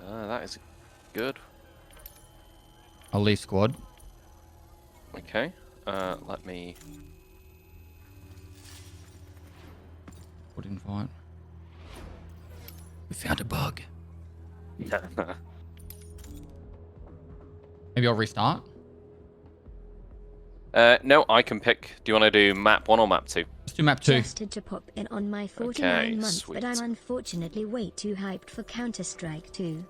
Speaker 2: That is good.
Speaker 1: I'll leave squad.
Speaker 2: Okay, let me...
Speaker 1: Put invite. We found a bug. Maybe I'll restart.
Speaker 2: No, I can pick. Do you want to do map 1 or map 2?
Speaker 1: Let's do map 2.
Speaker 3: Just to pop in on my 49 months,
Speaker 2: sweet.
Speaker 3: but I'm unfortunately way too hyped for Counter-Strike 2.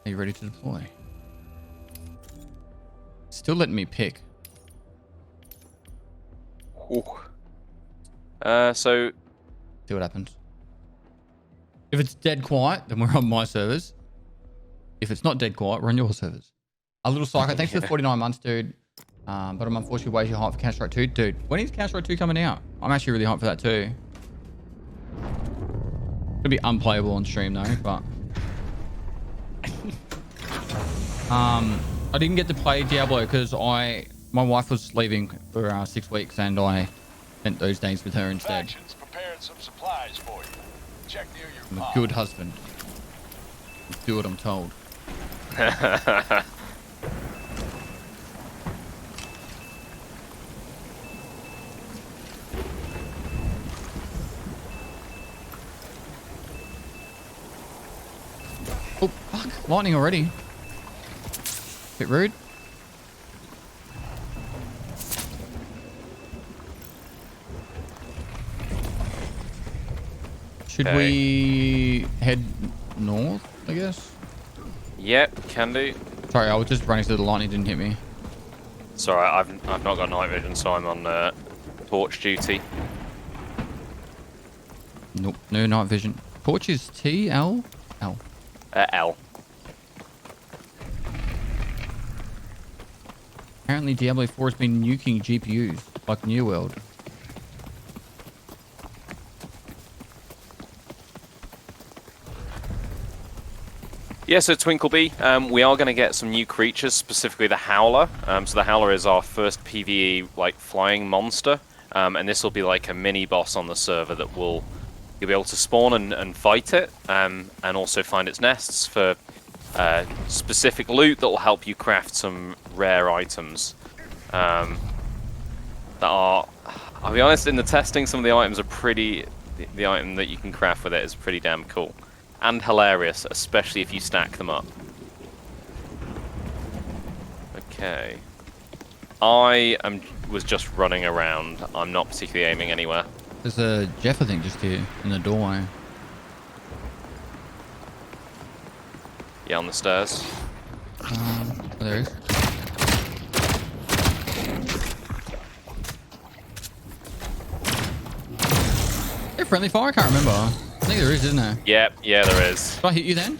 Speaker 1: Are you ready to deploy? Still letting me pick.
Speaker 2: Ooh. So...
Speaker 1: See what happens. If it's dead quiet, then we're on my servers. If it's not dead quiet, we're on your servers. A little psycho. Thanks for the 49 months, dude. But I'm unfortunately way too hyped for Counter-Strike 2. Dude, when is Counter-Strike 2 coming out? I'm actually really hyped for that too. It'll be unplayable on stream though, but... I didn't get to play Diablo because my wife was leaving for 6 weeks and I spent those days with her instead.
Speaker 5: Factions prepared some supplies for you. Check near your
Speaker 1: I'm a
Speaker 5: pod.
Speaker 1: good husband. Do what I'm told. Oh, fuck. Lightning already. Bit rude. Should we head north, I guess?
Speaker 2: Yep, can do.
Speaker 1: Sorry, I was just running so the lightning didn't hit me.
Speaker 2: Sorry, I've not got night vision, so I'm on torch duty.
Speaker 1: Nope, no night vision. Torch is T, L? L.
Speaker 2: L.
Speaker 1: Apparently Diablo 4 has been nuking GPUs, like New World.
Speaker 2: Yeah, so Twinklebee, we are going to get some new creatures, specifically the Howler. So the Howler is our first PvE like flying monster, and this will be like a mini boss on the server that you'll be able to spawn and fight it, and also find its nests for specific loot that will help you craft some rare items. That are, I'll be honest, in the testing, some of the items are pretty. The item that you can craft with it is pretty damn cool. And hilarious, especially if you stack them up. Okay. Was just running around. I'm not particularly aiming anywhere.
Speaker 1: There's a Jeff, I think, just here in the doorway.
Speaker 2: Yeah, on the stairs.
Speaker 1: Oh, there he is. Is there friendly fire? I can't remember. I think there is, isn't there?
Speaker 2: Yeah, there is.
Speaker 1: Did I hit you then?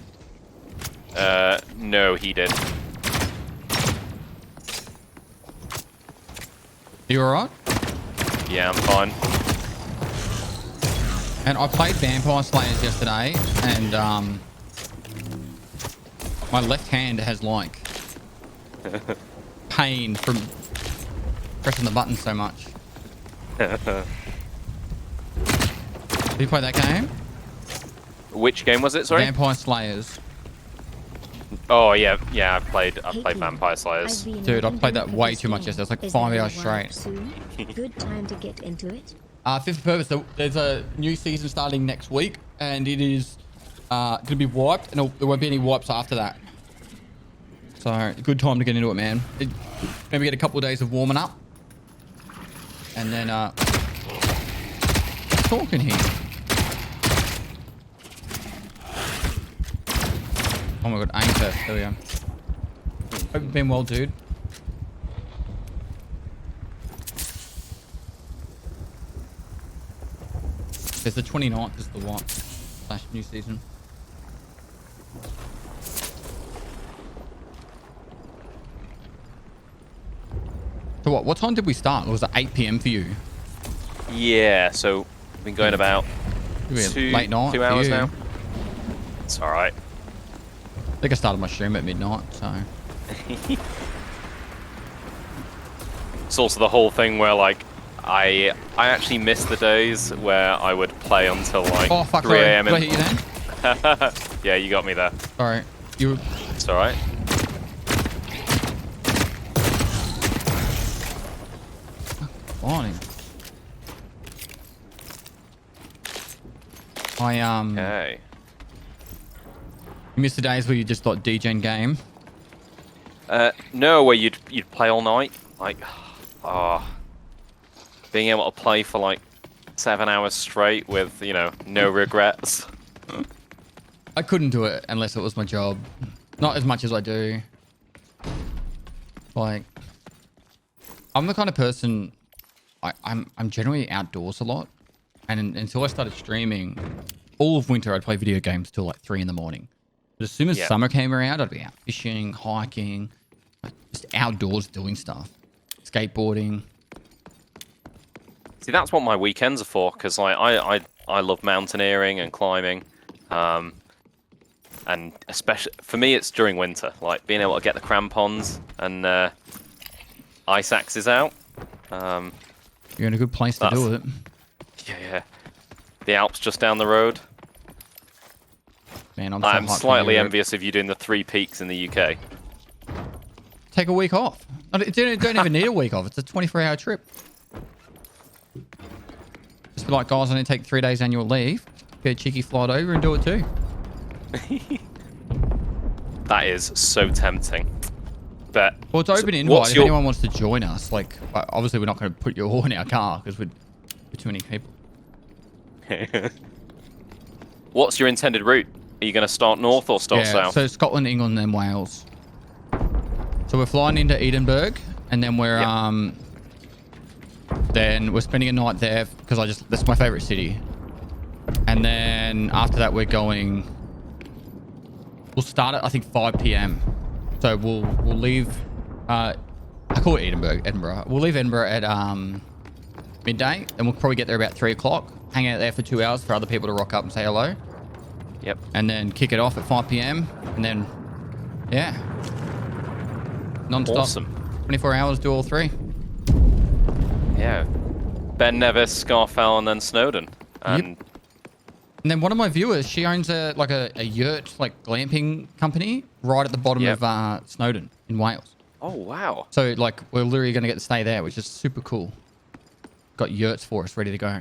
Speaker 2: No, he did.
Speaker 1: You alright?
Speaker 2: Yeah, I'm fine.
Speaker 1: And I played Vampire Slayers yesterday, and my left hand has like pain from pressing the button so much. Did you play that game?
Speaker 2: Which game was it? Sorry.
Speaker 1: Vampire Slayers.
Speaker 2: Oh yeah, I played Vampire Slayers.
Speaker 1: Dude, I played that way too much yesterday. It was like 5 hours straight.
Speaker 3: Good time to get into it.
Speaker 1: Fit for purpose. There's a new season starting next week, and it is going to be wiped, and there won't be any wipes after that. So, good time to get into it, man. Maybe get a couple of days of warming up, and then talking here. Oh my god, aim test. There we go. Hope you've been well, dude. There's the 29th is the what? / new season. So what time did we start? Was it 8 PM for you?
Speaker 2: Yeah, so we've been going about
Speaker 1: It'll be a late night
Speaker 2: 2
Speaker 1: for
Speaker 2: hours
Speaker 1: you.
Speaker 2: now. It's all right.
Speaker 1: I think I started my stream at midnight, so.
Speaker 2: It's also the whole thing where like I actually miss the days where I would play until like
Speaker 1: Oh fuck!
Speaker 2: 3
Speaker 1: Sorry.
Speaker 2: a.m.
Speaker 1: Did I hit you then?
Speaker 2: Yeah, you got me there.
Speaker 1: Sorry. You.
Speaker 2: It's all right.
Speaker 1: Morning.
Speaker 2: Okay.
Speaker 1: You miss the days where you just like DJing game.
Speaker 2: No, where you'd play all night, like, being able to play for like 7 hours straight with no regrets.
Speaker 1: I couldn't do it unless it was my job. Not as much as I do. Like, I'm the kind of person. I'm generally outdoors a lot, and until I started streaming, all of winter I'd play video games till like 3 in the morning. But as soon as summer came around, I'd be out fishing, hiking, like just outdoors doing stuff, skateboarding.
Speaker 2: See, that's what my weekends are for, because like I love mountaineering and climbing, and especially for me it's during winter, like being able to get the crampons and ice axes out.
Speaker 1: You're in a good place to do it.
Speaker 2: Yeah. The Alps just down the road.
Speaker 1: Man, I'm
Speaker 2: slightly envious of you doing the 3 peaks in the UK.
Speaker 1: Take a week off. I don't even need a week off. It's a 24-hour trip. Just be like, guys, I need to take 3 days annual leave. Get a cheeky flight over and do it too.
Speaker 2: That is so tempting. But
Speaker 1: well, it's open invite. If anyone wants to join us, like, obviously we're not going to put you all in our car because we're too many people.
Speaker 2: What's your intended route? Are you going to start north or start south?
Speaker 1: So Scotland, England, then Wales. So we're flying into Edinburgh, and then we're spending a night there because that's my favorite city. And then after that, we'll start at I think 5 p.m. So we'll leave. I call it Edinburgh. We'll leave Edinburgh at midday, and we'll probably get there about 3 o'clock. Hang out there for 2 hours for other people to rock up and say hello.
Speaker 2: Yep.
Speaker 1: And then kick it off at 5 p.m. And then, non-stop.
Speaker 2: Awesome.
Speaker 1: 24 hours, do all 3.
Speaker 2: Yeah. Ben Nevis, Scarfell, and then Snowdon. And
Speaker 1: And then one of my viewers, she owns a yurt, like glamping company right at the bottom of Snowdon in Wales.
Speaker 2: Oh, wow.
Speaker 1: So like we're literally going to get to stay there, which is super cool. Got yurts for us ready to go.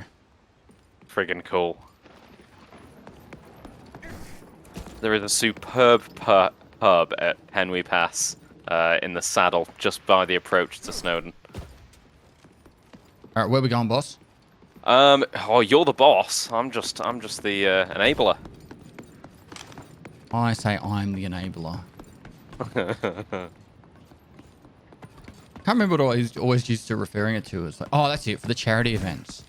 Speaker 2: Friggin' cool. There is a superb pub at Henwy Pass in the saddle just by the approach to Snowdon.
Speaker 1: All right, where we going, boss?
Speaker 2: Oh, you're the boss. I'm just the enabler.
Speaker 1: I say I'm the enabler. Can't remember what I always used to referring it to. It's like, oh, that's it for the charity events.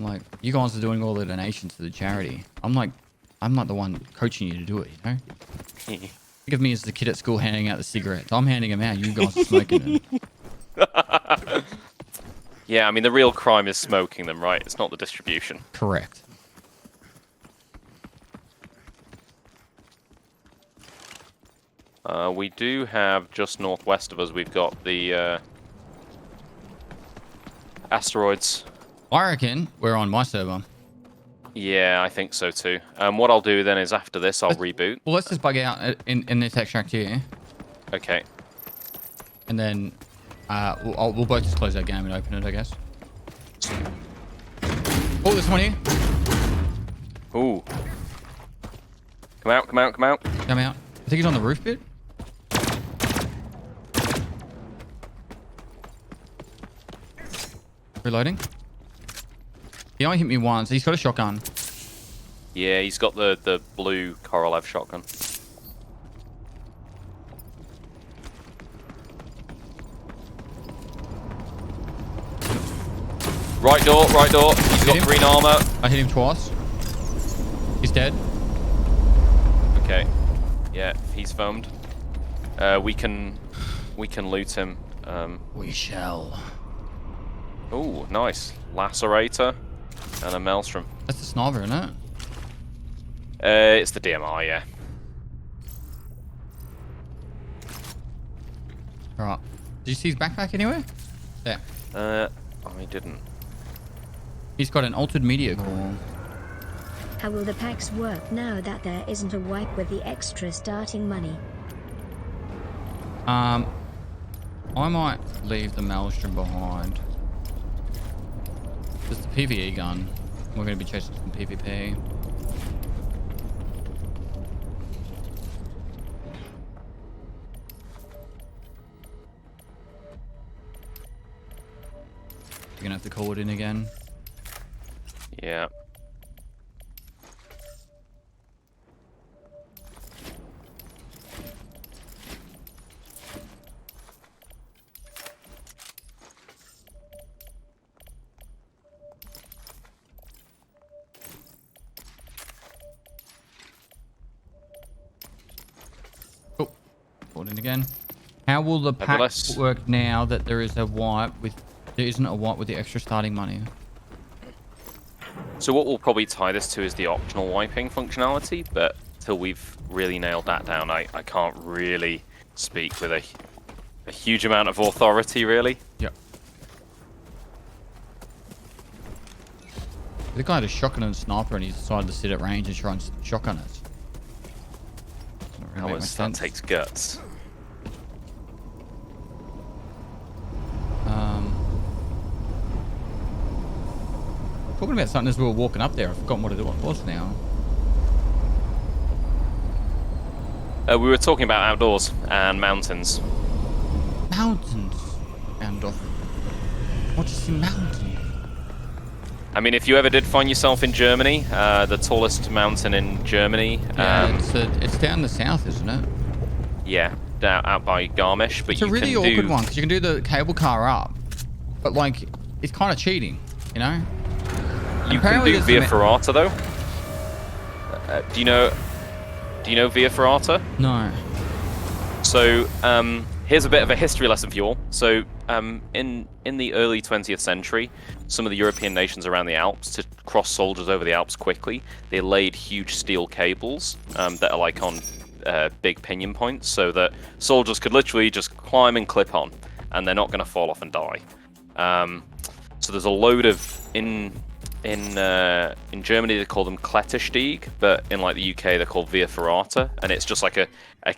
Speaker 1: I'm like, you guys are doing all the donations to the charity. I'm like the one coaching you to do it, you know? Think of me as the kid at school handing out the cigarettes. I'm handing them out. You guys are smoking them.
Speaker 2: Yeah, I mean, the real crime is smoking them, right? It's not the distribution.
Speaker 1: Correct.
Speaker 2: We do have just northwest of us, we've got the asteroids.
Speaker 1: I reckon we're on my server.
Speaker 2: Yeah, I think so too. What I'll do then is after this, I'll reboot.
Speaker 1: Well, let's just bug out in this extract here.
Speaker 2: Okay.
Speaker 1: And then we'll both just close that game and open it, I guess. Oh, there's one here.
Speaker 2: Ooh. Come out, come out, come out.
Speaker 1: Come out. I think he's on the roof bit. Reloading. He only hit me once. He's got a shotgun.
Speaker 2: Yeah, he's got the blue Korolev shotgun. Right door, right door. He's got green armor.
Speaker 1: I hit him twice. He's dead.
Speaker 2: Okay. Yeah, he's foamed. We can loot him.
Speaker 1: We shall.
Speaker 2: Ooh, nice. Lacerator. and a Maelstrom.
Speaker 1: That's the sniper, isn't it?
Speaker 2: It's the DMR, yeah.
Speaker 1: Right. Did you see his backpack anywhere? Yeah.
Speaker 2: I didn't.
Speaker 1: He's got an altered media core.
Speaker 3: How will the packs work now that there isn't a wipe with the extra starting money?
Speaker 1: I might leave the Maelstrom behind. It's the PvE gun. We're going to be chasing some PvP. You're going to have to call it in again.
Speaker 2: Yeah.
Speaker 1: Oh, call it in again. How will the pack
Speaker 2: Fabulous.
Speaker 1: work now that there is a wipe with... There isn't a wipe with the extra starting money?
Speaker 2: So what we'll probably tie this to is the optional wiping functionality, but till we've really nailed that down, I can't really speak with a huge amount of authority, really.
Speaker 1: Yep. The guy had a shotgun and a sniper and he decided to sit at range and try and shotgun it. Doesn't really make much
Speaker 2: That
Speaker 1: sense.
Speaker 2: takes guts.
Speaker 1: Talking about something as we were walking up there, I've forgotten what it was now.
Speaker 2: We were talking about outdoors and mountains.
Speaker 1: Mountains. And what is the mountain?
Speaker 2: I mean, if you ever did find yourself in Germany, the tallest mountain in Germany,
Speaker 1: Yeah, it's down the south, isn't it?
Speaker 2: yeah, out by Garmisch. But
Speaker 1: It's a
Speaker 2: you
Speaker 1: really
Speaker 2: can
Speaker 1: awkward
Speaker 2: do,
Speaker 1: one because you can do the cable car up, but like it's kind of cheating, you know?
Speaker 2: You can
Speaker 1: Apparently
Speaker 2: do
Speaker 1: there's
Speaker 2: Via
Speaker 1: some-
Speaker 2: Ferrata though. Do you know Via Ferrata?
Speaker 1: No.
Speaker 2: So here's a bit of a history lesson for you all. So in the early 20th century, some of the European nations around the Alps, to cross soldiers over the Alps quickly, they laid huge steel cables that are like on big pinion points, so that soldiers could literally just climb and clip on, and they're not going to fall off and die. So there's a load of in Germany they call them Kletterstieg, but in like the UK they're called Via Ferrata, and it's just like a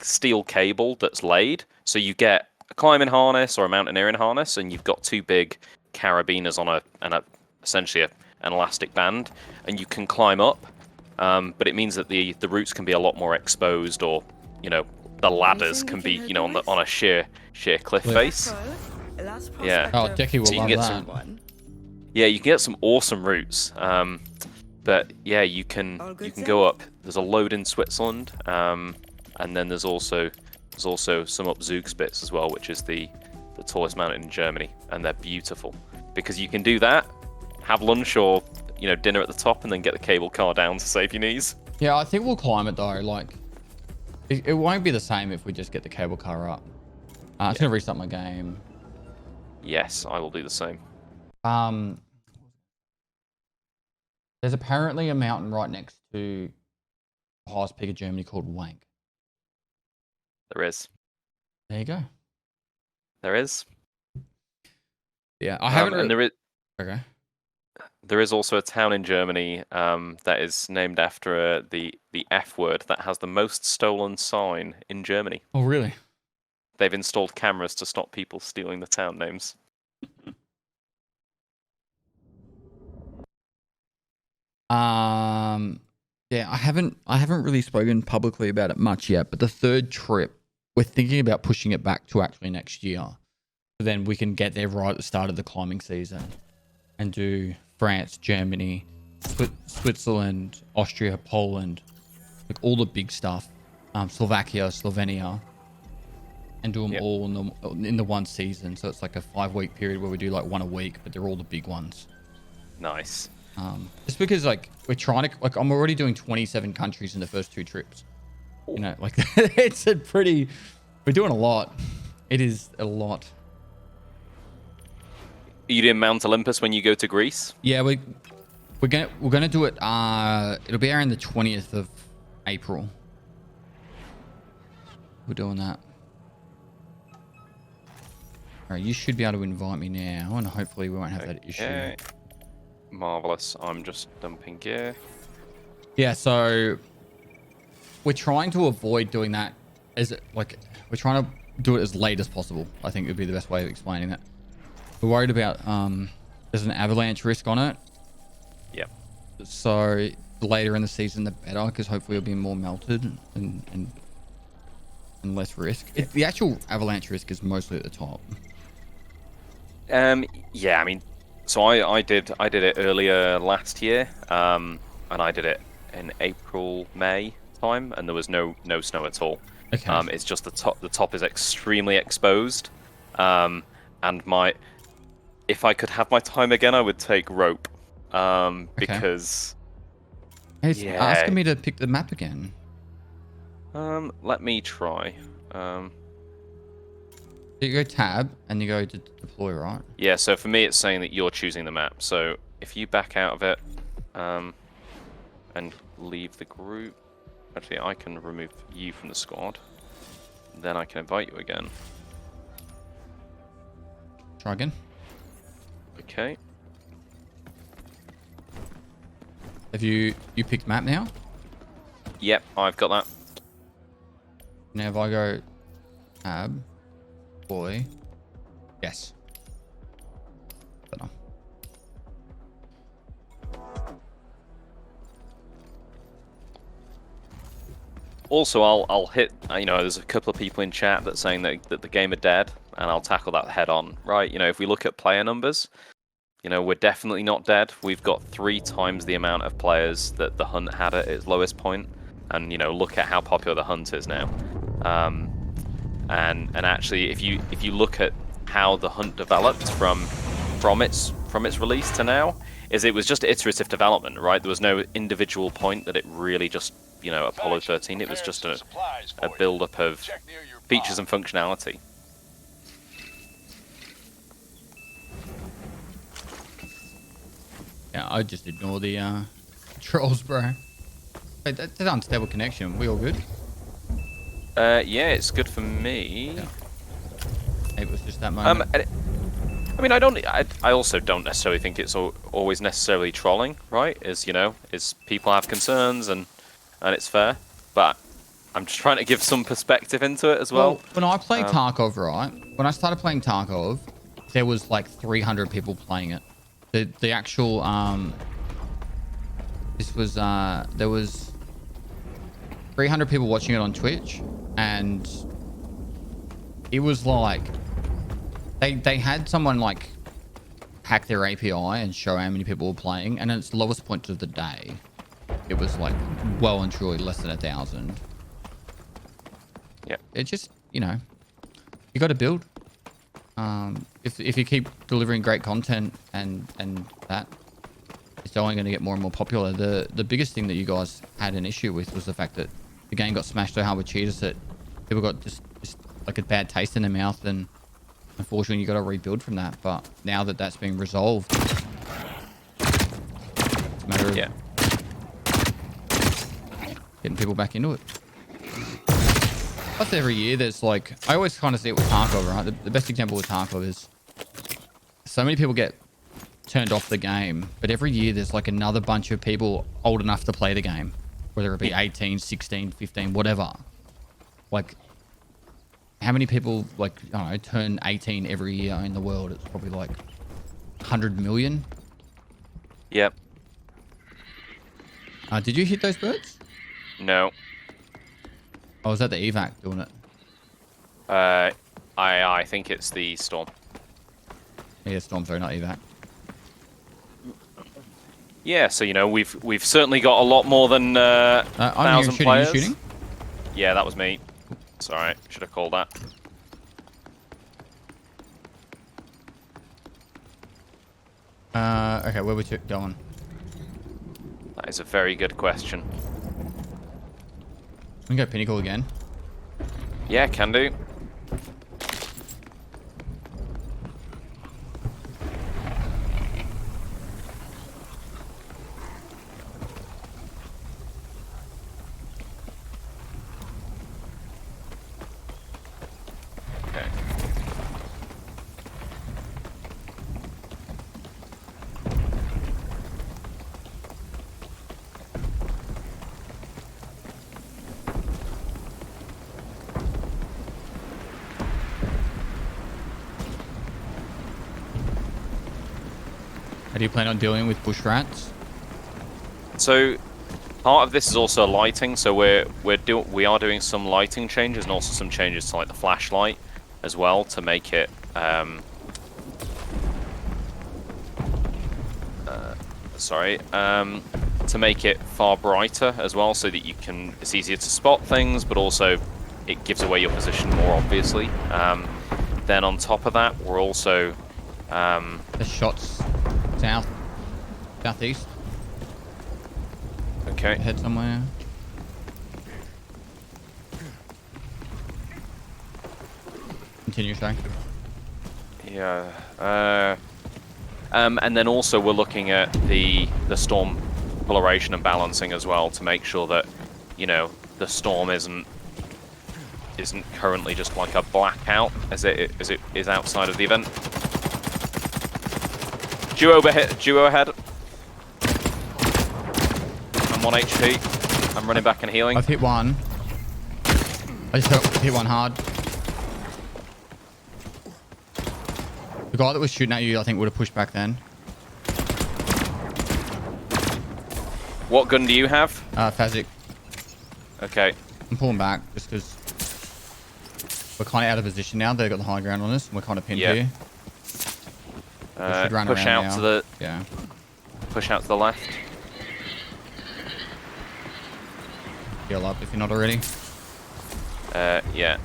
Speaker 2: steel cable that's laid. So you get a climbing harness or a mountaineering harness, and you've got two big carabiners on essentially an elastic band, and you can climb up. But it means that the routes can be a lot more exposed, or the ladders can be on a sheer cliff face. Yeah.
Speaker 1: Oh, Decky will
Speaker 2: So you
Speaker 1: love
Speaker 2: can get
Speaker 1: that.
Speaker 2: some. Yeah, you can get some awesome routes. But yeah, you can go up. There's a load in Switzerland, and then there's also some up Zugspitze as well, which is the tallest mountain in Germany, and they're beautiful because you can do that, have lunch or dinner at the top, and then get the cable car down to save your knees.
Speaker 1: Yeah, I think we'll climb it though. Like, it won't be the same if we just get the cable car up. It's gonna restart my game.
Speaker 2: Yes, I will do the same.
Speaker 1: There's apparently a mountain right next to the highest peak of Germany called Wank.
Speaker 2: There is.
Speaker 1: There you go.
Speaker 2: There is.
Speaker 1: Yeah, I haven't.
Speaker 2: And
Speaker 1: Okay.
Speaker 2: there is also a town in Germany that is named after the F word that has the most stolen sign in Germany.
Speaker 1: Oh, really?
Speaker 2: They've installed cameras to stop people stealing the town names.
Speaker 1: Yeah, I haven't really spoken publicly about it much yet, but the third trip, we're thinking about pushing it back to actually next year. So then we can get there right at the start of the climbing season and do France, Germany, Switzerland, Austria, Poland, like all the big stuff, Slovakia, Slovenia, and do them all in the one season. So it's like a 5-week period where we do like one a week, but they're all the big ones.
Speaker 2: Nice.
Speaker 1: Just because like we're trying to, like I'm already doing 27 countries in the first 2 trips. Like it's we're doing a lot. It is a lot.
Speaker 2: Are you doing Mount Olympus when you go to Greece?
Speaker 1: Yeah, We're gonna do it. It'll be around the 20th of April. We're doing that. All right, you should be able to invite me now, and hopefully we won't have that issue.
Speaker 2: Marvelous. I'm just dumping gear.
Speaker 1: Yeah, so we're trying to avoid doing that we're trying to do it as late as possible. I think would be the best way of explaining that. We're worried about there's an avalanche risk on it.
Speaker 2: Yep.
Speaker 1: So the later in the season, the better, because hopefully it'll be more melted and less risk. The actual avalanche risk is mostly at the top.
Speaker 2: Yeah, I mean, so I did it earlier last year, and I did it in April, May time, and there was no snow at all.
Speaker 1: Okay.
Speaker 2: It's just the top is extremely exposed, and if I could have my time again, I would take rope, because
Speaker 1: Hey, it's asking me to pick the map again.
Speaker 2: let me try.
Speaker 1: You go tab and you go to deploy, right?
Speaker 2: Yeah, so for me it's saying that you're choosing the map. So if you back out of it and leave the group, actually I can remove you from the squad. Then I can invite you again.
Speaker 1: Try again.
Speaker 2: Okay.
Speaker 1: Have you picked map now?
Speaker 2: Yep, I've got that.
Speaker 1: Now if I go tab, deploy, yes. Better.
Speaker 2: Also, I'll hit. There's a couple of people in chat that's saying that the game are dead, and I'll tackle that head on. Right? If we look at player numbers, we're definitely not dead. We've got 3 times the amount of players that the hunt had at its lowest point, and look at how popular the hunt is now. And actually, if you look at how the hunt developed from its release to now, it was just iterative development, right? There was no individual point that it really just Apollo 13. It was just a build-up of features and functionality.
Speaker 1: Yeah, I just ignore the trolls, bro. Wait, that's an unstable connection. We all good?
Speaker 2: Yeah, it's good for me.
Speaker 1: Yeah. It was just that moment.
Speaker 2: I mean, I also don't necessarily think it's always necessarily trolling, right? Is people have concerns and it's fair, but I'm just trying to give some perspective into it as well.
Speaker 1: When I played Tarkov, right? When I started playing Tarkov, there was like 300 people playing it. The actual there was 300 people watching it on Twitch, and it was like they had someone like hack their API and show how many people were playing, and at its lowest point of the day, it was like well and truly less than 1,000.
Speaker 2: Yeah.
Speaker 1: It just, you got to build. If you keep delivering great content and that, it's only going to get more and more popular. The biggest thing that you guys had an issue with was the fact that the game got smashed so hard with cheaters that people got just like a bad taste in their mouth, and unfortunately you got to rebuild from that. But now that that's being resolved, it's a matter of getting people back into it. Plus every year there's like, I always kind of see it with Tarkov, right? The best example with Tarkov is so many people get turned off the game, but every year there's like another bunch of people old enough to play the game, whether it be 18, 16, 15, whatever. Like, how many people, like, I don't know, turn 18 every year in the world? It's probably like 100 million.
Speaker 2: Yep.
Speaker 1: Did you hit those birds?
Speaker 2: No.
Speaker 1: Oh, was that the evac doing it?
Speaker 2: I think it's the storm.
Speaker 1: Yeah, storm, sorry, not evac.
Speaker 2: Yeah, so we've certainly got a lot more than 1,000 players.
Speaker 1: You shooting?
Speaker 2: Yeah, that was me. Sorry, should have called that.
Speaker 1: Okay, where we going?
Speaker 2: That is a very good question.
Speaker 1: We can go Pinnacle again.
Speaker 2: Yeah, can do.
Speaker 1: do you plan on dealing with bush rats?
Speaker 2: So part of this is also lighting. So we are doing some lighting changes and also some changes to like the flashlight as well to make it to make it far brighter as well, so that it's easier to spot things, but also it gives away your position more obviously. Then on top of that, we're also
Speaker 1: The shots southeast.
Speaker 2: okay.
Speaker 1: Head somewhere. Continue, sorry.
Speaker 2: Yeah. And then also we're looking at the storm coloration and balancing as well to make sure that, you know, the storm isn't currently just like a blackout as it is outside of the event. Duo ahead. I'm 1 HP. I'm running back and healing.
Speaker 1: I've hit one. I just hit one hard. The guy that was shooting at you, I think, would have pushed back then.
Speaker 2: What gun do you have?
Speaker 1: Fazik.
Speaker 2: Okay.
Speaker 1: I'm pulling back just because we're kind of out of position now. They've got the high ground on us, and we're kind of pinned here. Should run
Speaker 2: Push
Speaker 1: around
Speaker 2: out
Speaker 1: now.
Speaker 2: to the
Speaker 1: Yeah.
Speaker 2: push out to the left.
Speaker 1: Heal up if you're not already.
Speaker 2: Yeah.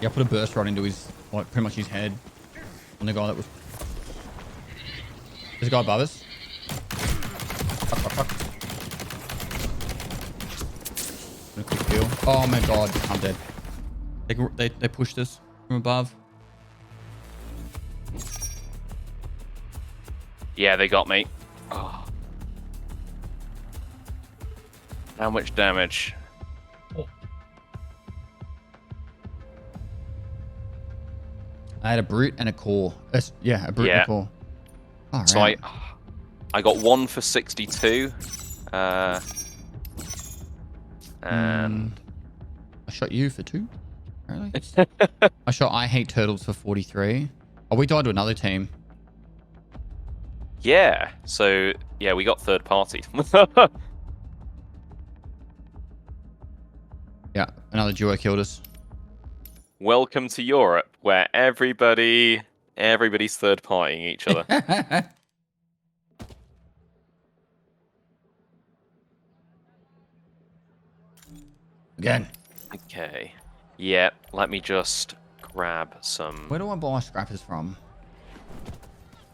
Speaker 1: Yeah, put a burst right into his, like, pretty much his head. On the guy that was. There's a guy above us. Fuck. A quick heal. Oh my god, I'm dead. They pushed us from above.
Speaker 2: Yeah, they got me. Oh. How much damage?
Speaker 1: I had a brute and a core. Yeah, a brute and a core. All
Speaker 2: So
Speaker 1: right.
Speaker 2: I got 1 for 62. And
Speaker 1: I shot you for 2. Apparently. I shot I Hate Turtles for 43. Oh, we died to another team.
Speaker 2: yeah, so yeah, we got third party.
Speaker 1: Yeah, another duo killed us.
Speaker 2: Welcome to Europe, where everybody's third partying each other.
Speaker 1: Again.
Speaker 2: Okay. Yeah, let me just grab some.
Speaker 1: Where do I buy scrappers from?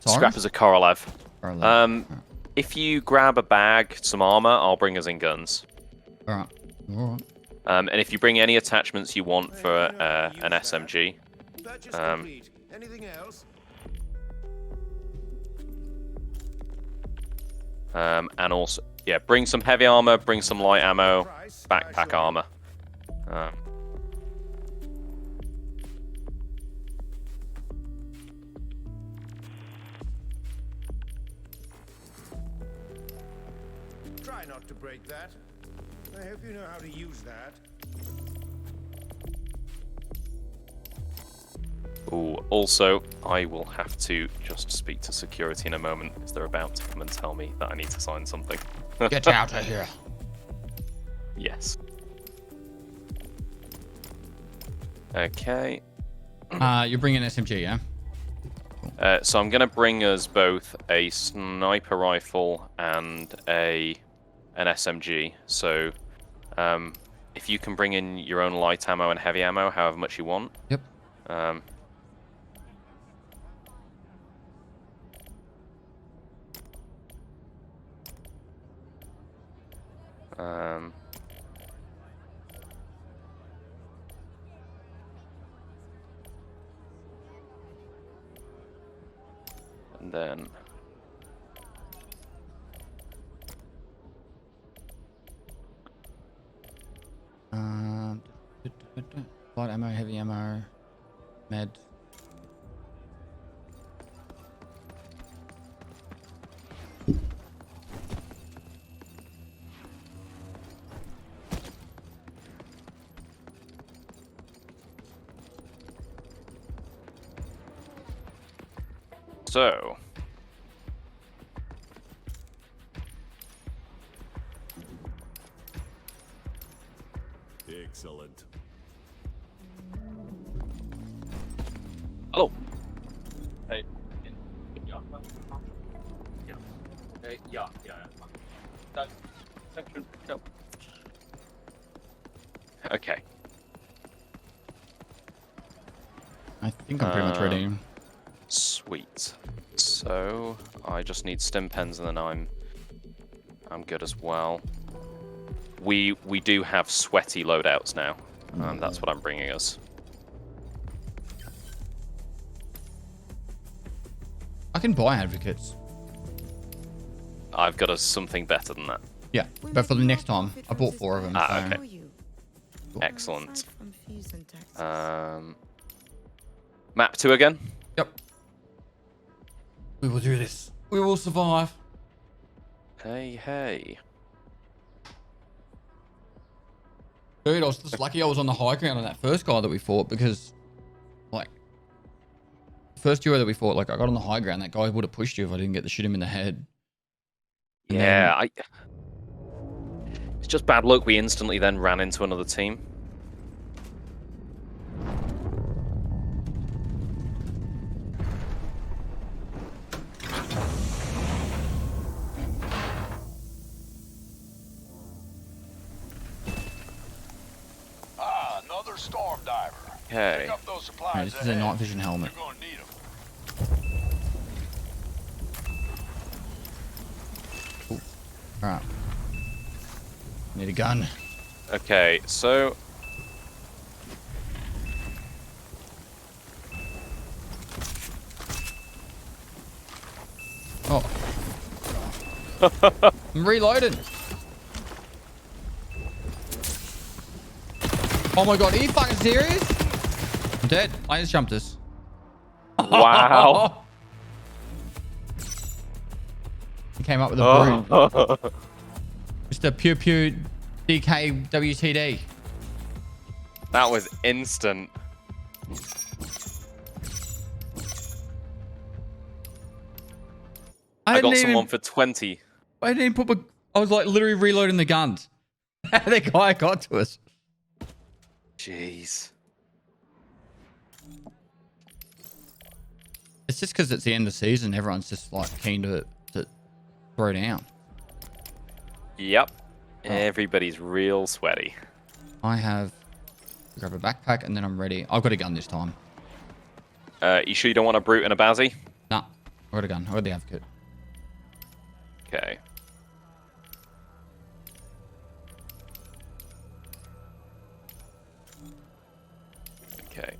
Speaker 2: Scrappers of Korolev.
Speaker 1: Alright.
Speaker 2: If you grab a bag, some armor, I'll bring us in guns.
Speaker 1: Alright.
Speaker 2: And if you bring any attachments you want for an SMG,
Speaker 4: Purchase complete. Anything else?
Speaker 2: and also, yeah, bring some heavy armor, bring some light ammo, backpack armor.
Speaker 4: Try not to break that. I hope you know how to use that.
Speaker 2: Ooh, also, I will have to just speak to security in a moment, because they're about to come and tell me that I need to sign something.
Speaker 1: Get out of here.
Speaker 2: Yes. Okay.
Speaker 1: You're bringing an SMG, yeah?
Speaker 2: So I'm going to bring us both a sniper rifle and an SMG. So if you can bring in your own light ammo and heavy ammo, however much you want.
Speaker 1: Yep.
Speaker 2: And then
Speaker 1: light ammo, heavy ammo, med.
Speaker 2: So.
Speaker 8: Excellent.
Speaker 2: Hello.
Speaker 10: Hey. Yeah. That section. No.
Speaker 2: Okay.
Speaker 1: I think I'm pretty much ready.
Speaker 2: Sweet. So I just need stim pens and then I'm good as well. We do have sweaty loadouts now. That's what I'm bringing us.
Speaker 1: I can buy advocates.
Speaker 2: I've got us something better than that.
Speaker 1: Yeah, but for the next time, I bought 4 of them.
Speaker 2: Ah,
Speaker 1: so.
Speaker 2: okay. Excellent. Map 2 again?
Speaker 1: Yep. We will do this. We will survive.
Speaker 2: Hey.
Speaker 1: Dude, I was just lucky I was on the high ground on that first guy that we fought because, like, first duo that we fought, like, I got on the high ground. That guy would have pushed you if I didn't get to shoot him in the head. And
Speaker 2: Yeah, it's just bad luck. We instantly then ran into another team.
Speaker 5: Another storm diver.
Speaker 2: Okay.
Speaker 5: Pick up those supplies.
Speaker 1: Right, this is a night vision helmet.
Speaker 5: You're gonna need 'em.
Speaker 1: Alright. Need a gun.
Speaker 2: Okay, so
Speaker 1: Oh. I'm reloading. Oh my god, are you fucking serious? I'm dead. I just jumped this.
Speaker 2: wow.
Speaker 1: He came up with a brute. Mr. Pew Pew DK WTD.
Speaker 2: That was instant. I got someone for 20.
Speaker 1: I didn't put my... I was like literally reloading the guns. The guy got to us.
Speaker 2: Jeez.
Speaker 1: It's just because it's the end of the season. Everyone's just like keen to throw down.
Speaker 2: Yep. Everybody's real sweaty.
Speaker 1: I have... Grab a backpack and then I'm ready. I've got a gun this time.
Speaker 2: You sure you don't want a brute and a bazzy?
Speaker 1: Nah. I've got a gun. I've got the advocate.
Speaker 2: Okay. Okay.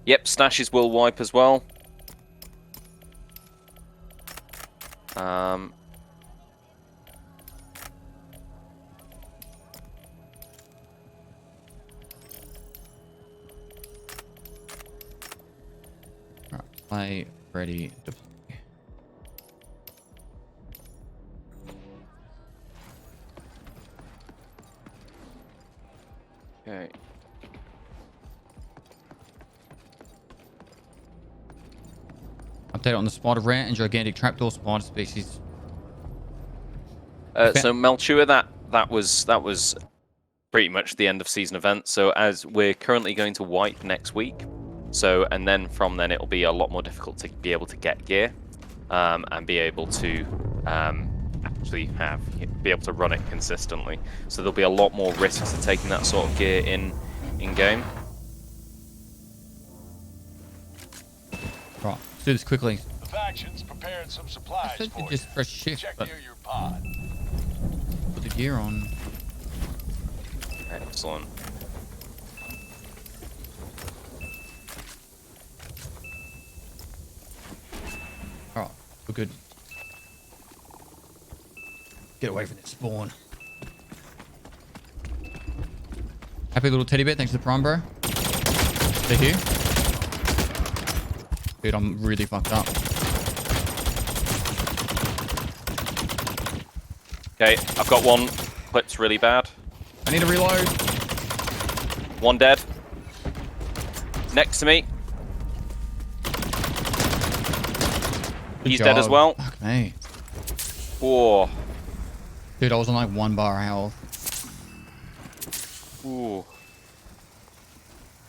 Speaker 2: Yep, stashes will wipe as well.
Speaker 1: Play, ready, deploy.
Speaker 2: Okay.
Speaker 1: Update on the spider rare and gigantic trapdoor spider species.
Speaker 2: So Melchua, that was pretty much the end of season event. So as we're currently going to wipe next week, so and then from then it'll be a lot more difficult to be able to get gear, and be able to actually be able to run it consistently. So there'll be a lot more risks to taking that sort of gear in game.
Speaker 1: Right, let's do this quickly.
Speaker 5: The faction's prepared some supplies
Speaker 1: I said
Speaker 5: for
Speaker 1: to just press shift,
Speaker 5: Check
Speaker 1: but
Speaker 5: near your pod.
Speaker 1: put the gear on.
Speaker 2: Excellent.
Speaker 1: Alright, we're good. Get away from that spawn. Happy little teddy bear, thanks for the prime, bro. Stay here. Dude, I'm really fucked up.
Speaker 2: Okay, I've got one. Clip's really bad.
Speaker 1: I need to reload.
Speaker 2: One dead. Next to me. He's dead as
Speaker 1: job.
Speaker 2: well.
Speaker 1: Fuck me.
Speaker 2: Oh.
Speaker 1: Dude, I was on like 1 bar health.
Speaker 2: Ooh.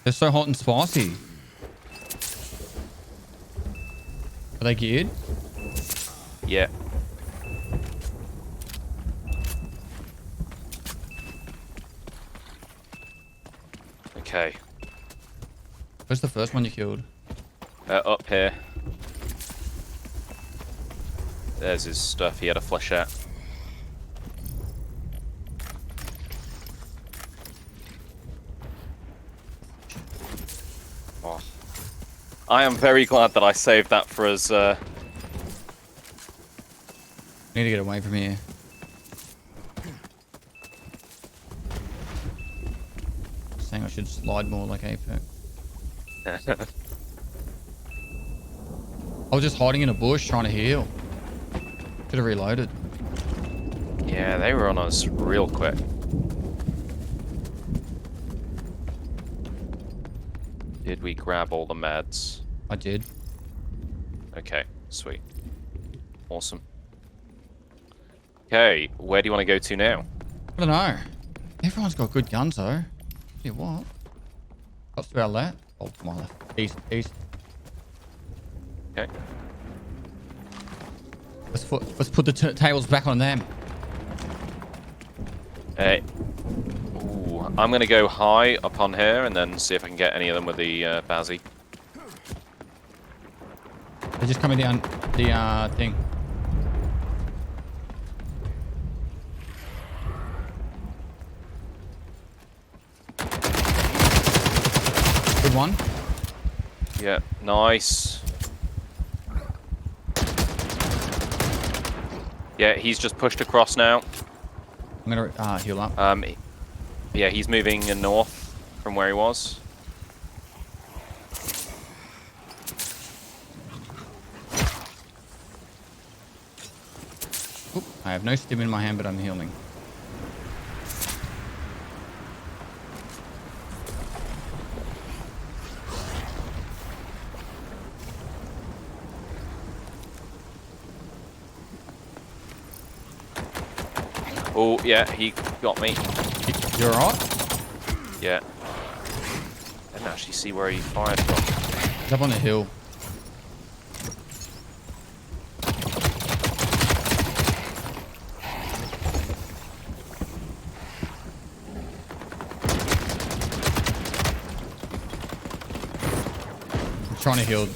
Speaker 1: They're so hot and spicy. Are they geared?
Speaker 2: Yeah. Okay.
Speaker 1: Where's the first one you killed?
Speaker 2: Up here. There's his stuff. He had a flechette. Oh. I am very glad that I saved that for us.
Speaker 1: Need to get away from here. Saying I should slide more like Apex. I was just hiding in a bush trying to heal. Could have reloaded.
Speaker 2: Yeah, they were on us real quick. Did we grab all the meds?
Speaker 1: I did.
Speaker 2: Okay, sweet. Awesome. Okay, where do you want to go to now?
Speaker 1: I don't know. Everyone's got good guns though. Yeah, what? What's to our left? Oh, to my left. East, east.
Speaker 2: Okay.
Speaker 1: Let's put the tables back on them.
Speaker 2: Hey. Ooh, I'm gonna go high up on here and then see if I can get any of them with the Bazzy.
Speaker 1: They're just coming down the thing. Good one.
Speaker 2: Yeah, nice. Yeah, he's just pushed across now.
Speaker 1: I'm gonna heal up.
Speaker 2: Yeah, he's moving north from where he was.
Speaker 1: Oop, I have no stim in my hand, but I'm healing.
Speaker 2: Oh, yeah, he got me.
Speaker 1: You're alright?
Speaker 2: Yeah. I didn't actually see where he fired from.
Speaker 1: He's up on the hill. I'm trying to heal.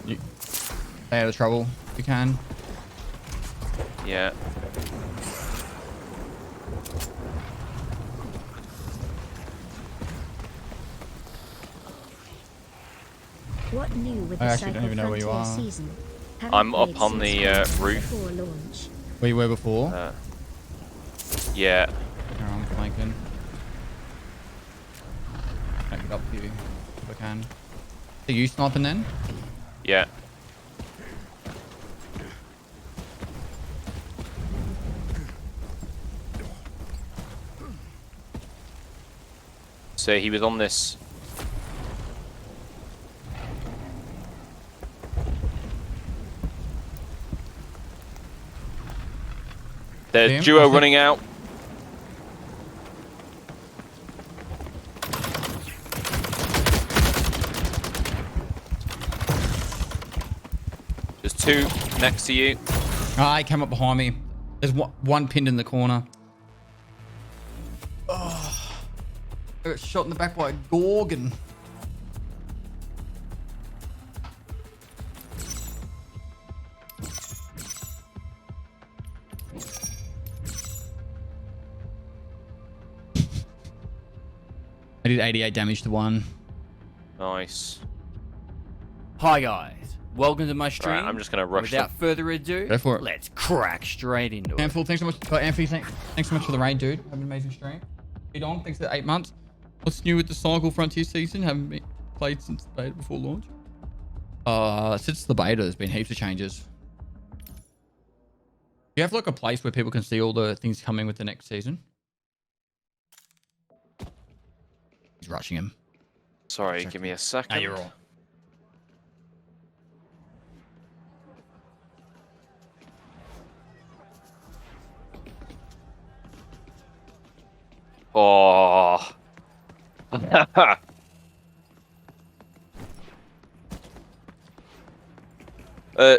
Speaker 1: You stay out of trouble if you can.
Speaker 2: Yeah.
Speaker 3: What new with
Speaker 1: I
Speaker 3: the
Speaker 1: actually don't even know where you
Speaker 3: Frontier
Speaker 1: are.
Speaker 3: season?
Speaker 2: I'm
Speaker 3: Haven't
Speaker 2: up on
Speaker 3: played
Speaker 2: the
Speaker 3: since
Speaker 2: roof.
Speaker 3: before launch.
Speaker 1: Where you were before?
Speaker 2: Yeah.
Speaker 1: Here, I'm flanking. I'll get up to you if I can. Are you sniping then?
Speaker 2: Yeah. So he was on this. There's
Speaker 1: Damn,
Speaker 2: duo
Speaker 1: okay.
Speaker 2: running out. There's two next to you.
Speaker 1: Ah, he came up behind me. There's one pinned in the corner. Oh, I got shot in the back by a Gorgon. I did 88 damage to one.
Speaker 2: Nice.
Speaker 11: Hi guys, welcome to my stream.
Speaker 2: Right, I'm just gonna rush
Speaker 11: Without
Speaker 2: them.
Speaker 11: further ado,
Speaker 1: Go for it.
Speaker 11: let's crack straight into it.
Speaker 1: Handful, thanks so much. Amphi, thanks so much for the raid, dude. Have an amazing stream. Hey Don, thanks for 8 months. What's new with the Cycle Frontier season? Haven't been played since the beta before launch. Since the beta, there's been heaps of changes. You have like a place where people can see all the things coming with the next season. He's rushing him.
Speaker 2: Sorry, give me a second.
Speaker 1: You're all.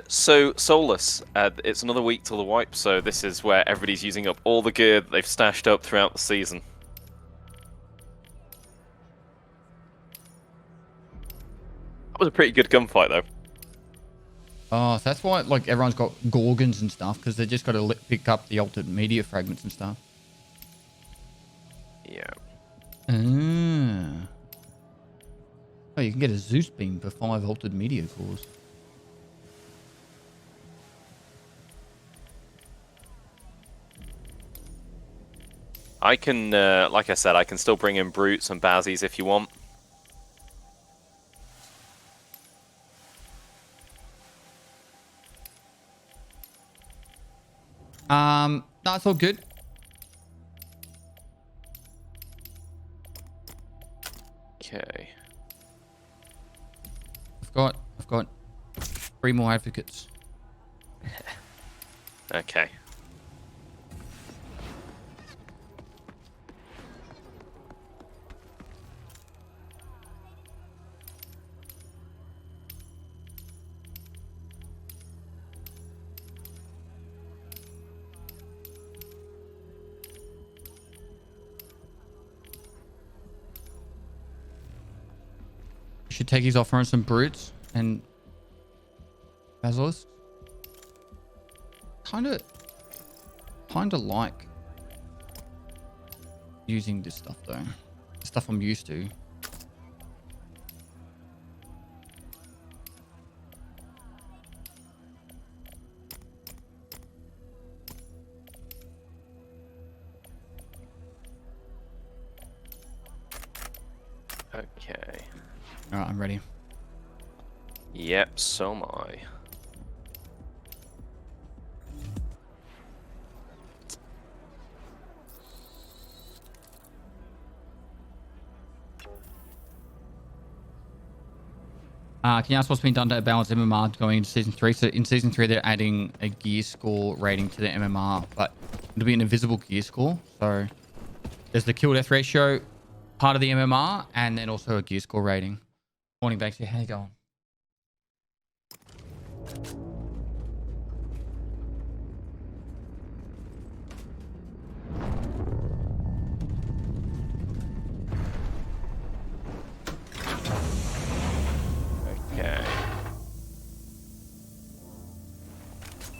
Speaker 2: So Solus, it's another week till the wipe, so this is where everybody's using up all the gear that they've stashed up throughout the season. That was a pretty good gunfight, though.
Speaker 1: Oh, so that's why like everyone's got Gorgons and stuff, because they just got to pick up the altered media fragments and stuff.
Speaker 2: Yeah.
Speaker 1: Ah. Oh, you can get a Zeus beam for 5 altered media cores.
Speaker 2: I can, like I said, I can still bring in Brutes and Bazzies if you want.
Speaker 1: That's all good.
Speaker 2: Okay.
Speaker 1: I've got 3 more advocates.
Speaker 2: Okay.
Speaker 1: Should take his offer on some Brutes and Basilisks. Kinda like using this stuff though. The stuff I'm used to.
Speaker 2: Okay.
Speaker 1: Alright, I'm ready.
Speaker 2: Yep, so am I.
Speaker 1: Can you ask what's been done to balance MMR going into season 3? So in season 3, they're adding a gear score rating to the MMR, but it'll be an invisible gear score. So there's the kill death ratio part of the MMR, and then also a gear score rating. Morning, Banksy. How you going?
Speaker 2: Okay.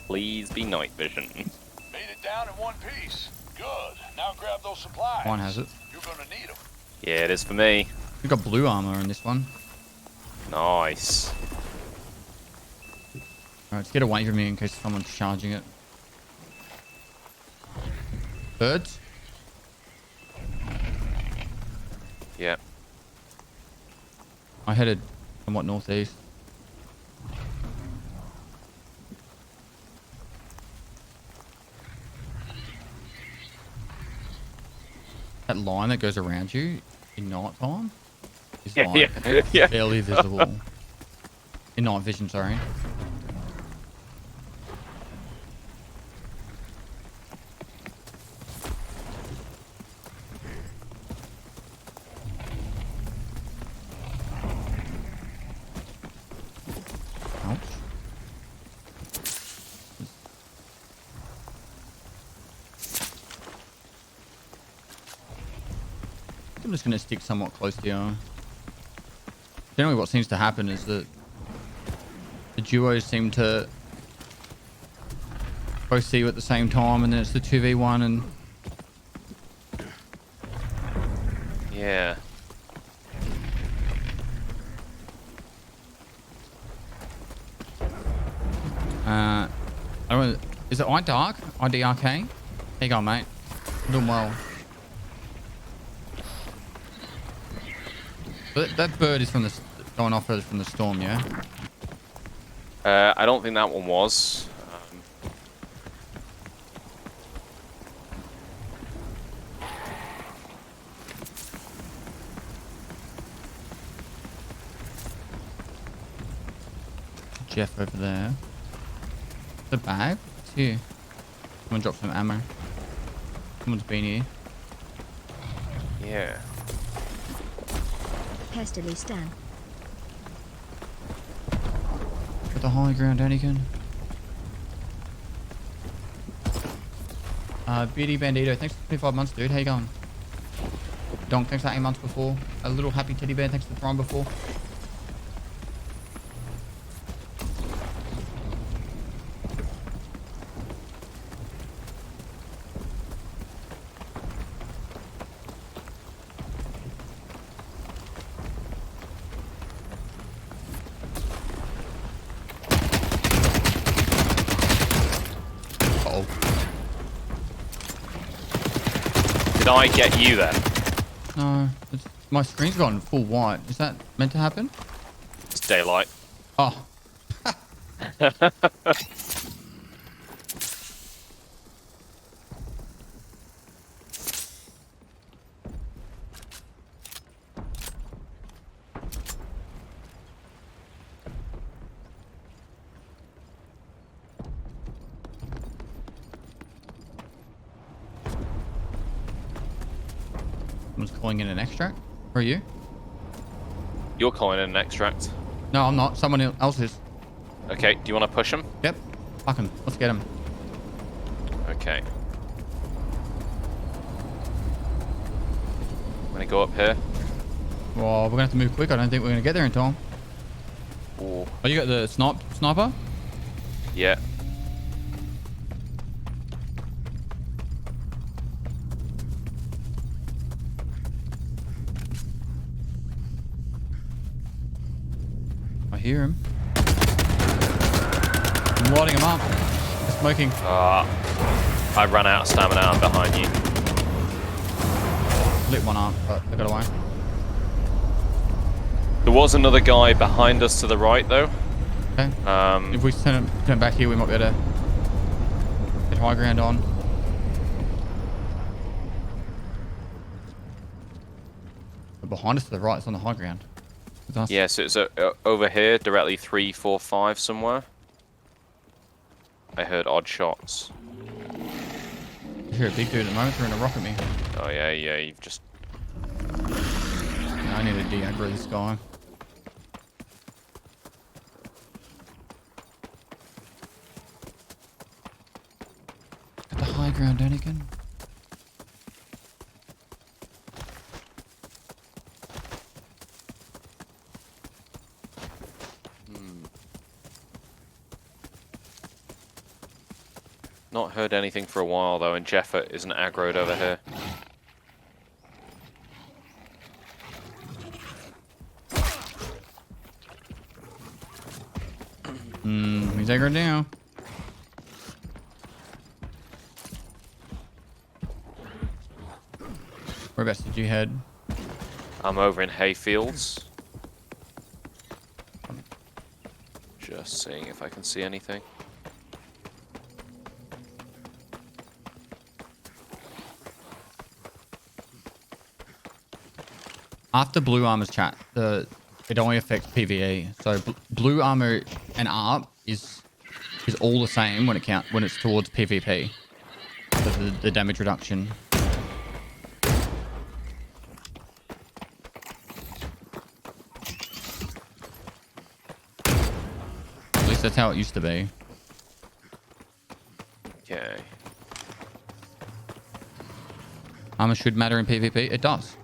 Speaker 2: Please be night vision.
Speaker 5: Made it down in one piece. Good. Now grab those supplies.
Speaker 1: One has it.
Speaker 5: You're gonna need them.
Speaker 2: Yeah, it is for me.
Speaker 1: We've got blue armor in this one.
Speaker 2: Nice.
Speaker 1: Alright, let's get away from me in case someone's charging it. Birds?
Speaker 2: Yep.
Speaker 1: I headed somewhat northeast. That line that goes around you in night time is like
Speaker 2: yeah.
Speaker 1: barely visible. In night vision, sorry. Ouch. I'm just going to stick somewhat close to you. Generally what seems to happen is that the duos seem to both see you at the same time, and then it's the 2v1 and...
Speaker 2: Yeah.
Speaker 1: I don't know, is it IDark? IDRK? There you go, mate. I'm doing well. But that bird is from the going off from the storm, yeah.
Speaker 2: I don't think that one was.
Speaker 1: Jeff over there. The bag? It's here. Someone dropped some ammo. Someone's been here.
Speaker 2: Yeah.
Speaker 3: Pestily Stan.
Speaker 1: Got the high ground, Anakin. BD Bandito, thanks for 25 months, dude. How you going? Donk, thanks for 8 months before. A little happy teddy bear, thanks for the throne before.
Speaker 2: Did I get you then?
Speaker 1: No, my screen's gone full white. Is that meant to happen?
Speaker 2: It's daylight.
Speaker 1: Oh. Someone's calling in an extract. Where are you?
Speaker 2: You're calling in an extract.
Speaker 1: No, I'm not. Someone else is.
Speaker 2: Okay, do you want to push him?
Speaker 1: Yep. Fuck him. Let's get him.
Speaker 2: Okay. I'm gonna go up here.
Speaker 1: Well, we're gonna have to move quick. I don't think we're gonna get there in time.
Speaker 2: Ooh.
Speaker 1: Oh, you got the sniper?
Speaker 2: Yeah.
Speaker 1: I hear him. I'm lighting him up. They're smoking.
Speaker 2: I ran out of stamina. I'm behind you.
Speaker 1: Lit one up, but they got away.
Speaker 2: There was another guy behind us to the right, though.
Speaker 1: Okay. If we turn back here, we might be able to get high ground on. But behind us to the right, it's on the high ground.
Speaker 2: Yeah, so it's over here, directly 3, 4, 5 somewhere. I heard odd shots.
Speaker 1: I hear a big dude at the moment throwing a rock at me.
Speaker 2: Oh yeah, you've just...
Speaker 1: Yeah, I need to de-aggro this guy. At the high ground, Anakin.
Speaker 2: Not heard anything for a while though, and Jeffert isn't aggroed over here.
Speaker 1: He's aggroed now. Whereabouts did you head?
Speaker 2: I'm over in hayfields. Just seeing if I can see anything.
Speaker 1: After blue armor's chat, it only affects PvE. So blue armor and ARP is all the same when it's towards PvP. So the damage reduction. At least that's how it used to be.
Speaker 2: Okay.
Speaker 1: Armor should matter in PvP. It does.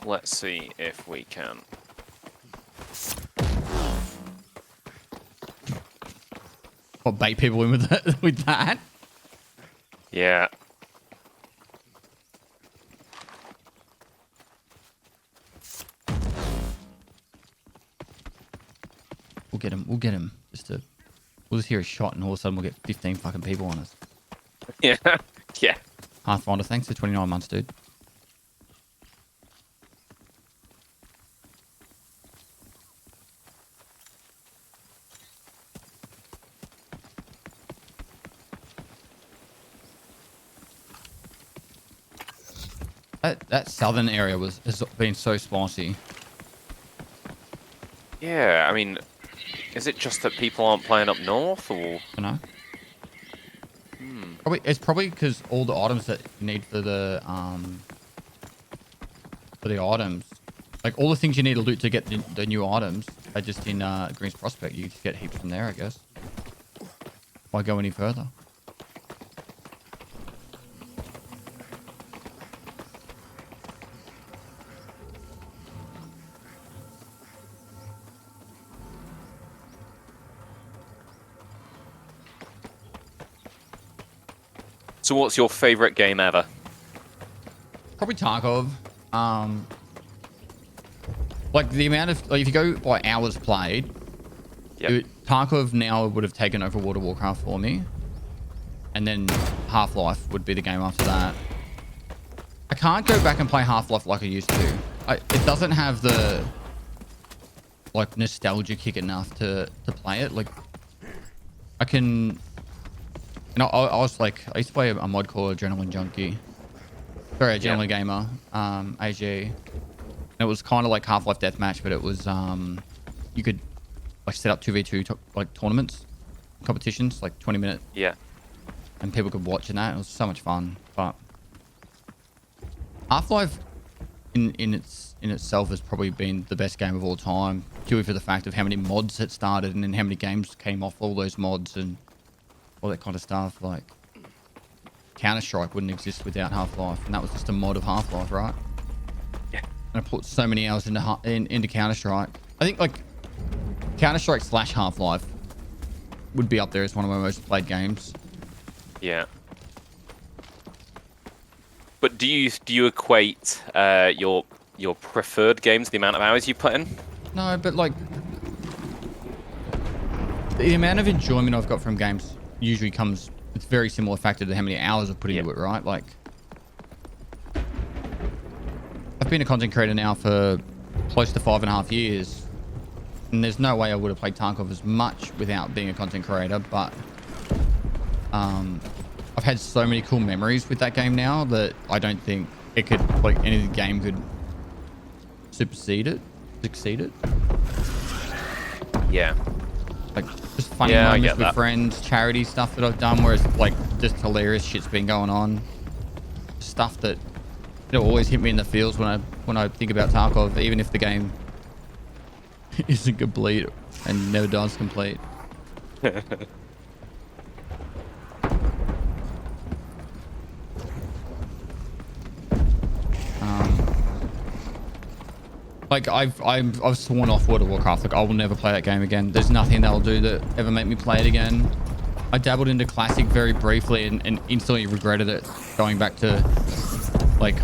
Speaker 2: Let's see if we can.
Speaker 1: What, bait people in with that? With that?
Speaker 2: Yeah.
Speaker 1: We'll get him. We'll get him. We'll just hear a shot and all of a sudden we'll get 15 fucking people on us.
Speaker 2: Yeah. Yeah.
Speaker 1: Pathfinder, thanks for 29 months, dude. That southern area has been so spicy.
Speaker 2: Yeah, I mean, is it just that people aren't playing up north, or?
Speaker 1: I don't know. It's probably because all the items that you need for the items, like all the things you need to loot to get the new items, are just in Green's Prospect. You just get heaps from there, I guess. Why go any further?
Speaker 2: So what's your favorite game ever?
Speaker 1: Probably Tarkov. Like the amount of, like if you go by hours played, Tarkov now would have taken over World of Warcraft for me. And then Half-Life would be the game after that. I can't go back and play Half-Life like I used to. It doesn't have the like nostalgia kick enough to play it. Like I can, you know, I was like, I used to play a mod called Adrenaline Junkie. Sorry, Adrenaline Gamer, AG. And it was kind of like Half-Life Deathmatch, but it was, you could like set up 2v2 like tournaments, competitions, like 20-minute.
Speaker 2: Yeah.
Speaker 1: And people could watch in that. It was so much fun. But Half-Life in itself has probably been the best game of all time, purely for the fact of how many mods it started and then how many games came off all those mods and all that kind of stuff. Like Counter-Strike wouldn't exist without Half-Life, and that was just a mod of Half-Life, right?
Speaker 2: Yeah.
Speaker 1: And I put so many hours into Counter-Strike. I think like Counter-Strike / Half-Life would be up there as one of my most played games.
Speaker 2: Yeah. But do you equate your preferred games the amount of hours you put in?
Speaker 1: No, but like the amount of enjoyment I've got from games usually comes, it's very similar factor to how many hours I've put into it, right? Like I've been a content creator now for close to 5.5 years, and there's no way I would have played Tarkov as much without being a content creator, but I've had so many cool memories with that game now that I don't think it could, like, any game could succeed it.
Speaker 2: Yeah.
Speaker 1: Like, just funny moments with friends, charity stuff that I've done where it's, like, just hilarious shit's been going on. Stuff that, it'll always hit me in the feels when I think about Tarkov, even if the game isn't complete and never does complete. Like I've sworn off World of Warcraft. Like I will never play that game again. There's nothing that'll do that ever make me play it again. I dabbled into Classic very briefly and instantly regretted it. Going back to, like,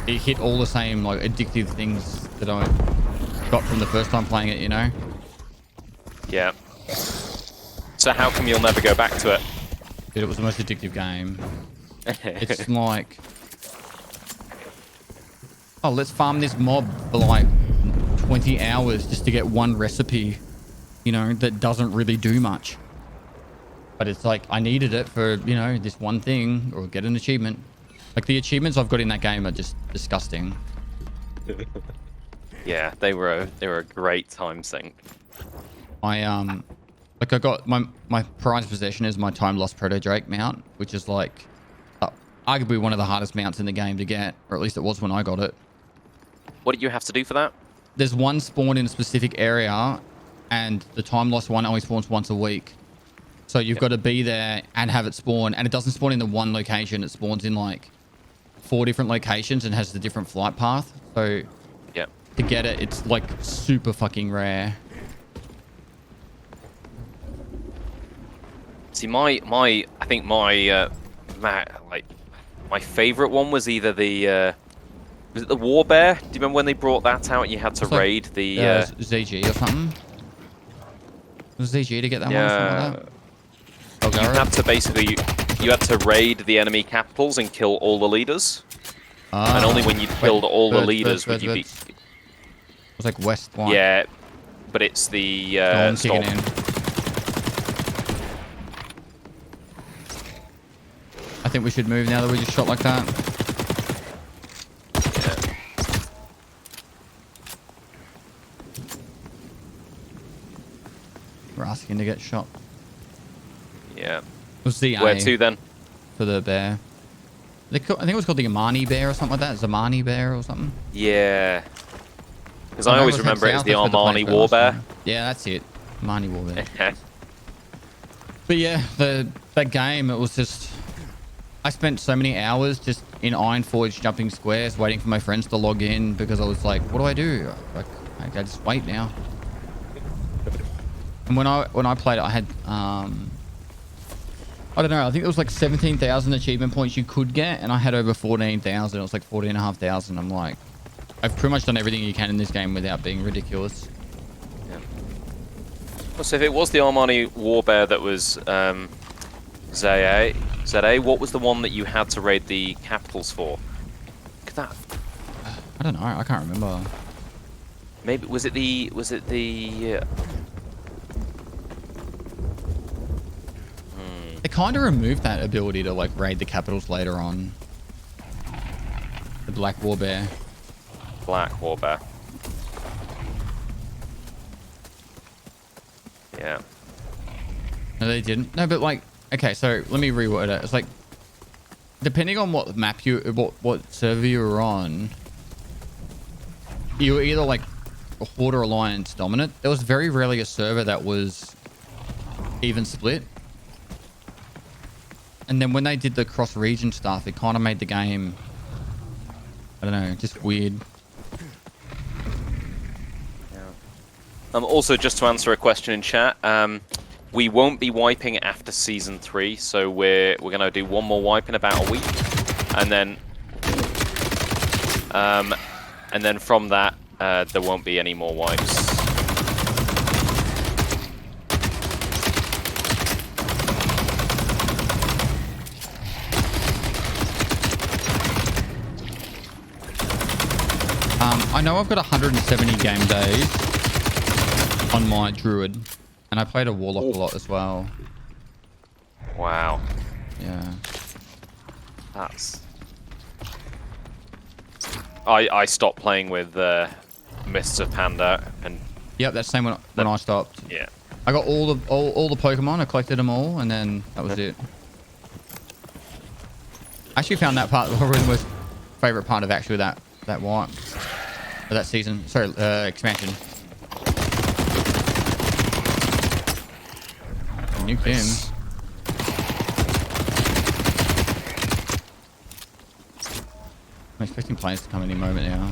Speaker 1: it hit all the same like addictive things that I got from the first time playing it, you know?
Speaker 2: Yeah. So how come you'll never go back to it?
Speaker 1: Dude, it was the most addictive game. It's like, oh, let's farm this mob for like 20 hours just to get one recipe, you know, that doesn't really do much. But it's like, I needed it for, you know, this one thing or get an achievement. Like the achievements I've got in that game are just disgusting.
Speaker 2: Yeah, they were a great time sink.
Speaker 1: Like I got my prized possession is my time lost Proto Drake mount, which is like arguably one of the hardest mounts in the game to get, or at least it was when I got it.
Speaker 2: What did you have to do for that?
Speaker 1: There's one spawn in a specific area, and the time lost one only spawns once a week. So you've got to be there and have it spawn, and it doesn't spawn in the one location. It spawns in like 4 different locations and has the different flight path. So to get it, it's like super fucking rare.
Speaker 2: See, I think my favorite one was either the was it the War Bear? Do you remember when they brought that out and you had to raid the
Speaker 1: ZG or something? Was ZG to get that one or something like that?
Speaker 2: You had to basically raid the enemy capitals and kill all the leaders. And only when you killed all the leaders would you be.
Speaker 1: It was like West one.
Speaker 2: Yeah, but it's the
Speaker 1: Storm. I think we should move now that we just shot like that. asking to get shot.
Speaker 2: Yeah.
Speaker 1: It was ZA
Speaker 2: Where to then?
Speaker 1: for the bear. I think it was called the Amani bear or something like that. Zamani bear or something.
Speaker 2: Yeah. Because I always remember it as the Armani War Bear.
Speaker 1: Yeah, that's it. Armani War Bear. But yeah, that game, it was just... I spent so many hours just in Ironforge jumping squares waiting for my friends to log in because I was like, what do I do? I just wait now. And when I played it, I had... I don't know. I think it was like 17,000 achievement points you could get, and I had over 14,000. It was like 14,500. I'm like, I've pretty much done everything you can in this game without being ridiculous.
Speaker 2: Yeah. Well, so if it was the Armani War Bear that was ZA, what was the one that you had to raid the capitals for? Look at that.
Speaker 1: I don't know. I can't remember.
Speaker 2: Maybe was it the
Speaker 1: They kind of removed that ability to like raid the capitals later on. The Black War Bear.
Speaker 2: Black War Bear. Yeah.
Speaker 1: No, they didn't. No, but like, okay, so let me reword it. It's like, depending on what map what server you were on, you were either like a Horde or Alliance dominant. There was very rarely a server that was even split. And then when they did the cross-region stuff, it kind of made the game, I don't know, just weird.
Speaker 2: Yeah. Also, just to answer a question in chat, we won't be wiping after season 3, so we're gonna do one more wipe in about a week, and then from that, there won't be any more wipes.
Speaker 1: I know I've got 170 game days on my druid, and I played a warlock a lot as well.
Speaker 2: Wow.
Speaker 1: Yeah.
Speaker 2: That's... I stopped playing with Mists of Panda, and...
Speaker 1: Yep, that's the same when I stopped.
Speaker 2: Yeah.
Speaker 1: I got all the Pokemon, I collected them all, and then that was it. I actually found that part probably the most favorite part of actually that wipe. Or that season. Sorry, expansion. Nuked him. I'm expecting players to come any moment now.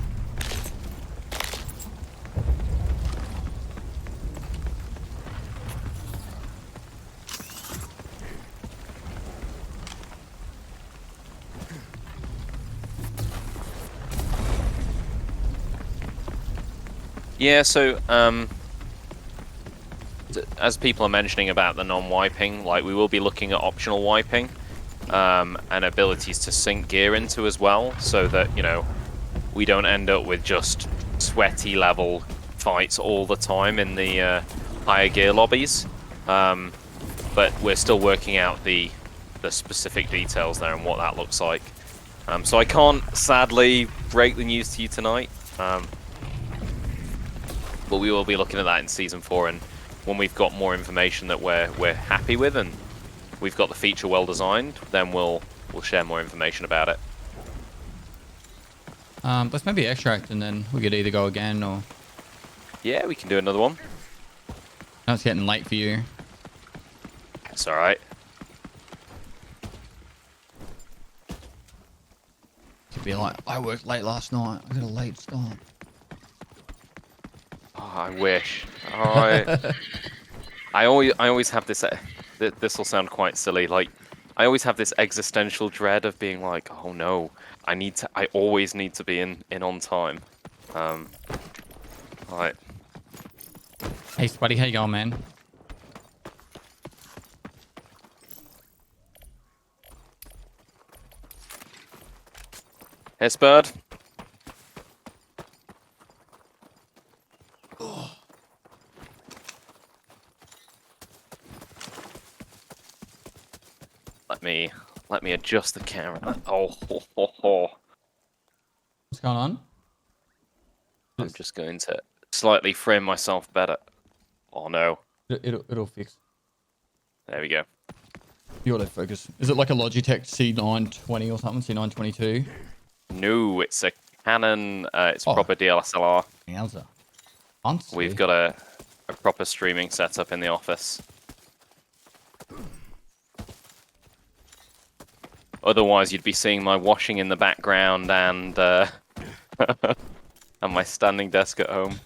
Speaker 2: Yeah, so, as people are mentioning about the non-wiping, like, we will be looking at optional wiping, and abilities to sync gear into as well, so that, you know, we don't end up with just sweaty level fights all the time in the higher gear lobbies. But we're still working out the specific details there and what that looks like. So I can't, sadly, break the news to you tonight. But we will be looking at that in Season 4, and when we've got more information that we're happy with and we've got the feature well designed, then we'll share more information about it.
Speaker 1: Let's maybe extract and then we could either go again or...
Speaker 2: Yeah, we can do another one.
Speaker 1: Now it's getting late for you.
Speaker 2: It's alright.
Speaker 1: To be like, I worked late last night. I got a late start.
Speaker 2: Oh, I wish. Oh, I always have this. This will sound quite silly. Like, I always have this existential dread of being like, oh no, I always need to be in on time. Right.
Speaker 1: Hey, Spuddy, how you going, man?
Speaker 2: Hey, Spud. Let me adjust the camera. Oh, ho, ho, ho.
Speaker 1: What's going on?
Speaker 2: I'm just going to slightly frame myself better. Oh no.
Speaker 1: It'll fix.
Speaker 2: There we go.
Speaker 1: The autofocus. Is it like a Logitech C920 or something? C922?
Speaker 2: No, it's a Canon. It's proper DSLR.
Speaker 1: Yowza. Fancy.
Speaker 2: We've got a proper streaming setup in the office. Otherwise, you'd be seeing my washing in the background and and my standing desk at home.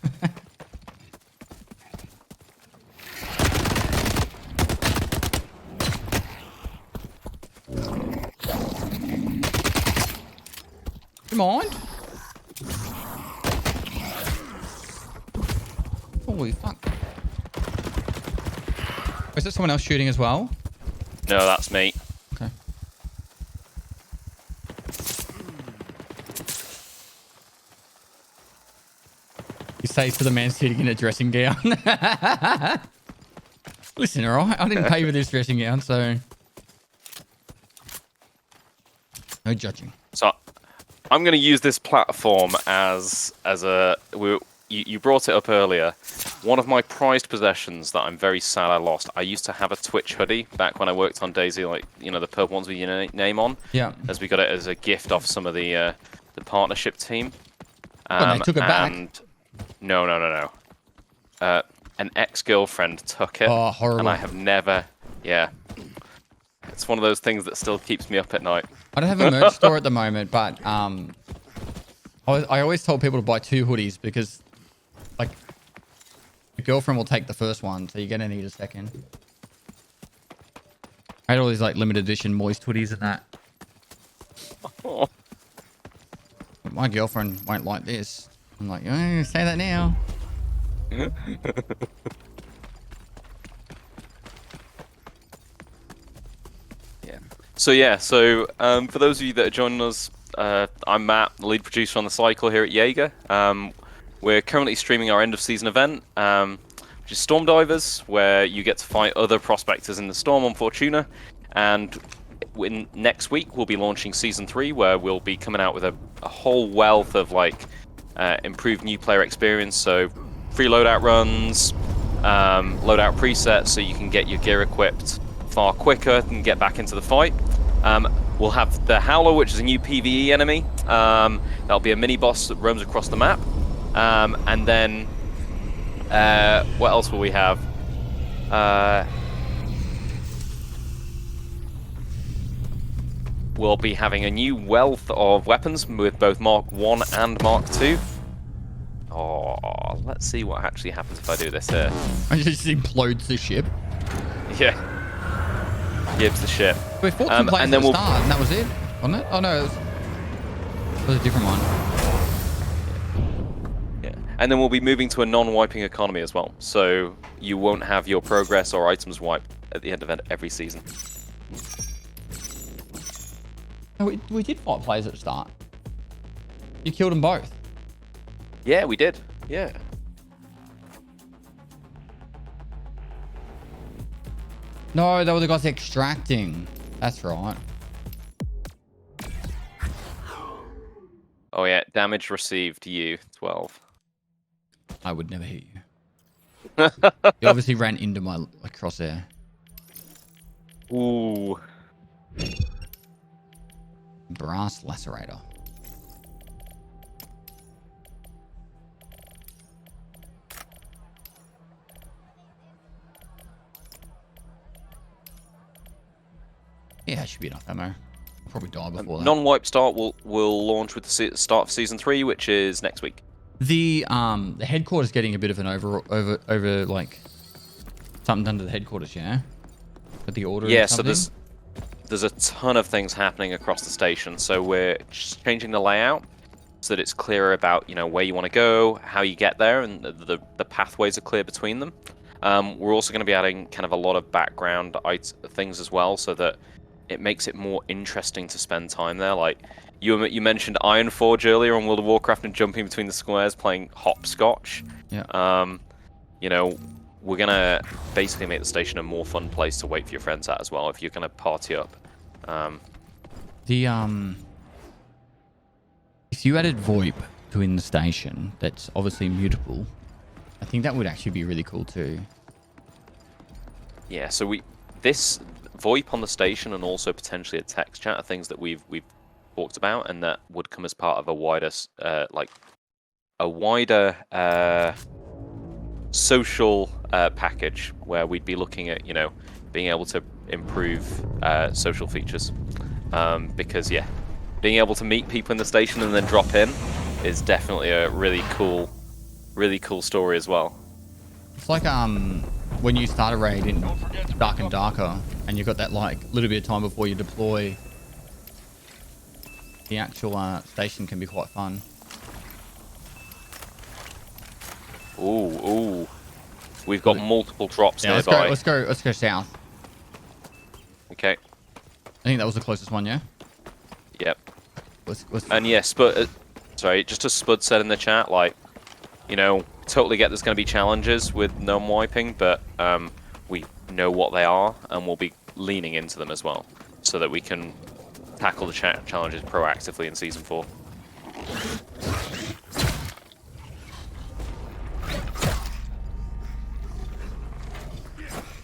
Speaker 1: Do you mind? Holy fuck. Is there someone else shooting as well?
Speaker 2: No, that's me.
Speaker 1: Okay. He says to the man sitting in a dressing gown. Listen, alright, I didn't pay for this dressing gown, so no judging.
Speaker 2: So I'm going to use this platform as a. You brought it up earlier. One of my prized possessions that I'm very sad I lost. I used to have a Twitch hoodie back when I worked on DayZ, like, you know, the purple ones with your name on.
Speaker 1: Yeah.
Speaker 2: As we got it as a gift off some of the partnership team.
Speaker 1: They took it back.
Speaker 2: No. An ex-girlfriend took it.
Speaker 1: Oh, horrible.
Speaker 2: And I have never. Yeah. It's one of those things that still keeps me up at night.
Speaker 1: I don't have a merch store at the moment, but I always told people to buy 2 hoodies because, like, your girlfriend will take the first one, so you're gonna need a second. I had all these like limited edition moist hoodies and that.
Speaker 2: Oh.
Speaker 1: But my girlfriend won't like this. I'm like, oh, say that now.
Speaker 2: So for those of you that are joining us, I'm Matt, the lead producer on the cycle here at Jaeger. We're currently streaming our end of season event, which is Storm Divers, where you get to fight other prospectors in the storm on Fortuna. And next week we'll be launching season 3, where we'll be coming out with a whole wealth of like improved new player experience. So free loadout runs, loadout presets, so you can get your gear equipped far quicker and get back into the fight. We'll have the Howler, which is a new PvE enemy. That'll be a mini boss that roams across the map. And then what else will we have? We'll be having a new wealth of weapons with both Mark 1 and Mark 2. Oh, let's see what actually happens if I do this here.
Speaker 1: I just implodes the ship.
Speaker 2: Yeah. Gibbs the ship.
Speaker 1: We fought some players
Speaker 2: and then
Speaker 1: at the start, and that was it, wasn't it? Oh no, it was a different one.
Speaker 2: Yeah. And then we'll be moving to a non-wiping economy as well, so you won't have your progress or items wiped at the end of every season.
Speaker 1: No, we did fight players at the start. You killed them both.
Speaker 2: Yeah, we did. Yeah.
Speaker 1: No, they were the guys extracting. That's right.
Speaker 2: Oh yeah, damage received you 12.
Speaker 1: I would never hit you. You obviously ran into my crosshair.
Speaker 2: Ooh.
Speaker 1: Brass lacerator. Yeah, it should be enough ammo. I'll probably die before that.
Speaker 2: Non-wipe start will launch with the start of season 3, which is next week.
Speaker 1: The headquarters getting a bit of an over like something done to the headquarters, yeah. But the order.
Speaker 2: Yeah, so there's a ton of things happening across the station. So we're just changing the layout so that it's clearer about, you know, where you want to go, how you get there, and the pathways are clear between them. We're also going to be adding kind of a lot of background things as well, so that it makes it more interesting to spend time there. Like you mentioned Ironforge earlier on World of Warcraft and jumping between the squares playing hopscotch.
Speaker 1: Yeah.
Speaker 2: You know, we're gonna basically make the station a more fun place to wait for your friends at as well if you're gonna party up.
Speaker 1: If you added VoIP to in the station, that's obviously mutable. I think that would actually be really cool too.
Speaker 2: Yeah, so this VoIP on the station and also potentially a text chat are things that we've talked about, and that would come as part of a wider social package where we'd be looking at, you know, being able to improve social features. Because yeah, being able to meet people in the station and then drop in is definitely a really cool story as well.
Speaker 1: It's like when you start a raid in Dark and Darker, and you've got that like little bit of time before you deploy. The actual station can be quite fun.
Speaker 2: Ooh, we've got multiple drops
Speaker 1: yeah,
Speaker 2: nearby.
Speaker 1: Let's go south.
Speaker 2: Okay.
Speaker 1: I think that was the closest one, yeah.
Speaker 2: Yep.
Speaker 1: Let's...
Speaker 2: And yes, but sorry, just as Spud said in the chat, like, you know, totally get there's going to be challenges with gnome wiping, but we know what they are, and we'll be leaning into them as well, so that we can tackle the challenges proactively in Season 4.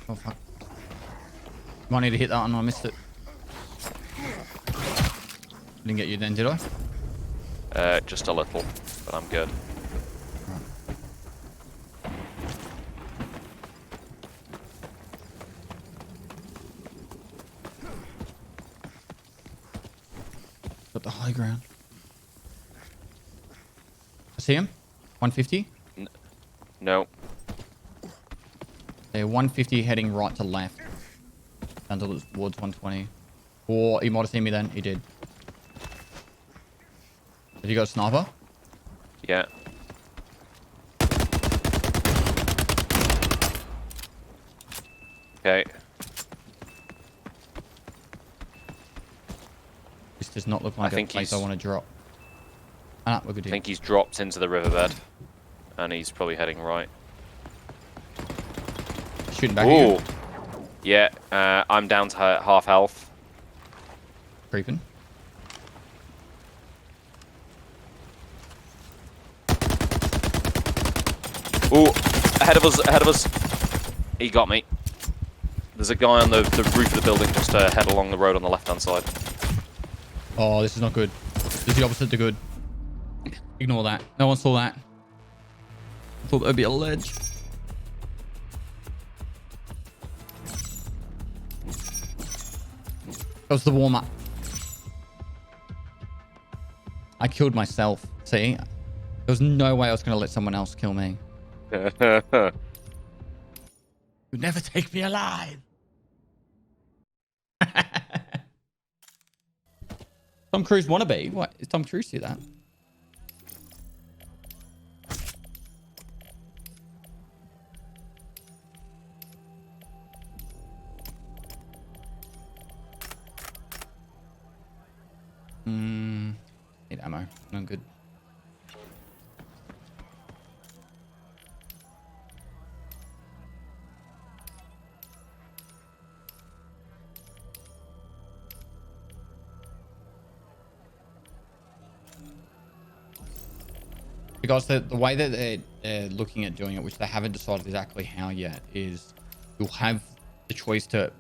Speaker 1: Oh, fuck. Might need to hit that one. I missed it. Didn't get you then, did I?
Speaker 2: Just a little, but I'm good.
Speaker 1: Got the high ground. I see him. 150.
Speaker 2: No.
Speaker 1: They're 150 heading right to left. Down towards 120. Or he might have seen me then. He did. Have you got a sniper?
Speaker 2: Yeah. Okay.
Speaker 1: This does not look like a place I want to drop. Ah, we're good here.
Speaker 2: I think he's dropped into the riverbed, and he's probably heading right.
Speaker 1: Shooting back at you.
Speaker 2: Yeah, I'm down to half health.
Speaker 1: Creeping.
Speaker 2: Ooh, ahead of us. He got me. There's a guy on the roof of the building just head along the road on the left-hand side.
Speaker 1: Oh, this is not good. This is the opposite to good. Ignore that. No one saw that. I thought there'd be a ledge. That was the warm-up. I killed myself. See? There was no way I was going to let someone else kill me. You'd never take me alive. Tom Cruise wannabe? What? Is Tom Cruise do that? Need ammo. No good. Because the way that they're looking at doing it, which they haven't decided exactly how yet, is you'll have the choice to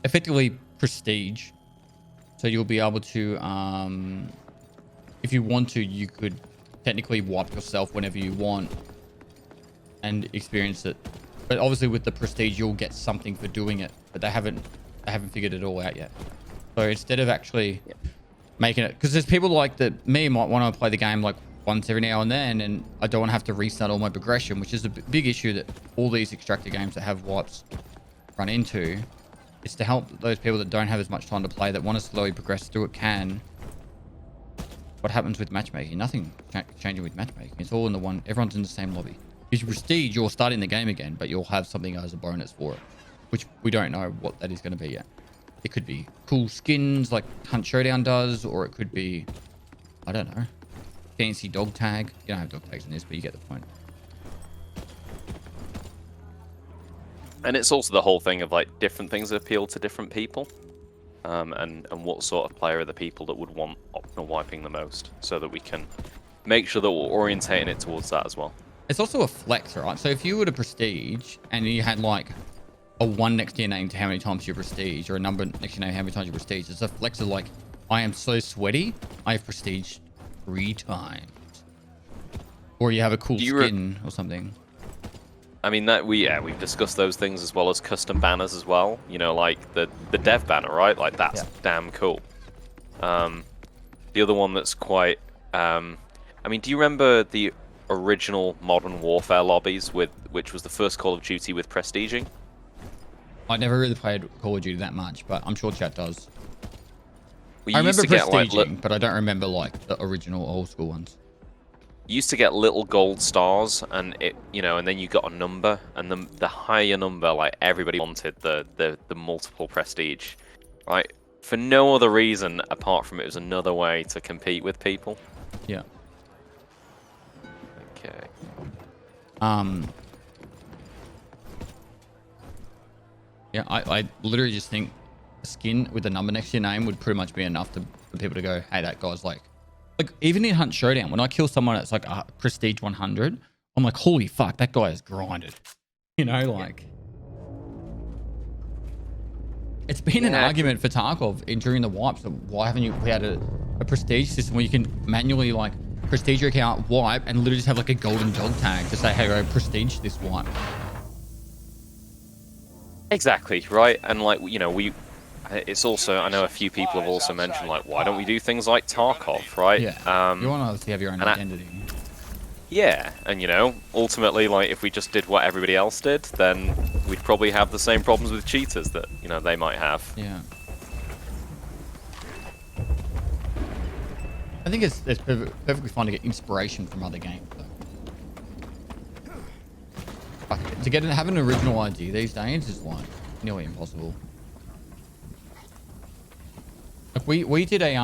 Speaker 1: effectively prestige. So you'll be able to, if you want to, you could technically wipe yourself whenever you want and experience it. But obviously with the prestige, you'll get something for doing it. But they haven't figured it all out yet. So instead of actually making it, because there's people like that, me might want to play the game like once every now and then, and I don't want to have to restart all my progression, which is a big issue that all these extractor games that have wipes run into. It's to help those people that don't have as much time to play, that want to slowly progress through it can. What happens with matchmaking? Nothing changing with matchmaking. It's all in the one, everyone's in the same lobby. If you prestige, you're starting the game again, but you'll have something as a bonus for it, which we don't know what that is going to be yet. It could be cool skins like Hunt Showdown does, or it could be, I don't know, fancy dog tag. You don't have dog tags in this, but you get the point.
Speaker 2: And it's also the whole thing of like different things that appeal to different people, and what sort of player are the people that would want optional wiping the most, so that we can make sure that we're orientating it towards that as well.
Speaker 1: It's also a flex, right? So if you were to prestige and you had like a 1 next to your name to how many times you prestige, or a number next to your name how many times you prestige. It's a flex of like, I am so sweaty, I have prestige 3 times. Or you have a cool skin or something.
Speaker 2: I mean, we've discussed those things as well as custom banners as well. You know, like the dev banner, right? Like that's damn cool. The other one that's quite, I mean, do you remember the original Modern Warfare lobbies which was the first Call of Duty with prestiging?
Speaker 1: I never really played Call of Duty that much, but I'm sure chat does.
Speaker 2: Well,
Speaker 1: I remember prestiging, but I don't remember like the original old school ones.
Speaker 2: You used to get little gold stars, and and then you got a number, and the higher number, like everybody wanted the multiple prestige, right? For no other reason apart from it was another way to compete with people.
Speaker 1: Yeah.
Speaker 2: Okay.
Speaker 1: Yeah, I literally just think a skin with a number next to your name would pretty much be enough for people to go, hey, that guy's like even in Hunt Showdown, when I kill someone that's like a prestige 100, I'm like, holy fuck, that guy is grinded. You know, like it's been an argument for Tarkov during the wipes of why haven't you had a prestige system where you can manually like prestige your account, wipe, and literally just have like a golden dog tag to say, hey, go prestige this wipe.
Speaker 2: Exactly, right? And like, it's also, I know a few people have also mentioned, like, why don't we do things like Tarkov, right?
Speaker 1: Yeah. You want to obviously have your own identity.
Speaker 2: Yeah, and ultimately, like, if we just did what everybody else did, then we'd probably have the same problems with cheaters that, they might have.
Speaker 1: Yeah. I think it's perfectly fine to get inspiration from other games, though. To have an original idea these days is like nearly impossible. Like we did a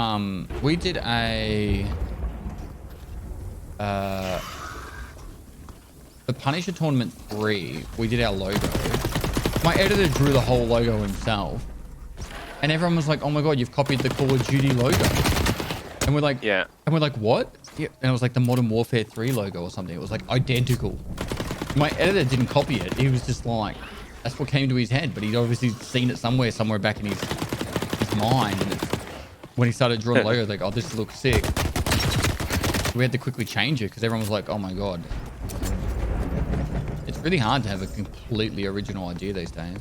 Speaker 1: the Punisher Tournament 3, we did our logo. My editor drew the whole logo himself, and everyone was like, oh my god, you've copied the Call of Duty logo. And we're like,
Speaker 2: yeah.
Speaker 1: And we're like, what? Yeah. And it was like the Modern Warfare 3 logo or something. It was like identical. My editor didn't copy it. He was just like, that's what came to his head, but he'd obviously seen it somewhere back in his mind. And when he started drawing the logo, like, oh, this looks sick. We had to quickly change it because everyone was like, oh my god. It's really hard to have a completely original idea these days.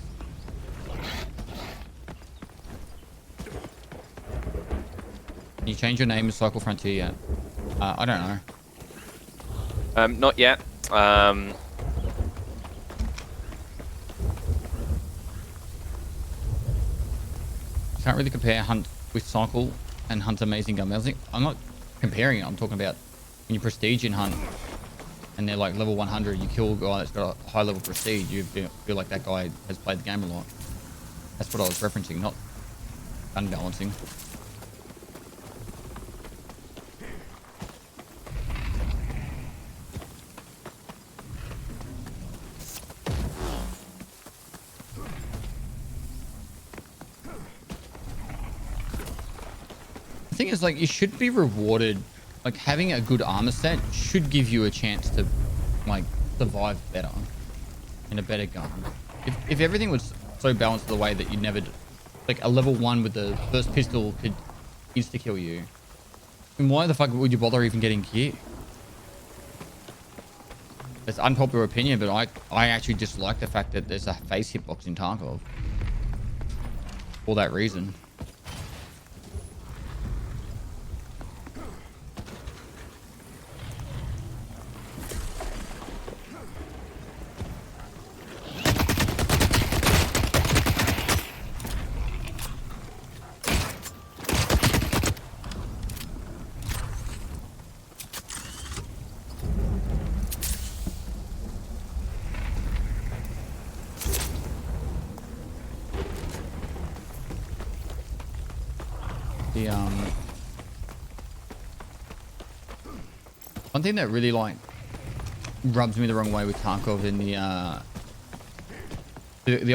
Speaker 1: Can you change your name to Cycle Frontier yet? I don't know.
Speaker 2: Not yet.
Speaker 1: Can't really compare Hunt with Cycle and Hunt Amazing Gun Balancing. I'm not comparing it. I'm talking about when you prestige in Hunt and they're like level 100, you kill a guy that's got a high level prestige, you feel like that guy has played the game a lot. That's what I was referencing, not gun balancing. The thing is, like, you should be rewarded. Like, having a good armor set should give you a chance to, like, survive better in a better gun. If everything was so balanced the way that you never, like, a level 1 with the first pistol could insta kill you, then why the fuck would you bother even getting gear? It's unpopular opinion, but I actually dislike the fact that there's a face hitbox in Tarkov for that reason. One thing that really like rubs me the wrong way with Tarkov in the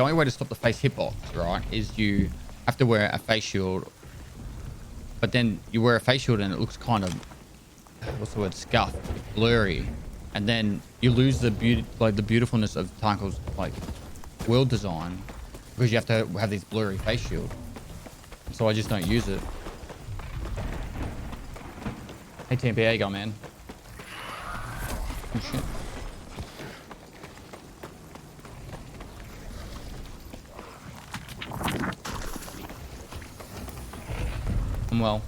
Speaker 1: only way to stop the face hitbox, right, is you have to wear a face shield, but then you wear a face shield and it looks kind of, what's the word, scuffed, blurry, and then you lose the beauty, like the beautifulness of Tarkov's like wheel design because you have to have this blurry face shield. So I just don't use it. Hey TMP, how you going, man? Oh, shit. I'm well.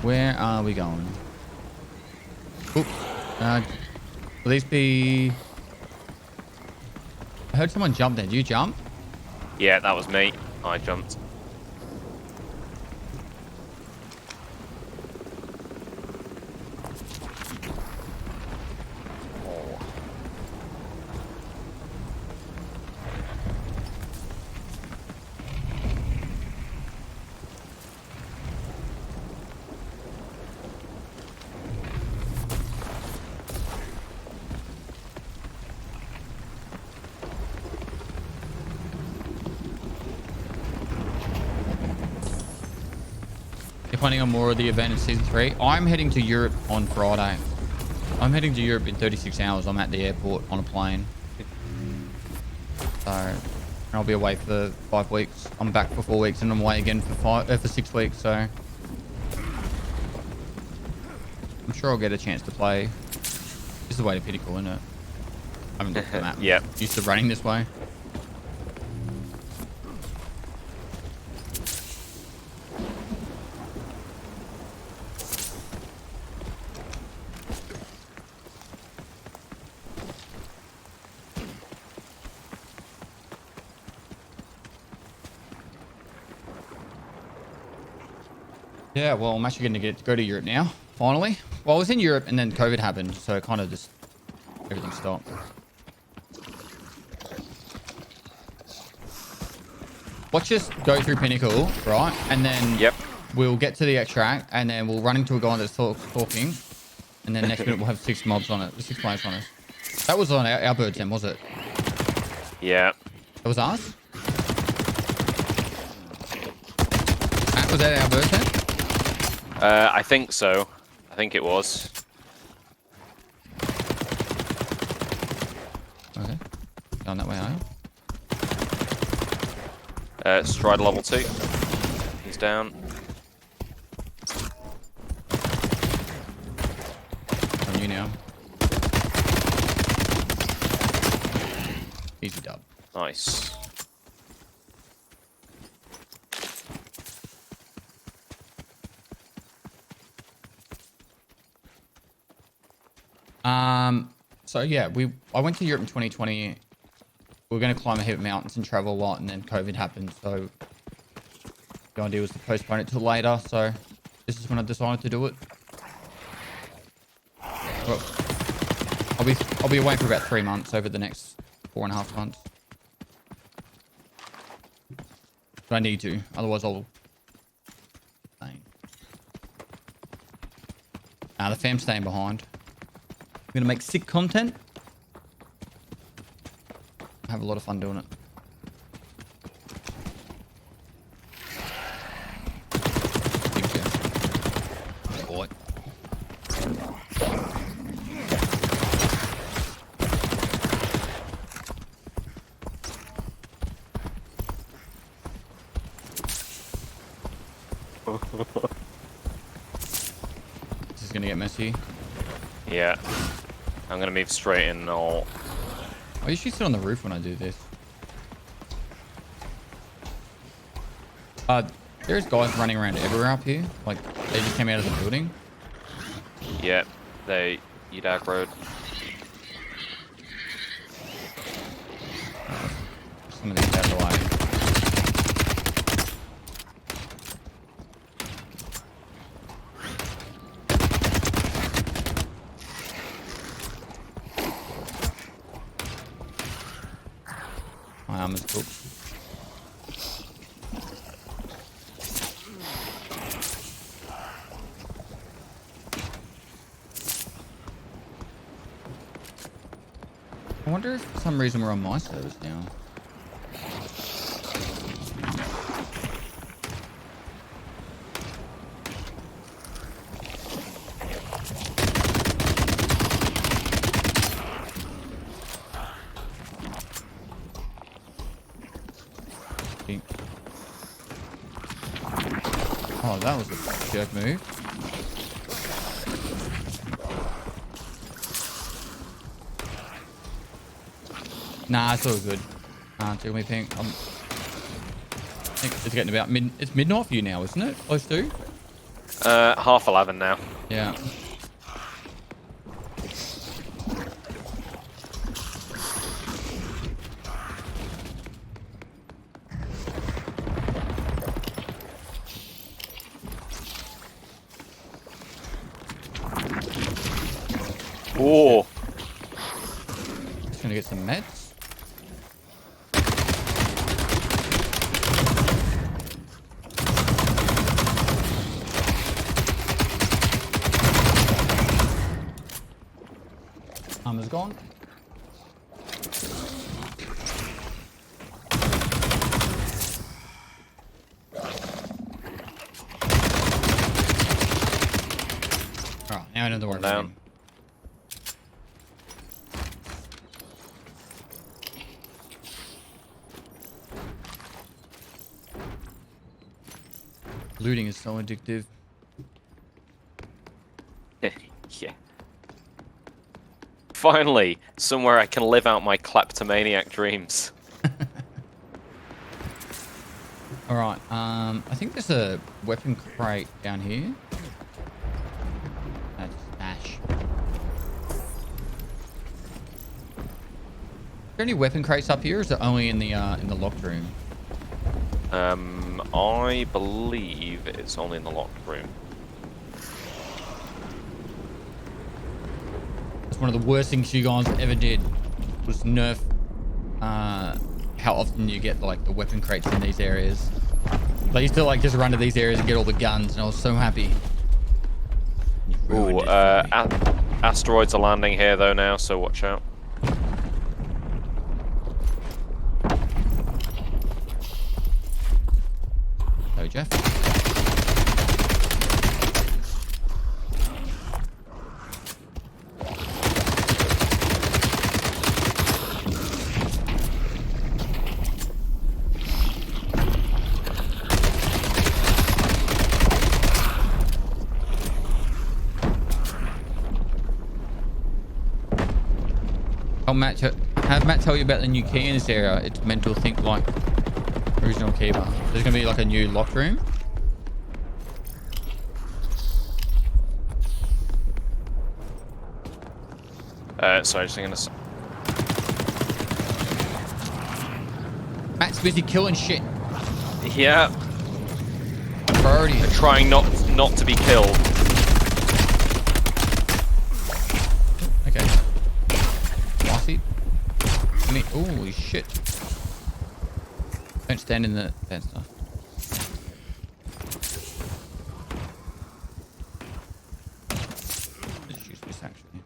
Speaker 1: Where are we going? Oops. Will these be... I heard someone jump there. Did you jump?
Speaker 2: Yeah, that was me. I jumped.
Speaker 1: You're planning on more of the event in season 3? I'm heading to Europe on Friday. I'm heading to Europe in 36 hours. I'm at the airport on a plane. So, and I'll be away for 5 weeks. I'm back for 4 weeks and I'm away again for 6 weeks. So, I'm sure I'll get a chance to play. This is the way to Pinnacle, isn't it? I haven't looked at the map.
Speaker 2: Yep.
Speaker 1: Used to running this way. Yeah, well, I'm actually going to go to Europe now, finally. Well, I was in Europe and then COVID happened, so it kind of just, everything stopped. Watch us go through Pinnacle, right? And then we'll get to the extract and then we'll run into a guy that's talking. And then next minute we'll have 6 mobs on it, 6 players on us. That was on our bird team, was it?
Speaker 2: Yeah.
Speaker 1: That was us? Was that our bird team?
Speaker 2: I think so. I think it was.
Speaker 1: Okay. Going that way, are you?
Speaker 2: Strider level 2. He's down.
Speaker 1: On you now. Easy dub.
Speaker 2: Nice.
Speaker 1: So yeah, I went to Europe in 2020. We were going to climb a heap of mountains and travel a lot, and then COVID happened. So the idea was to postpone it till later. So this is when I decided to do it. Well, I'll be away for about 3 months over the next 4.5 months. But I need to, otherwise I'll. The fam's staying behind. I'm gonna make sick content. Have a lot of fun doing it. Boy. This is gonna get messy.
Speaker 2: Yeah. I'm gonna move straight in and all.
Speaker 1: I usually sit on the roof when I do this. There's guys running around everywhere up here. Like, they just came out of the building.
Speaker 2: Yeah, they UDAG road.
Speaker 1: Some of these out of the way. My armor's cooked. I wonder if for some reason we're on my servers now. Oh, that was a jerk move. Nah, it's all good. Tickle me pink. I think it's getting about it's midnight for you now, isn't it? Close to?
Speaker 2: 11:30 now.
Speaker 1: Yeah.
Speaker 2: Oh.
Speaker 1: Just gonna get some meds. Armor's gone. Alright, now I know the word.
Speaker 2: Down.
Speaker 1: Looting is so addictive.
Speaker 2: Yeah. Finally, somewhere I can live out my kleptomaniac dreams.
Speaker 1: Alright, I think there's a weapon crate down here. That's Ash. Are there any weapon crates up here, or is it only in the locked room?
Speaker 2: I believe it's only in the locked room.
Speaker 1: That's one of the worst things you guys ever did, was nerf how often you get like the weapon crates in these areas. I used to like just run to these areas and get all the guns, and I was so happy.
Speaker 2: Ooh, asteroids are landing here though now, so watch out.
Speaker 1: Hello, Jeff. Oh, Matt, have Matt tell you about the new key in this area. It's meant to think like original keeper. There's gonna be like a new locked room.
Speaker 2: Sorry, just gonna.
Speaker 1: Matt's busy killing shit.
Speaker 2: Yeah.
Speaker 1: Priority.
Speaker 2: Trying not to be killed.
Speaker 1: Okay. Bossy. I mean, holy shit. Don't stand in the bad stuff. Let's use this actually.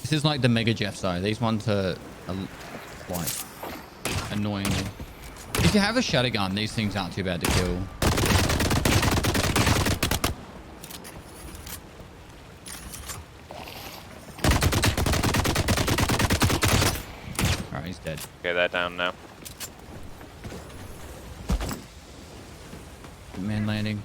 Speaker 1: This is like the Mega Jeffs though. These ones are like annoying. If you have a shotgun, these things aren't too bad to kill. Alright, he's dead.
Speaker 2: Okay, they're down now.
Speaker 1: Man landing.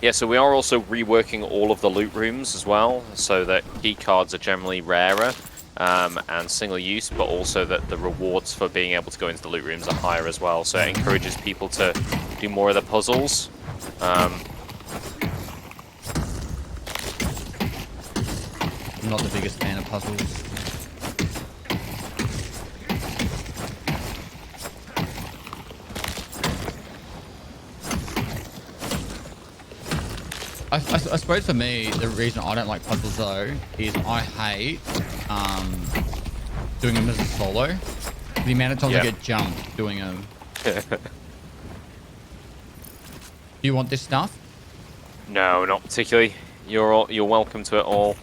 Speaker 2: Yeah, so we are also reworking all of the loot rooms as well, so that key cards are generally rarer and single use, but also that the rewards for being able to go into the loot rooms are higher as well. So it encourages people to do more of the puzzles.
Speaker 1: I'm not the biggest fan of puzzles. I suppose for me, the reason I don't like puzzles though is I hate doing them as a solo. The amount of times I get jumped doing them. Do you want this stuff?
Speaker 2: No, not particularly. You're welcome to it all.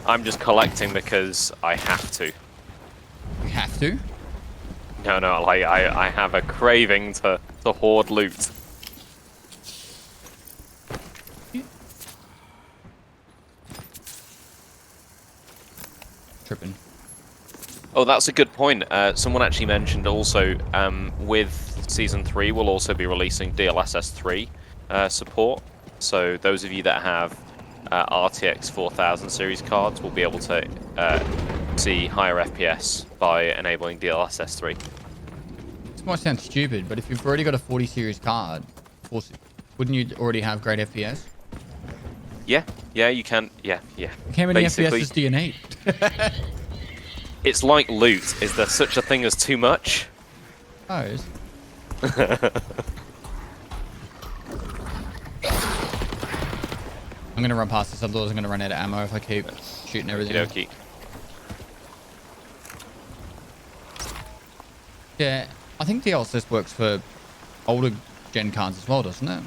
Speaker 2: I'm just collecting because I have to.
Speaker 1: You have to?
Speaker 2: No, like I have a craving to hoard loot.
Speaker 1: Tripping.
Speaker 2: Oh, that's a good point. Someone actually mentioned also with Season 3, we'll also be releasing DLSS 3 support. So those of you that have RTX 4000 series cards will be able to see higher FPS by enabling DLSS 3.
Speaker 1: This might sound stupid, but if you've already got a 40 series card, wouldn't you already have great FPS?
Speaker 2: Yeah, you can. Yeah.
Speaker 1: How many
Speaker 2: Basically,
Speaker 1: FPSs do you need?
Speaker 2: it's like loot. Is there such a thing as too much?
Speaker 1: Oh. I'm gonna run past this, otherwise I'm gonna run out of ammo if I keep shooting everything.
Speaker 2: Okey-dokey.
Speaker 1: Yeah, I think DLSS works for older gen cards as well, doesn't it?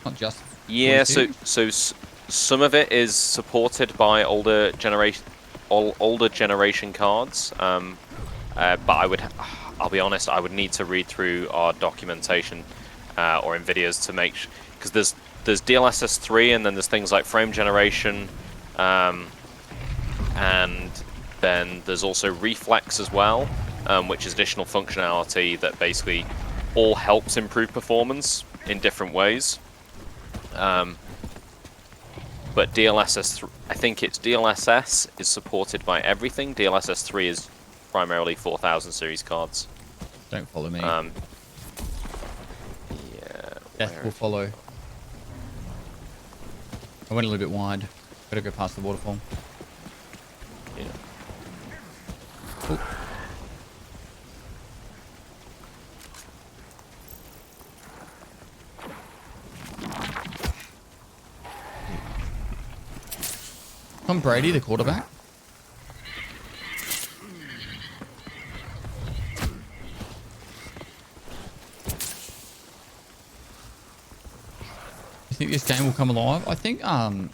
Speaker 1: Not just.
Speaker 2: Yeah, so some of it is supported by older generation cards. But I'll be honest, I would need to read through our documentation or NVIDIA's to make because there's DLSS 3 and then there's things like frame generation, and then there's also reflex as well, which is additional functionality that basically all helps improve performance in different ways. But DLSS, I think it's DLSS is supported by everything. DLSS 3 is primarily 4000 series cards.
Speaker 1: Don't follow me.
Speaker 2: Yeah.
Speaker 1: Death will follow. I went a little bit wide. Gotta go past the waterfall.
Speaker 2: Yeah.
Speaker 1: Ooh. Tom Brady, the quarterback. You think this game will come alive? I think time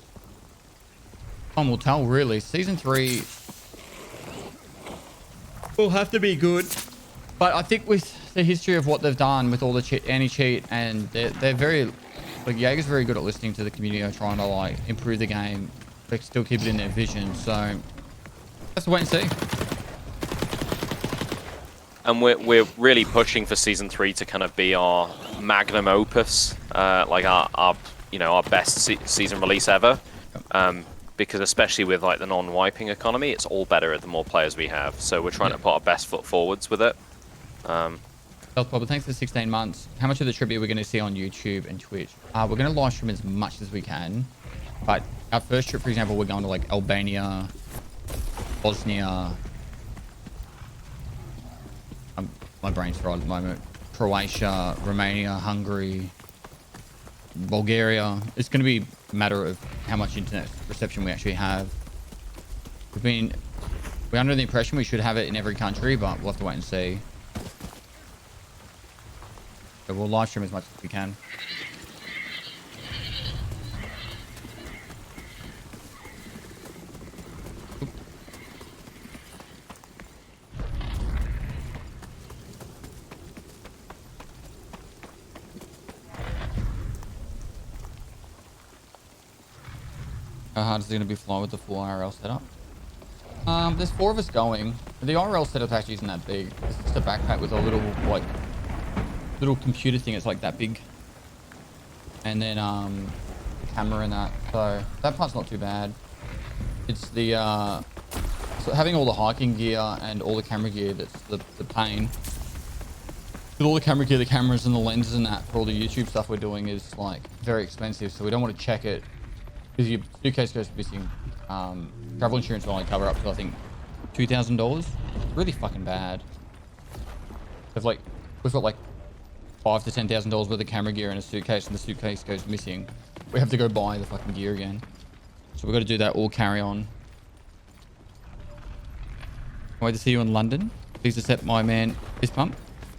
Speaker 1: will tell really. Season 3 will have to be good. But I think with the history of what they've done with all the anti-cheat, and they're very, like, Jaeger's very good at listening to the community, trying to like improve the game, but still keep it in their vision. So let's wait and see.
Speaker 2: And we're really pushing for Season 3 to kind of be our magnum opus, like our best season release ever. Because especially with like the non-wiping economy, it's all better the more players we have. So we're trying to put our best foot forwards with it.
Speaker 1: But thanks for 16 months. How much of the tribute we're going to see on YouTube and Twitch? We're going to live stream as much as we can. But our first trip, for example, we're going to like Albania, Bosnia. My brain's fried at the moment. Croatia, Romania, Hungary, Bulgaria. It's going to be a matter of how much internet reception we actually have. We're under the impression we should have it in every country, but we'll have to wait and see. So we'll live stream as much as we can. How hard is it going to be flying with the full IRL setup? There's 4 of us going. The IRL setup actually isn't that big. It's just a backpack with a little computer thing. It's like that big. And then camera and that. So that part's not too bad. It's the so having all the hiking gear and all the camera gear that's the pain. With all the camera gear, the cameras and the lenses and that for all the YouTube stuff we're doing is like very expensive. So we don't want to check it. Because your suitcase goes missing. Travel insurance will only cover up to I think $2,000. Really fucking bad. We've got like $5,000 to $10,000 worth of camera gear in a suitcase, and the suitcase goes missing. We have to go buy the fucking gear again. So we've got to do that all carry on. Wait to see you in London. Please accept my man fist pump.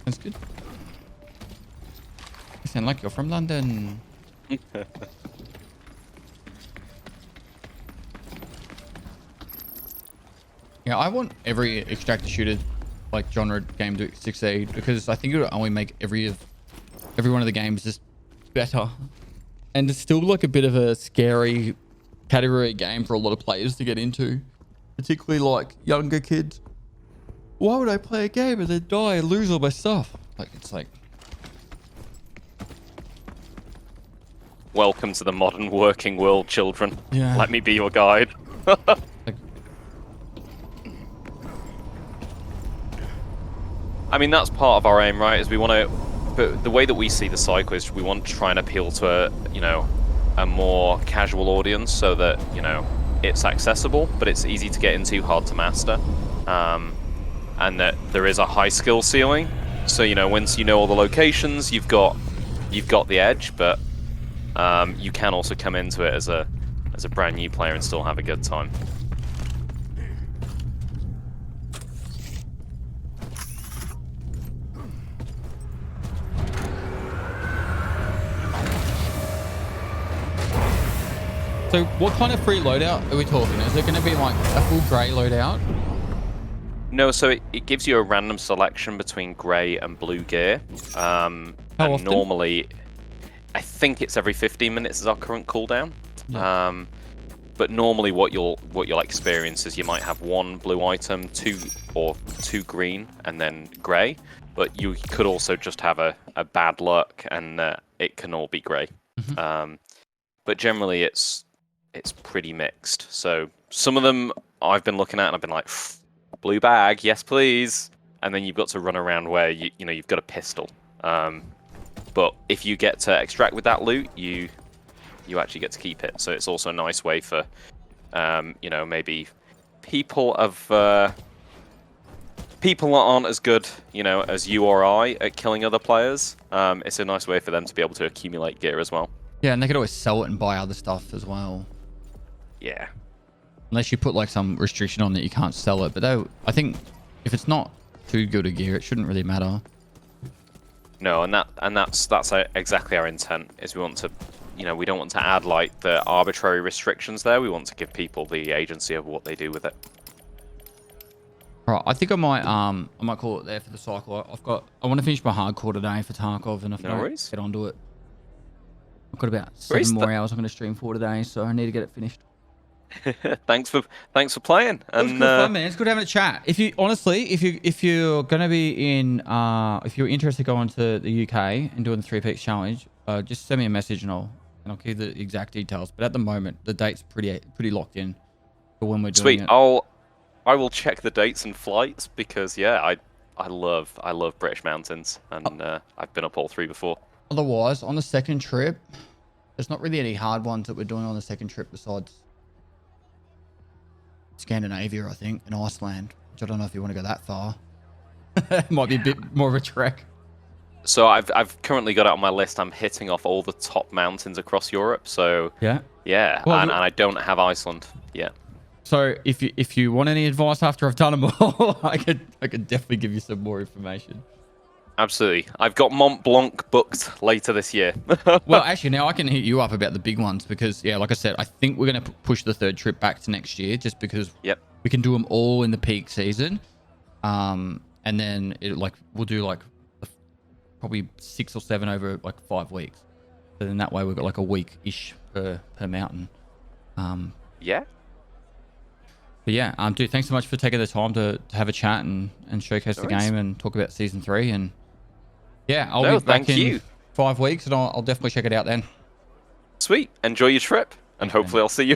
Speaker 1: That's good. sound like you're from London. Yeah, I want every extractor shooter like genre game to succeed because I think it would only make every one of the games just better. And it's still like a bit of a scary category game for a lot of players to get into, particularly like younger kids. Why would I play a game and then die and lose all my stuff? Like, it's like...
Speaker 2: Welcome to the modern working world, children.
Speaker 1: Yeah.
Speaker 2: Let me be your guide.
Speaker 1: like,
Speaker 2: I mean, that's part of our aim, right? Is we want to, but the way that we see the cycle is we want to try and appeal to a more casual audience, so that it's accessible, but it's easy to get into, hard to master, and that there is a high skill ceiling. So once you know all the locations, you've got the edge, but you can also come into it as a brand new player and still have a good time.
Speaker 1: so what kind of free loadout are we talking? Is it going to be like a full grey loadout?
Speaker 2: No, so it gives you a random selection between grey and blue gear.
Speaker 1: How often?
Speaker 2: Normally, I think it's every 15 minutes is our current cooldown.
Speaker 1: Yeah.
Speaker 2: But normally what you'll experience is you might have one blue item, two green, and then grey. But you could also just have a bad luck, and it can all be grey.
Speaker 1: Mm-hmm.
Speaker 2: But generally it's pretty mixed. So some of them I've been looking at and I've been like, blue bag, yes please. And then you've got to run around where you've got a pistol. But if you get to extract with that loot, you actually get to keep it. So it's also a nice way for maybe people that aren't as good as you or I at killing other players. It's a nice way for them to be able to accumulate gear as well.
Speaker 1: Yeah, and they could always sell it and buy other stuff as well.
Speaker 2: Yeah.
Speaker 1: Unless you put like some restriction on that you can't sell it. But I think if it's not too good a gear, it shouldn't really matter.
Speaker 2: No, and that's exactly our intent. Is we want to, we don't want to add like the arbitrary restrictions there. We want to give people the agency of what they do with it.
Speaker 1: All right, I think I might call it there for the cycle. I want to finish my hardcore today for Tarkov, and if I don't get onto it, I've got about 7 more hours I'm going to stream for today, so I need to get it finished.
Speaker 2: Thanks for playing. And
Speaker 1: it was good fun, man. It's good having a chat. If you're going to be in, if you're interested going to the UK and doing the 3 peaks challenge, just send me a message and I'll give the exact details. But at the moment, the date's pretty locked in for when we're doing it.
Speaker 2: Sweet. I will check the dates and flights because I love British mountains, and I've been up all 3 before.
Speaker 1: Otherwise, on the second trip, there's not really any hard ones that we're doing on the second trip besides Scandinavia, I think, and Iceland, which I don't know if you want to go that far. It might be a bit more of a trek.
Speaker 2: So I've currently got it on my list. I'm hitting off all the top mountains across Europe. So yeah,
Speaker 1: well,
Speaker 2: and I don't have Iceland yet.
Speaker 1: So if you want any advice after I've done them all, I could definitely give you some more information.
Speaker 2: Absolutely. I've got Mont Blanc booked later this year.
Speaker 1: Well, actually, now I can hit you up about the big ones because, yeah, like I said, I think we're going to push the 3rd trip back to next year just because we can do them all in the peak season. And then we'll do like probably 6 or 7 over like 5 weeks. So then that way we've got like a week-ish per mountain.
Speaker 2: Yeah.
Speaker 1: But yeah, dude, thanks so much for taking the time to have a chat and showcase the game and talk about Season 3. And yeah, I'll be back in 5 weeks and I'll definitely check it out then.
Speaker 2: Sweet. Enjoy your trip, and hopefully I'll see you